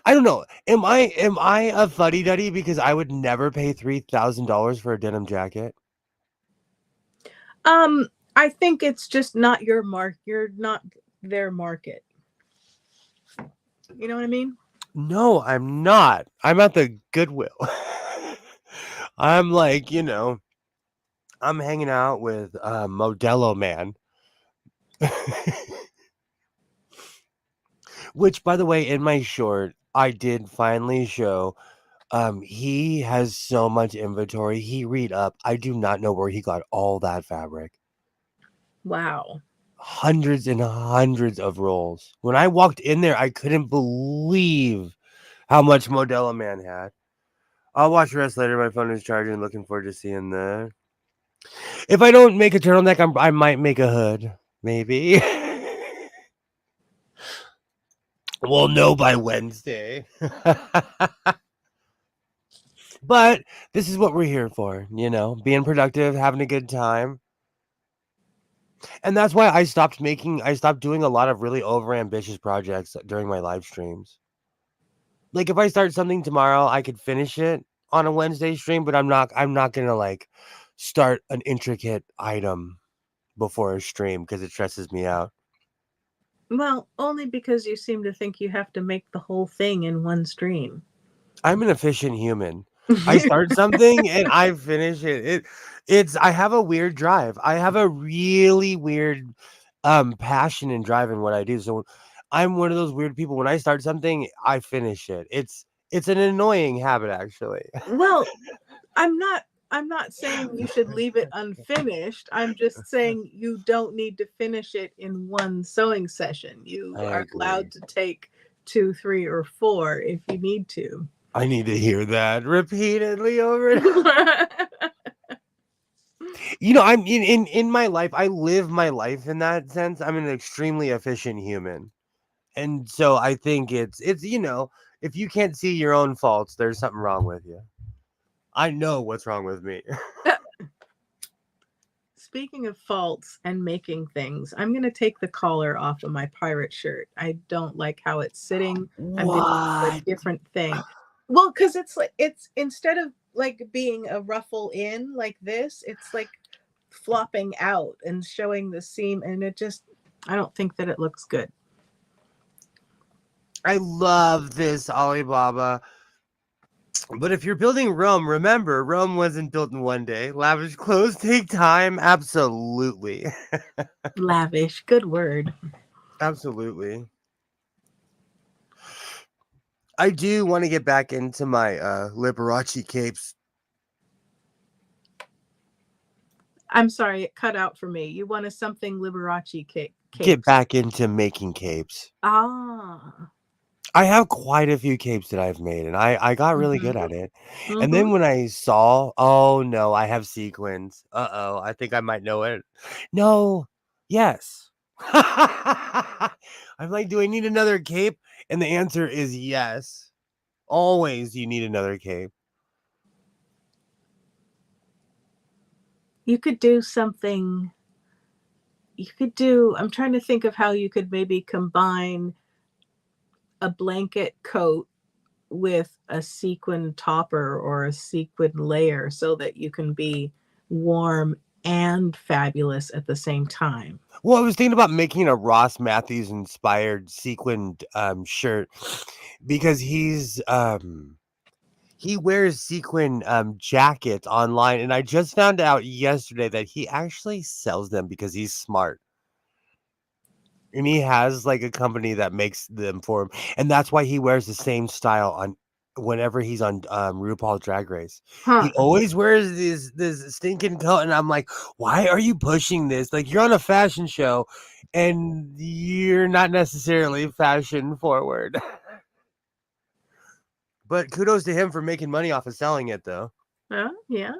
I don't know. Am I a fuddy-duddy because I would never pay $3,000 for a denim jacket? I think it's just not your mark. You're not their market. You know what I mean? No, I'm not. I'm at the Goodwill. I'm I'm hanging out with Modelo Man. Which, by the way, in my short, I did finally show he has so much inventory. He read up. I do not know where he got all that fabric. Wow. hundreds and hundreds of rolls. When I walked in there, I couldn't believe how much Modelo Man had. I'll watch the rest later. My phone is charging. Looking forward to seeing the. If I don't make a turtleneck, I might make a hood. Maybe. We'll know by Wednesday. But this is what we're here for, being productive, having a good time. And that's why I stopped doing a lot of really overambitious projects during my live streams. Like if I start something tomorrow, I could finish it on a Wednesday stream, but I'm not gonna like start an intricate item before a stream because it stresses me out. Well, only because you seem to think you have to make the whole thing in one stream. I'm an efficient human. I start something and I finish it. I have a weird drive. I have a really weird passion and drive in what I do. So I'm one of those weird people. When I start something, I finish it. It's an annoying habit actually. Well, I'm not saying you should leave it unfinished. I'm just saying you don't need to finish it in one sewing session. You I are agree. allowed to take 2, 3, or 4 if you need to. I need to hear that repeatedly over and over. I'm in my life, I live my life in that sense. I'm an extremely efficient human. And so I think it's if you can't see your own faults, there's something wrong with you. I know what's wrong with me. Speaking of faults and making things, I'm going to take the collar off of my pirate shirt. I don't like how it's sitting. I'm going to do a different thing. Well, because it's instead of like being a ruffle in like this, it's like flopping out and showing the seam. And I don't think that it looks good. I love this Alibaba. But if you're building Rome, remember, Rome wasn't built in one day. Lavish clothes take time. Absolutely. Lavish. Good word. Absolutely. I do want to get back into my Liberace capes. I'm sorry, it cut out for me. You want a something Liberace cake? Get back into making capes. Ah. I have quite a few capes that I've made, and I got really good at it. Mm-hmm. And then when I saw, oh no, I have sequins. Uh-oh, I think I might know it. No, yes. I'm like, do I need another cape? And the answer is yes. Always you need another cape. You could do something. I'm trying to think of how you could maybe combine a blanket coat with a sequin topper or a sequin layer so that you can be warm and fabulous at the same time. Well, I was thinking about making a Ross Matthews inspired sequined shirt because he wears sequin jackets online, and I just found out yesterday that he actually sells them because he's smart. And he has like a company that makes them for him, and that's why he wears the same style on whenever he's on RuPaul's Drag Race. He always wears this stinking coat, and I'm like, why are you pushing this? Like, you're on a fashion show, and you're not necessarily fashion forward. But kudos to him for making money off of selling it, though. Yeah.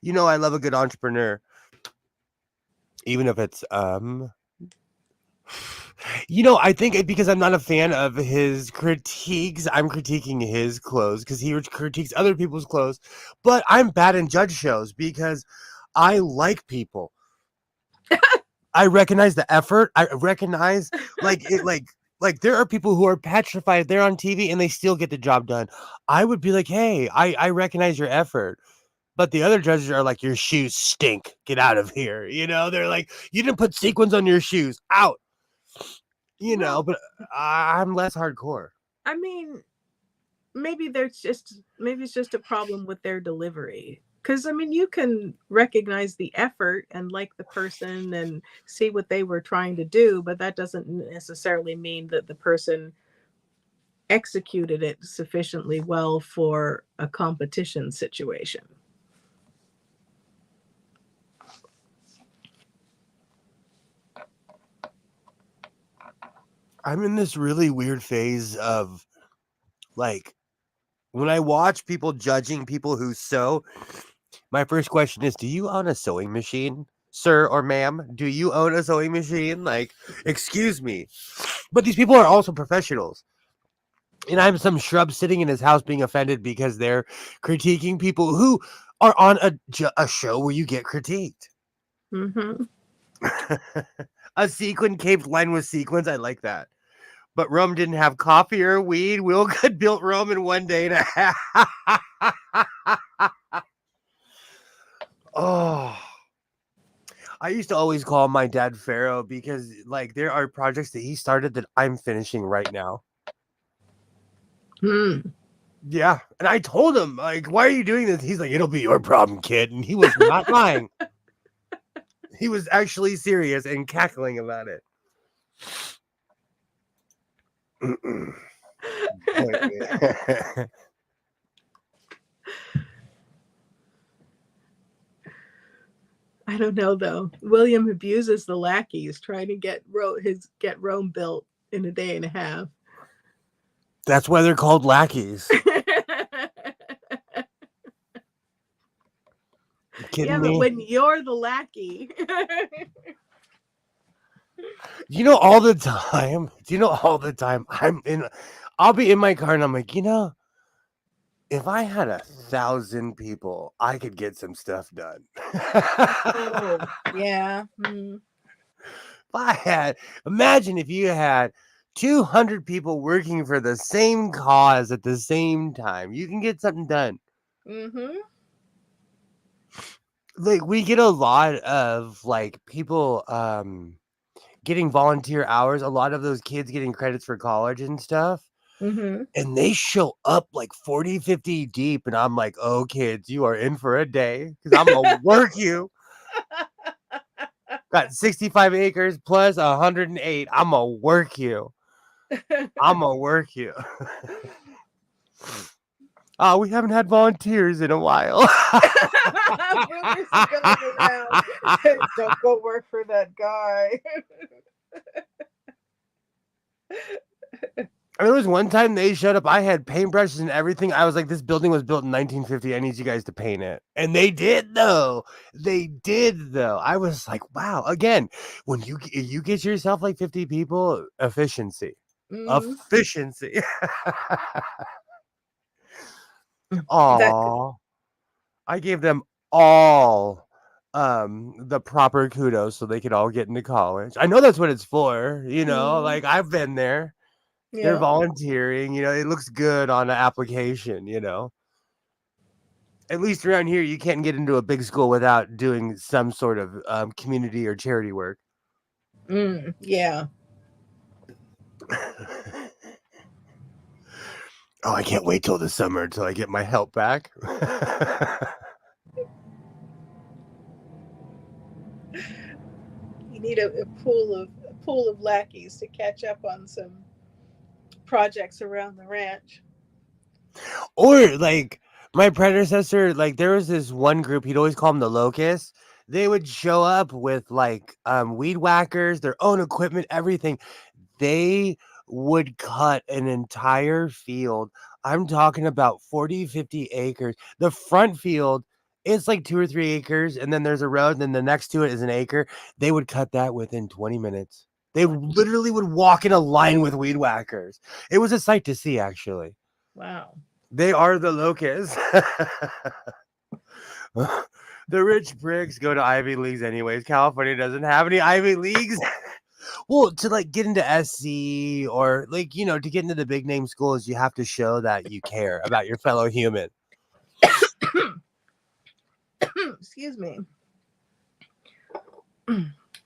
I love a good entrepreneur. Even if it's I think because I'm not a fan of his critiques, I'm critiquing his clothes because he critiques other people's clothes. But I'm bad in judge shows because I like people. I recognize the effort. I recognize like there are people who are petrified. They're on TV and they still get the job done. I would be like, hey, I recognize your effort. But the other judges are like, your shoes stink. Get out of here. They're like, you didn't put sequins on your shoes. Out. But I'm less hardcore. I mean, maybe it's just a problem with their delivery. Because, you can recognize the effort and like the person and see what they were trying to do, but that doesn't necessarily mean that the person executed it sufficiently well for a competition situation. I'm in this really weird phase of like when I watch people judging people who sew, my first question is, do you own a sewing machine, sir or ma'am? Do you own a sewing machine? Like, excuse me. But these people are also professionals. And I'm some shrub sitting in his house being offended because they're critiquing people who are on a show where you get critiqued. Mm-hmm. A sequin caved line with sequins. I like that. But Rome didn't have coffee or weed. Will Good built Rome in 1 day and a half. Oh, I used to always call my dad Pharaoh because, like, there are projects that he started that I'm finishing right now. Yeah. And I told him, like, why are you doing this? He's like, it'll be your problem, kid. And he was not lying. He was actually serious and cackling about it. I don't know though. William abuses the lackeys trying to get Rome built in a day and a half. That's why they're called lackeys. Yeah, me? but when you're the lackey. all the time I'll be in my car and I'm like, if I had 1,000 people, I could get some stuff done. Oh, yeah. Imagine if you had 200 people working for the same cause at the same time. You can get something done. Mm-hmm. Like, we get a lot of like people getting volunteer hours, a lot of those kids getting credits for college and stuff. Mm-hmm. And they show up like 40, 50 deep. And I'm like, oh, kids, you are in for a day because I'm going to work you. Got 65 acres plus 108. I'm going to work you. We haven't had volunteers in a while. Rumors are going around. Don't go work for that guy. There was one time they showed up. I had paintbrushes and everything. I was like, this building was built in 1950. I need you guys to paint it. And they did, though. I was like, wow. Again, when you get yourself like 50 people, efficiency. Efficiency. Aw. I gave them all the proper kudos so they could all get into college. I know that's what it's for, like I've been there. They're volunteering, it looks good on an application, At least around here, you can't get into a big school without doing some sort of community or charity work. Yeah. Oh, I can't wait till the summer until I get my help back. You need a pool of lackeys to catch up on some projects around the ranch. Or like my predecessor, like there was this one group, he'd always call them the locusts. They would show up with like weed whackers, their own equipment, everything. They would cut an entire field. I'm talking about 40, 50 acres. The front field, it's like 2 or 3 acres, and then there's a road, and then the next to it is an acre. They would cut that within 20 minutes. They literally would walk in a line with weed whackers. It was a sight to see, actually. Wow. They are the locusts. The rich pricks go to Ivy Leagues anyways. California doesn't have any Ivy Leagues. Well, to like get into SC or like, to get into the big name schools, you have to show that you care about your fellow human. Excuse me.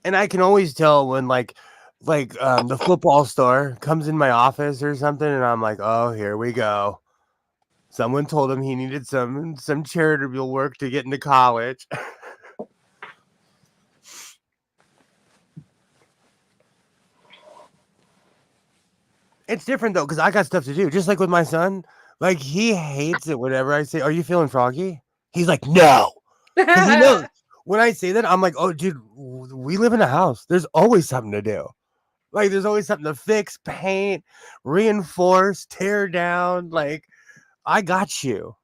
And I can always tell when like the football store comes in my office or something, and I'm like, oh, here we go. Someone told him he needed some charitable work to get into college. It's different though, because I got stuff to do. Just like with my son, like he hates it whenever I say, "Are you feeling froggy?" He's like, "No." Because he knows when I say that, I'm like, "Oh, dude, we live in a house. There's always something to do." Like there's always something to fix, paint, reinforce, tear down. Like I got you.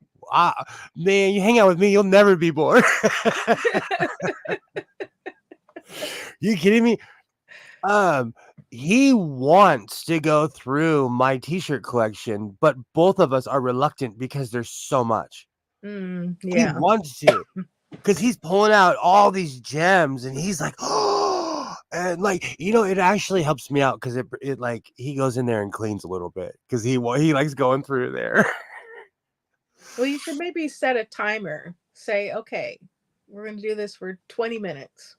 Man, you hang out with me, you'll never be bored. You kidding me? Um, he wants to go through my t-shirt collection, but both of us are reluctant because there's so much. He Yeah. wants to, because he's pulling out all these gems, and he's like, oh, and like it actually helps me out because it like he goes in there and cleans a little bit because he likes going through there. Well, you should maybe set a timer. Say, okay, we're going to do this for 20 minutes.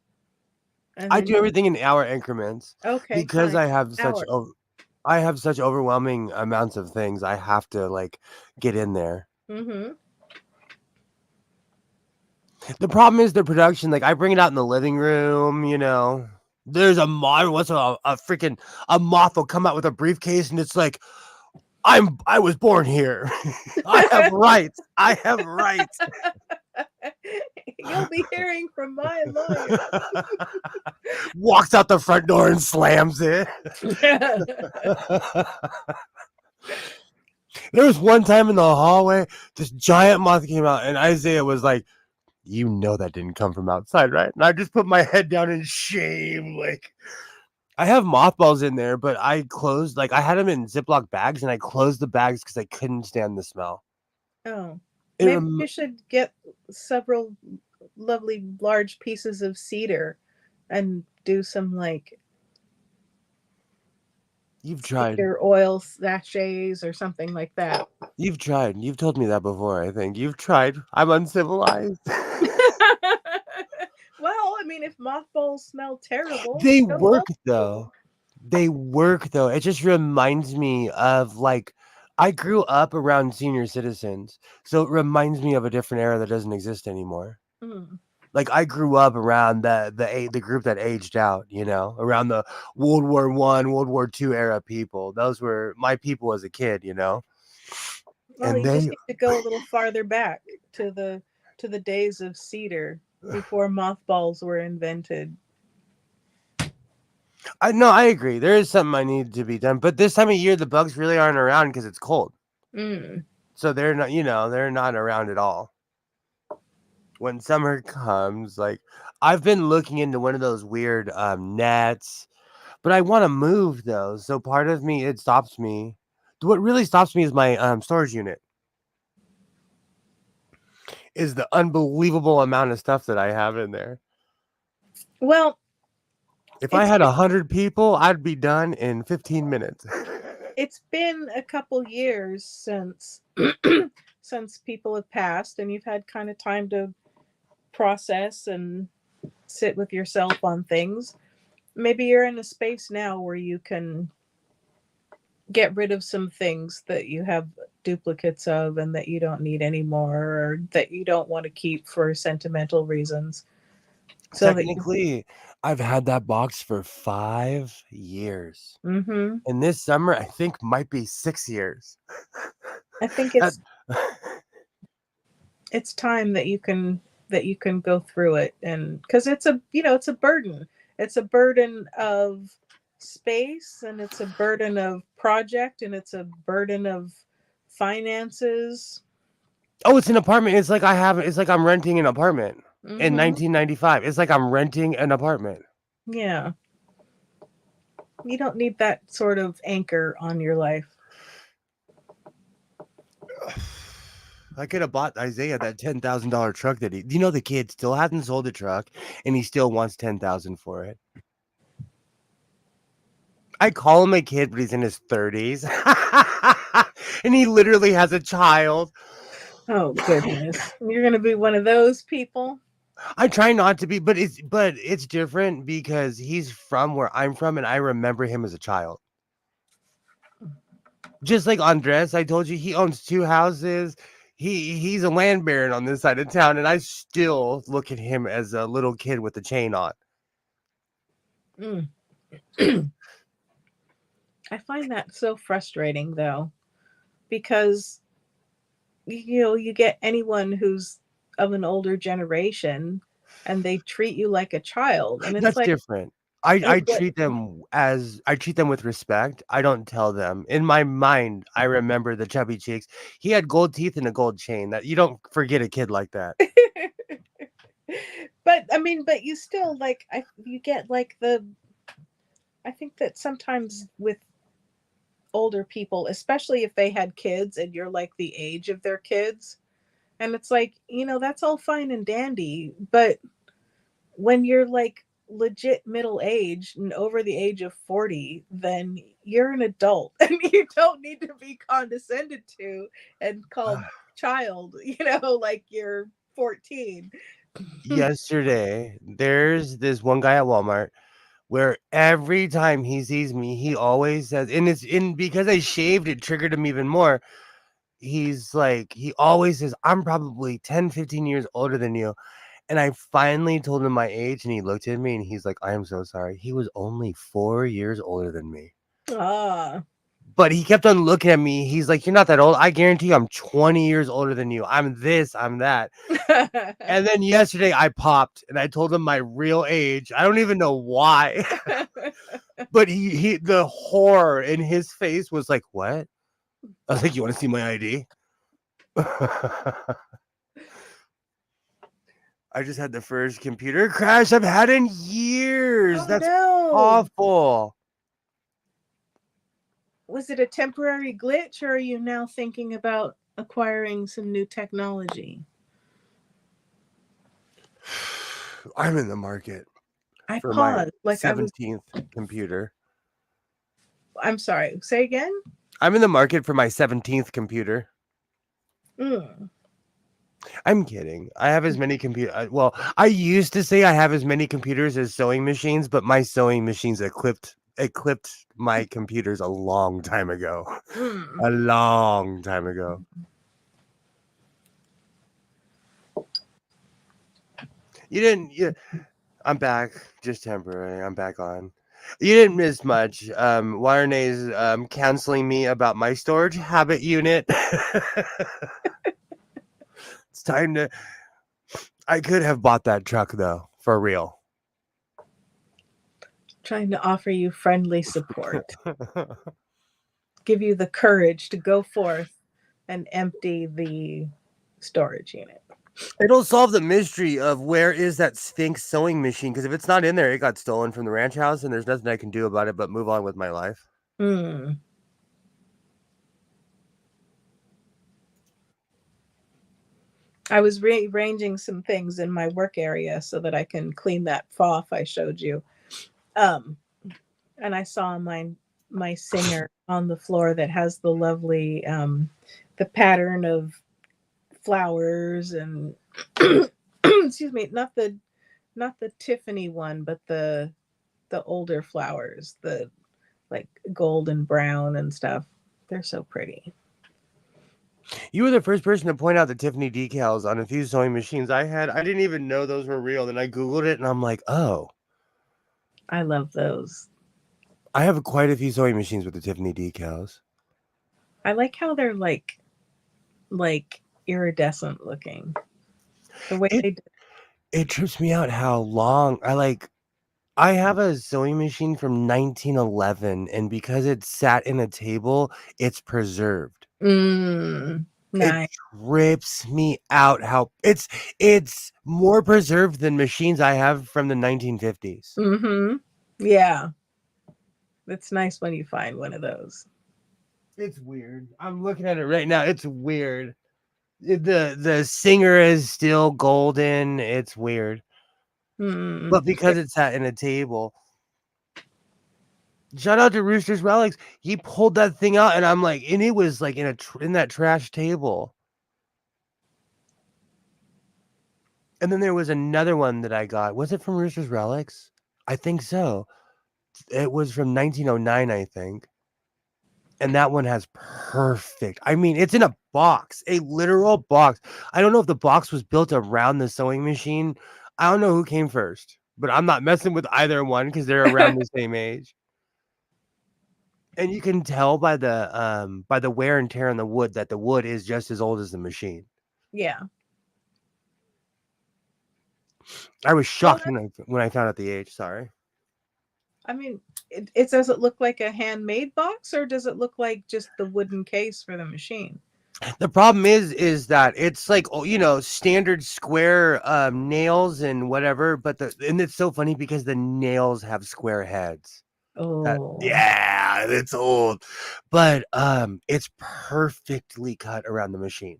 And I then, do everything in hour increments okay, because fine. I Hour. have such overwhelming amounts of things I have to like get in there. Mm-hmm. The problem is the production. Like I bring it out in the living room, There's a moth. What's a freaking a moth will come out with a briefcase, and it's like I was born here. I have rights. I have rights. You'll be hearing from my lawyer. Walks out the front door and slams it. There was one time in the hallway, this giant moth came out, and Isaiah was like, that didn't come from outside, right? And I just put my head down in shame. Like, I have mothballs in there, but I closed, like, I had them in Ziploc bags, and I closed the bags because I couldn't stand the smell. Oh, maybe you should get several lovely large pieces of cedar and do some like You've tried. cedar oil sachets or something like that. You've tried. You've told me that before, I think. You've tried. I'm uncivilized. Well, I mean, if mothballs smell terrible, They go work, old though. They work, though. It just reminds me of, like, I grew up around senior citizens, so it reminds me of a different era that doesn't exist anymore. Mm. Like, I grew up around the group that aged out, around the World War I, World War II era people. Those were my people as a kid, Well, and you just they need to go a little farther back to the days of cedar before mothballs were invented. I agree. There is something I need to be done, but this time of year the bugs really aren't around because it's cold. Mm. So they're not, they're not around at all. When summer comes, like I've been looking into one of those weird nets, but I want to move though. So part of me, it stops me. What really stops me is my storage unit. Is the unbelievable amount of stuff that I have in there. Well, if I had 100 people, I'd be done in 15 minutes. It's been a couple years since since people have passed, and you've had kind of time to process and sit with yourself on things. Maybe you're in a space now where you can get rid of some things that you have duplicates of and that you don't need anymore, or that you don't want to keep for sentimental reasons. So technically, I've had that box for 5 years. Mm-hmm. And this summer, I think might be 6 years. I think it's time that you can go through it, and because it's a burden. It's a burden of space, and it's a burden of project, and it's a burden of finances. Oh, it's an apartment. It's like I'm renting an apartment in 1995. It's like I'm renting an apartment. Yeah. You don't need that sort of anchor on your life. I could have bought Isaiah that $10,000 truck that the kid still hasn't sold the truck and he still wants $10,000 for it. I call him a kid, but he's in his 30s. And he literally has a child. Oh goodness. You're going to be one of those people? I try not to be, but it's different because he's from where I'm from and I remember him as a child. Just like Andres, I told you, he owns 2 houses. He's a land baron on this side of town, and I still look at him as a little kid with a chain on. I find that so frustrating, though, because you get anyone who's of an older generation, and they treat you like a child, and it's That's like different. I What? treat them with respect. I don't tell them. In my mind, I remember the chubby cheeks. He had gold teeth and a gold chain. That you don't forget a kid like that. But I mean, but you still like you get like I think that sometimes with older people, especially if they had kids and you're like the age of their kids, and it's like, that's all fine and dandy, but when you're like legit middle aged and over the age of 40, then you're an adult and you don't need to be condescended to and called child, like you're 14. Yesterday, there's this one guy at Walmart where every time he sees me, he always says, and it's in because I shaved, it triggered him even more. He's like, he always says, I'm probably 10, 15 years older than you. And I finally told him my age, and he looked at me and he's like, I am so sorry. He was only 4 years older than me. Ah. But he kept on looking at me. He's like, you're not that old. I guarantee you I'm 20 years older than you. I'm this, I'm that. And then yesterday I popped and I told him my real age. I don't even know why. But the horror in his face was like, what? I was like, you want to see my ID? I just had the first computer crash I've had in years. Oh, That's no. awful. Was it a temporary glitch, or are you now thinking about acquiring some new technology? I'm in the market I for my paused. Like 17th computer. I'm sorry. Say again? I'm in the market for my 17th computer. Mm. I'm kidding. I have as many well, I used to say I have as many computers as sewing machines, but my sewing machines eclipsed my computers a long time ago. Mm. A long time ago. I'm back, just temporary. I'm back on. You didn't miss much. Wirena's counseling me about my storage habit unit. It's time to. I could have bought that truck though, for real. Trying to offer you friendly support. Give you the courage to go forth and empty the storage unit. It'll solve the mystery of where is that Sphinx sewing machine, because if it's not in there, it got stolen from the ranch house, and there's nothing I can do about it but move on with my life. Mm. I was rearranging some things in my work area so that I can clean that FOF I showed you. And I saw my singer on the floor that has the lovely the pattern of flowers and excuse me, not the Tiffany one, but the older flowers, the like gold and brown and stuff. They're so pretty. You were the first person to point out the Tiffany decals on a few sewing machines I had. I didn't even know those were real. Then I Googled it and I'm like, oh. I love those. I have quite a few sewing machines with the Tiffany decals. I like how they're like iridescent looking. The way they did. It trips me out how long I have a sewing machine from 1911, and because it's sat in a table, it's preserved. Nice. It trips me out how it's more preserved than machines I have from the 1950s. Mm-hmm. Yeah. It's nice when you find one of those. It's weird. I'm looking at it right now. It's weird. The singer is still golden. It's weird. But because it's sat in a table. Shout out to Rooster's Relics. He pulled that thing out, and I'm like, and it was like in that trash table. And then there was another one that I got. Was it from Rooster's Relics? I think so. It was from 1909, I think. And that one has perfect. I mean, it's in a box, a literal box. I don't know if the box was built around the sewing machine. I don't know who came first, but I'm not messing with either one because they're around the same age. And you can tell by the wear and tear on the wood that the wood is just as old as the machine. Yeah. I was shocked when I found out the age. Sorry. I mean, it does it look like a handmade box, or does it look like just the wooden case for the machine? The problem is that it's like, oh, standard square nails and whatever, but and it's so funny because the nails have square heads. Oh. Yeah, it's old, but it's perfectly cut around the machine.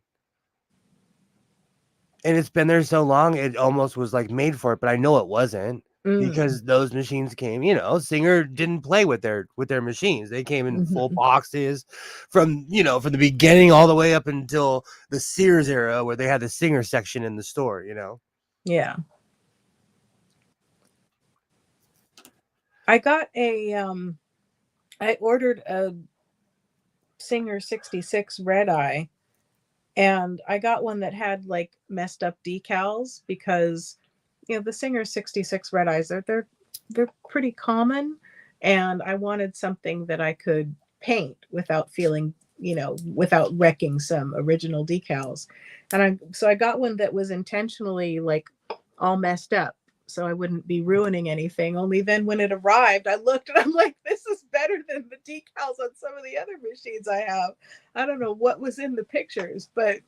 And it's been there so long, it almost was like made for it, but I know it wasn't because those machines came, Singer didn't play with their machines. They came in full Mhm. boxes from the beginning all the way up until the Sears era where they had the Singer section in the store. Yeah. I got I ordered a Singer 66 red eye, and I got one that had like messed up decals because the Singer 66 red eyes they're pretty common, and I wanted something that I could paint without feeling, without wrecking some original decals. And I got one that was intentionally like all messed up so I wouldn't be ruining anything. Only then when it arrived, I looked and I'm like, this is better than the decals on some of the other machines I have. I don't know what was in the pictures, but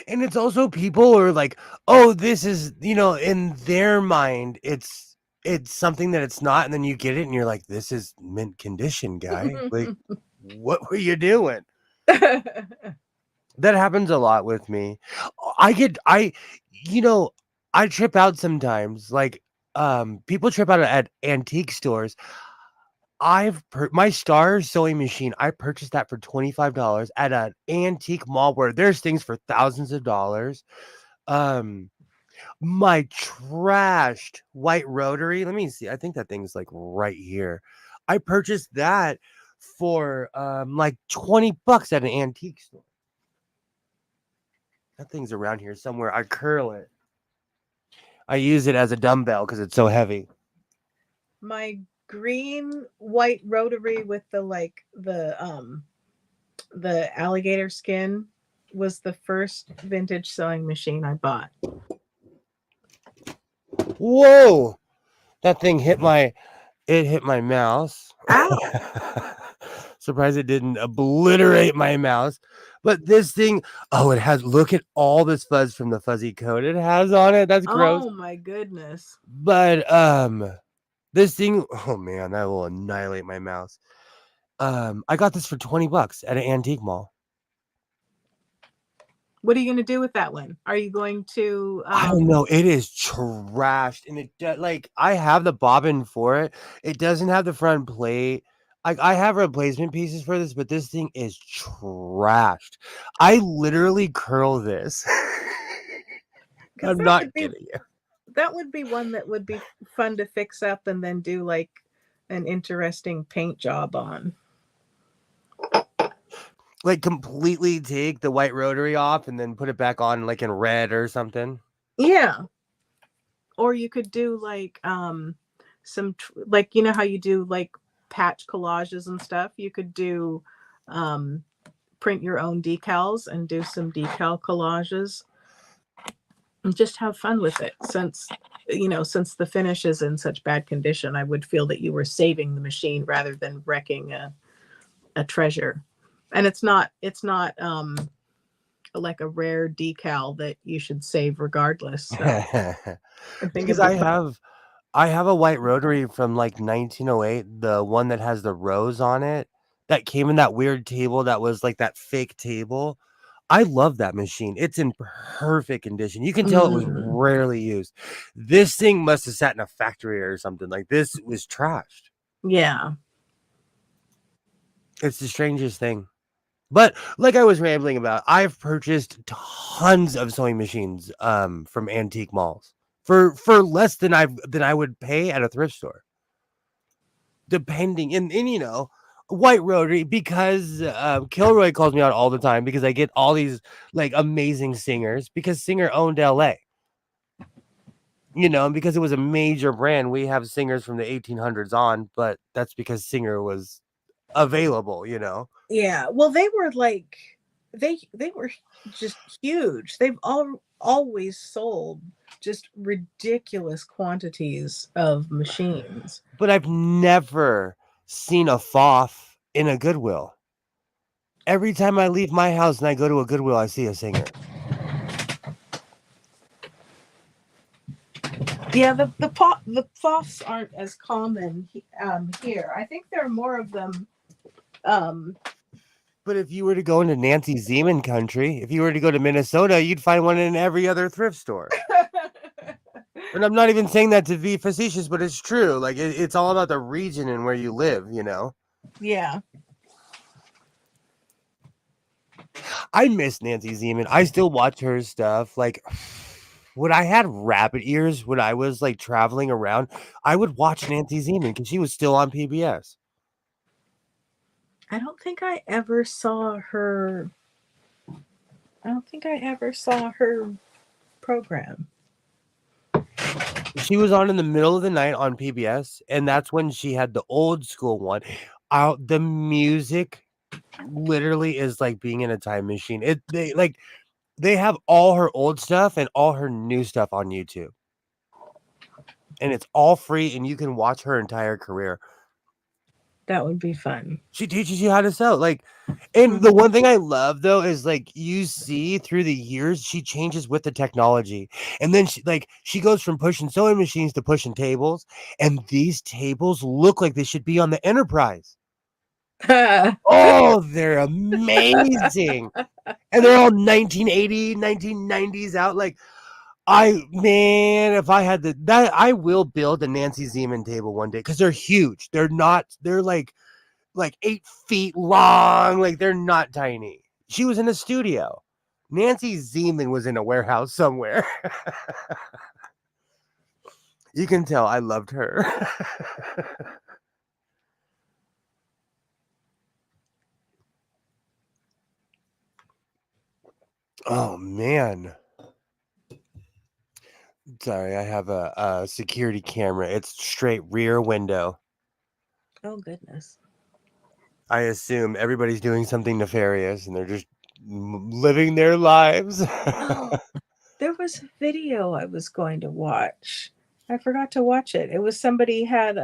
And it's also people are like, oh, this is, in their mind, it's something that it's not, and then you get it and you're like, this is mint condition, guy. Like, what were you doing? That happens a lot with me. You know, I trip out sometimes. Like, people trip out at antique stores. My Star sewing machine. I purchased that for $25 at an antique mall where there's things for thousands of dollars. Um, my trashed white rotary. Let me see. I think that thing's like right here. I purchased that for like $20 at an antique store. That thing's around here somewhere. I curl it. I use it as a dumbbell because it's so heavy. my green white rotary with the alligator skin was the first vintage sewing machine I bought. Whoa! That thing hit my mouse. Ow. Surprised it didn't obliterate my mouse. But this thing, it has, look at all this fuzz from the fuzzy coat it has on it. That's gross. Oh my goodness. But this thing, oh man, that will annihilate my mouse. I got this for $20 at an antique mall. What are you going to do with that one? Are you going to I don't know. It is trashed, and like I have the bobbin for it. It doesn't have the front plate. I have replacement pieces for this, but this thing is trashed. I literally curl this. because I'm not kidding you. that would be one that would be fun to fix up and then do like an interesting paint job on. Like completely take the white rotary off and then put it back on like in red or something. Yeah. Or you could do like like how you do like patch collages and stuff. You could do print your own decals and do some decal collages and just have fun with it. Since the finish is in such bad condition, I would feel that you were saving the machine rather than wrecking a treasure. And it's not like a rare decal that you should save regardless. So I think Because it'd be fun. I have a white rotary from like 1908, the one that has the rose on it that came in that weird table that was like that fake table. I love that machine. It's in perfect condition. You can tell it was Mm, rarely used. This thing must have sat in a factory or something. Like this was trashed. yeah. It's the strangest thing. But like I was rambling about, I've purchased tons of sewing machines from antique malls for less than I would pay at a thrift store. Depending and white rotary because Kilroy calls me out all the time because I get all these like amazing singers because Singer owned LA. And because it was a major brand, we have singers from the 1800s on, but that's because Singer was available. Yeah. Well, they were like they were just huge. They've always sold just ridiculous quantities of machines. But I've never seen a FOF in a Goodwill. Every time I leave my house and I go to a Goodwill, I see a singer. Yeah, the FOFs aren't as common here. I think there are more of them. But if you were to go into Nancy Zeman country, if you were to go to Minnesota, you'd find one in every other thrift store. And I'm not even saying that to be facetious, but it's true. Like it's all about the region and where you live, you know? Yeah. I miss Nancy Zeman. I still watch her stuff. Like when I had rabbit ears when I was like traveling around, I would watch Nancy Zeman because she was still on PBS. I don't think I ever saw her. I don't think I ever saw her program. She was on in the middle of the night on PBS, and that's when she had the old school one. The music literally is like being in a time machine. They have all her old stuff and all her new stuff on YouTube. And it's all free and you can watch her entire career. That would be fun. She teaches you how to sew. And the one thing I love though is you see through the years she changes with the technology. And then she goes from pushing sewing machines to pushing tables, and these tables look like they should be on the Enterprise. Oh, they're amazing. And they're all 1980, 1990s out. If I had that, I will build a Nancy Zeman table one day because they're huge. They're like 8 feet long. Like they're not tiny. She was in a studio. Nancy Zeman was in a warehouse somewhere. You can tell I loved her. Oh man. Sorry, I have a security camera. It's straight rear window. Oh goodness. I assume everybody's doing something nefarious and they're just living their lives. There was a video I was going to watch. I forgot to watch it. It was somebody had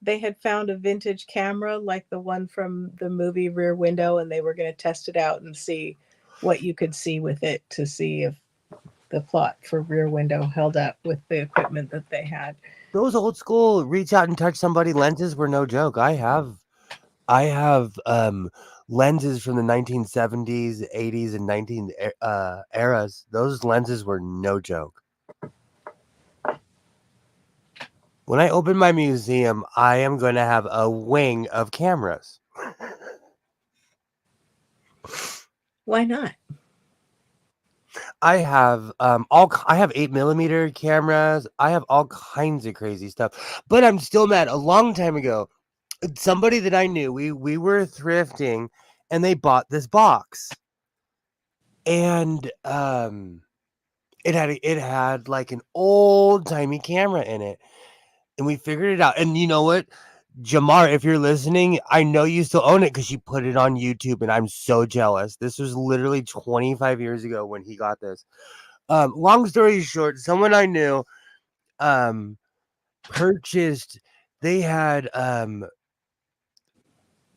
they had found a vintage camera like the one from the movie Rear Window, and they were going to test it out and see what you could see with it to see if the plot for Rear Window held up with the equipment that they had. Those old school reach out and touch somebody lenses were no joke. I have lenses from the 1970s, 80s, and 19 eras. Those lenses were no joke. When I open my museum, I am going to have a wing of cameras. Why not? I have I have 8mm cameras. I have all kinds of crazy stuff. But I'm still mad. A long time ago, somebody that I knew, we were thrifting and they bought this box. And it had like an old-timey camera in it. And we figured it out. And you know what? Jamar, if you're listening, I know you still own it because you put it on YouTube, and I'm so jealous. This was literally 25 years ago when he got this. Long story short, someone I knew purchased. They had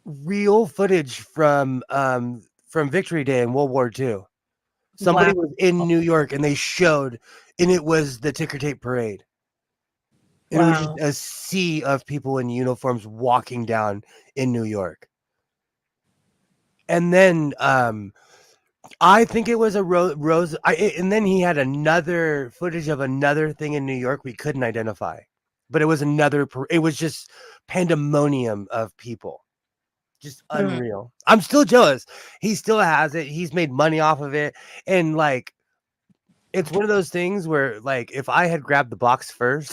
real footage from Victory Day in World War II. Somebody was in New York, and they showed, and it was the ticker tape parade. It was just a sea of people in uniforms walking down in New York. And then I think it was a rose. And then he had another footage of another thing in New York we couldn't identify. But it was it was just pandemonium of people. Just unreal. I'm still jealous. He still has it. He's made money off of it. And it's one of those things where, if I had grabbed the box first,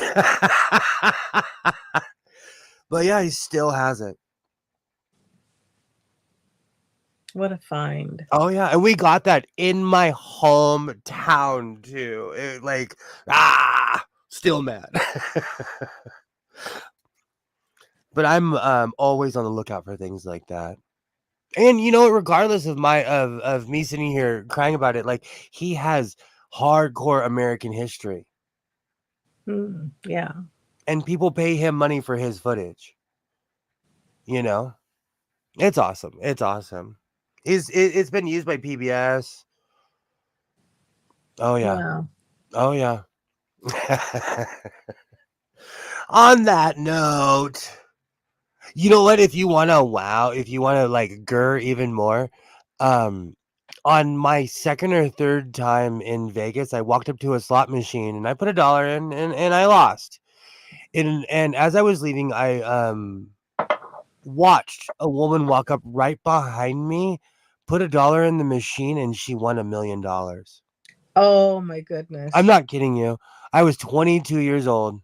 but yeah, he still has it. What a find. Oh yeah, and we got that in my hometown too. Still mad. But I'm always on the lookout for things like that. And regardless of me sitting here crying about it, he has hardcore American history. Yeah. And people pay him money for his footage. You know? It's awesome. It's awesome. It's been used by PBS. Oh yeah. Wow. Oh yeah. On that note, you know what? If you want to like grr even more, on my second or third time in Vegas, I walked up to a slot machine and I put $1 in and I lost. And as I was leaving, I watched a woman walk up right behind me, put $1 in the machine, and she won $1 million. Oh my goodness. I'm not kidding you. I was 22 years old.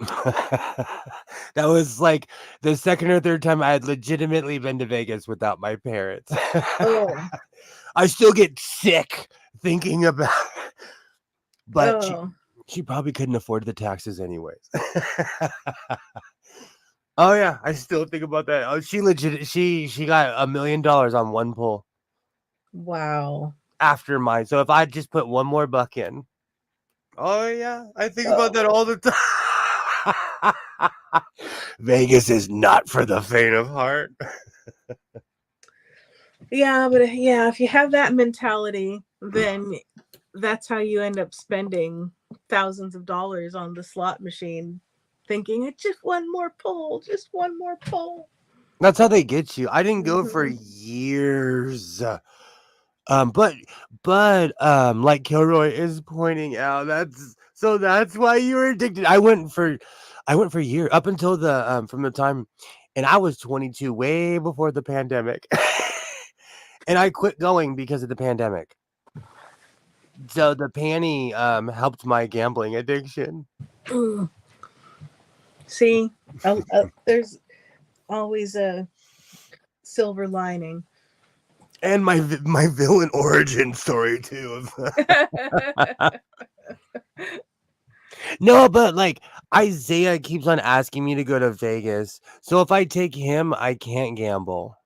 That was like the second or third time I had legitimately been to Vegas without my parents. Oh. I still get sick thinking about it. But Oh. she probably couldn't afford the taxes anyways. Oh yeah, I still think about that. Oh, she got $1 million on one pull Wow. after mine. So if I just put one more buck in. Oh yeah, I think about that all the time. Vegas is not for the faint of heart. Yeah, but yeah, if you have that mentality, then that's how you end up spending thousands of dollars on the slot machine, thinking it's just one more pull, just one more pull. That's how they get you. I didn't go for Mhm. years. But like Kilroy is pointing out, that's why you were addicted. I went for a year up until the from the time, and I was 22, way before the pandemic, and I quit going because of the pandemic. So the panty helped my gambling addiction. Mm. See, there's always a silver lining. And my villain origin story too. No, but like Isaiah keeps on asking me to go to Vegas. So if I take him, I can't gamble.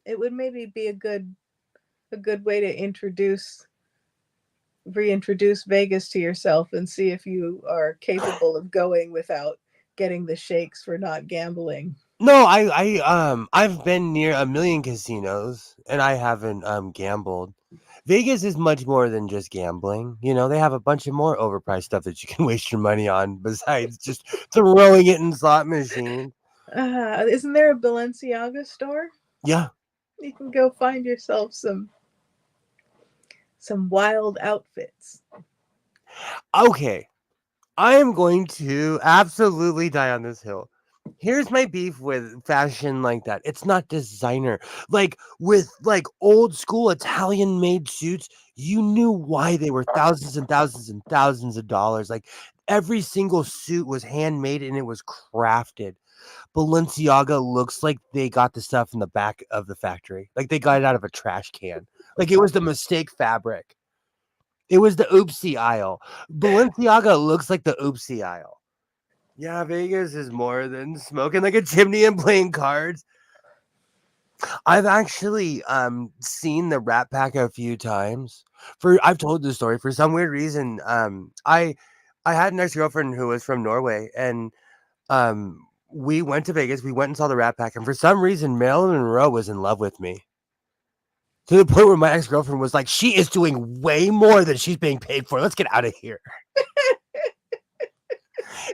It would maybe be a good way to reintroduce Vegas to yourself and see if you are capable of going without getting the shakes for not gambling. No, I've been near a million casinos and I haven't gambled. Vegas is much more than just gambling. You know, they have a bunch of more overpriced stuff that you can waste your money on besides just throwing it in slot machines. Isn't there a Balenciaga store? Yeah. You can go find yourself some wild outfits. Okay. I am going to absolutely die on this hill. Here's my beef with fashion like that. It's not designer. Like with like old school Italian made suits, you knew why they were thousands and thousands and thousands of dollars. Like every single suit was handmade and it was crafted. Balenciaga looks like they got the stuff in the back of the factory. Like they got it out of a trash can. Like it was the mistake fabric. It was the oopsie aisle. Balenciaga looks like the oopsie aisle. Yeah, Vegas is more than smoking like a chimney and playing cards. I've actually seen the Rat Pack a few times. I've told this story for some weird reason. I had an ex-girlfriend who was from Norway, and we went to Vegas. We went and saw the Rat Pack, and for some reason, Marilyn Monroe was in love with me. To the point where my ex-girlfriend was like, she is doing way more than she's being paid for. Let's get out of here.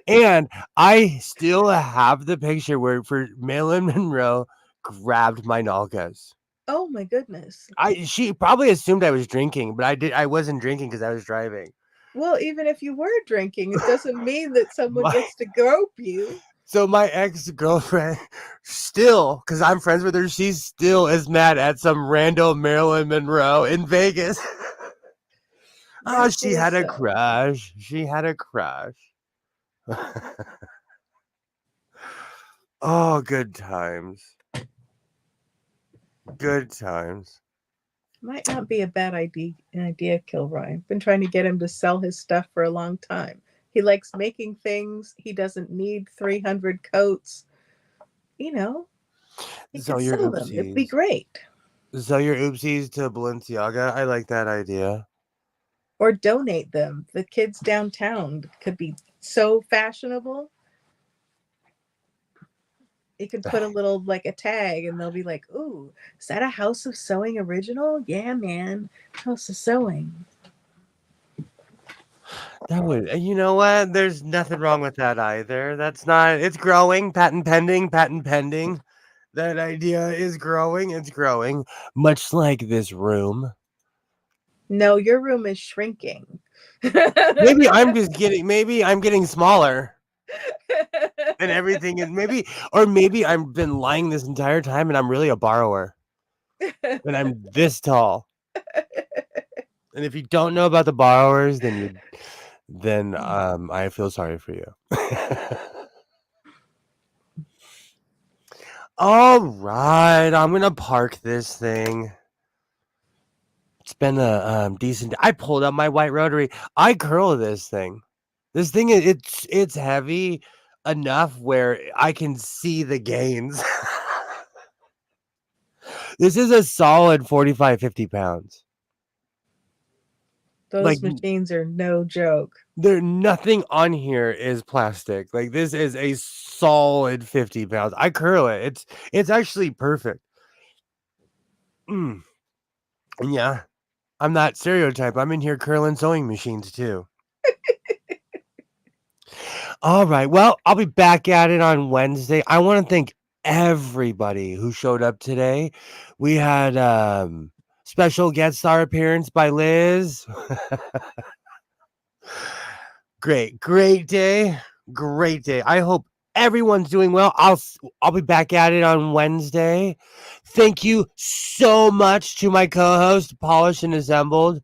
And I still have the picture where for Marilyn Monroe grabbed my nalgas. Oh my goodness. She probably assumed I was drinking, but I wasn't drinking because I was driving. Well, even if you were drinking, it doesn't mean that someone My- gets to grope you. So my ex-girlfriend still, because I'm friends with her, she still is mad at some rando Marilyn Monroe in Vegas. Oh, she had a crush. She had a crush. Oh, good times. Good times. Might not be a bad idea, Kilroy. I've been trying to get him to sell his stuff for a long time. He likes making things. He doesn't need 300 coats. You know, he So could your sell them. It'd be oopsies. great. Sell your oopsies to Balenciaga. I like that idea. Or donate them. The kids downtown could be so fashionable. You could put a little like a tag and they'll be like, ooh, is that a House of Sewing original? Yeah, man. House of Sewing. That would, you know what? There's nothing wrong with that either. That's not, it's growing, patent pending, patent pending. That idea is growing, it's growing, much like this room. No, your room is shrinking. Maybe I'm getting smaller and everything is maybe I've been lying this entire time and I'm really a borrower and I'm this tall. And if you don't know about the borrowers, then I feel sorry for you. All right, I'm gonna park this thing. It's been a decent. I pulled up my white rotary. I curl this thing. This thing it's heavy enough where I can see the gains. This is a solid 45, 50 pounds. Those Like machines are no joke. nothing on here is plastic. Like this is a solid 50 pounds. I curl it. It's actually perfect. And yeah, I'm that stereotype. I'm in here curling sewing machines too. All right. Well, I'll be back at it on Wednesday. I want to thank everybody who showed up today. We had special guest star appearance by Liz. Great day. Great day. I hope everyone's doing well. I'll be back at it on Wednesday. Thank you so much to my co-host, Polished and Assembled.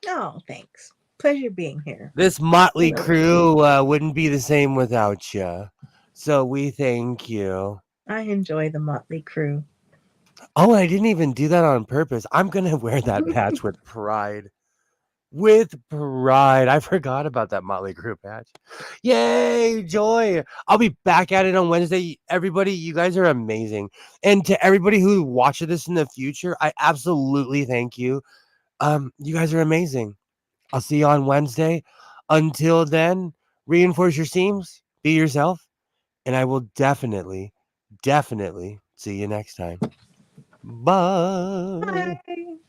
Oh, thanks. Pleasure being here. This motley crew wouldn't be the same without you. So we thank you. I enjoy the Motley Crew. Oh, I didn't even do that on purpose. I'm going to wear that patch with pride. With pride. I forgot about that Motley Crue patch. Yay, joy. I'll be back at it on Wednesday. Everybody, you guys are amazing. And to everybody who watches this in the future, I absolutely thank you. You guys are amazing. I'll see you on Wednesday. Until then, reinforce your seams, be yourself, and I will definitely see you next time. Bye. Bye.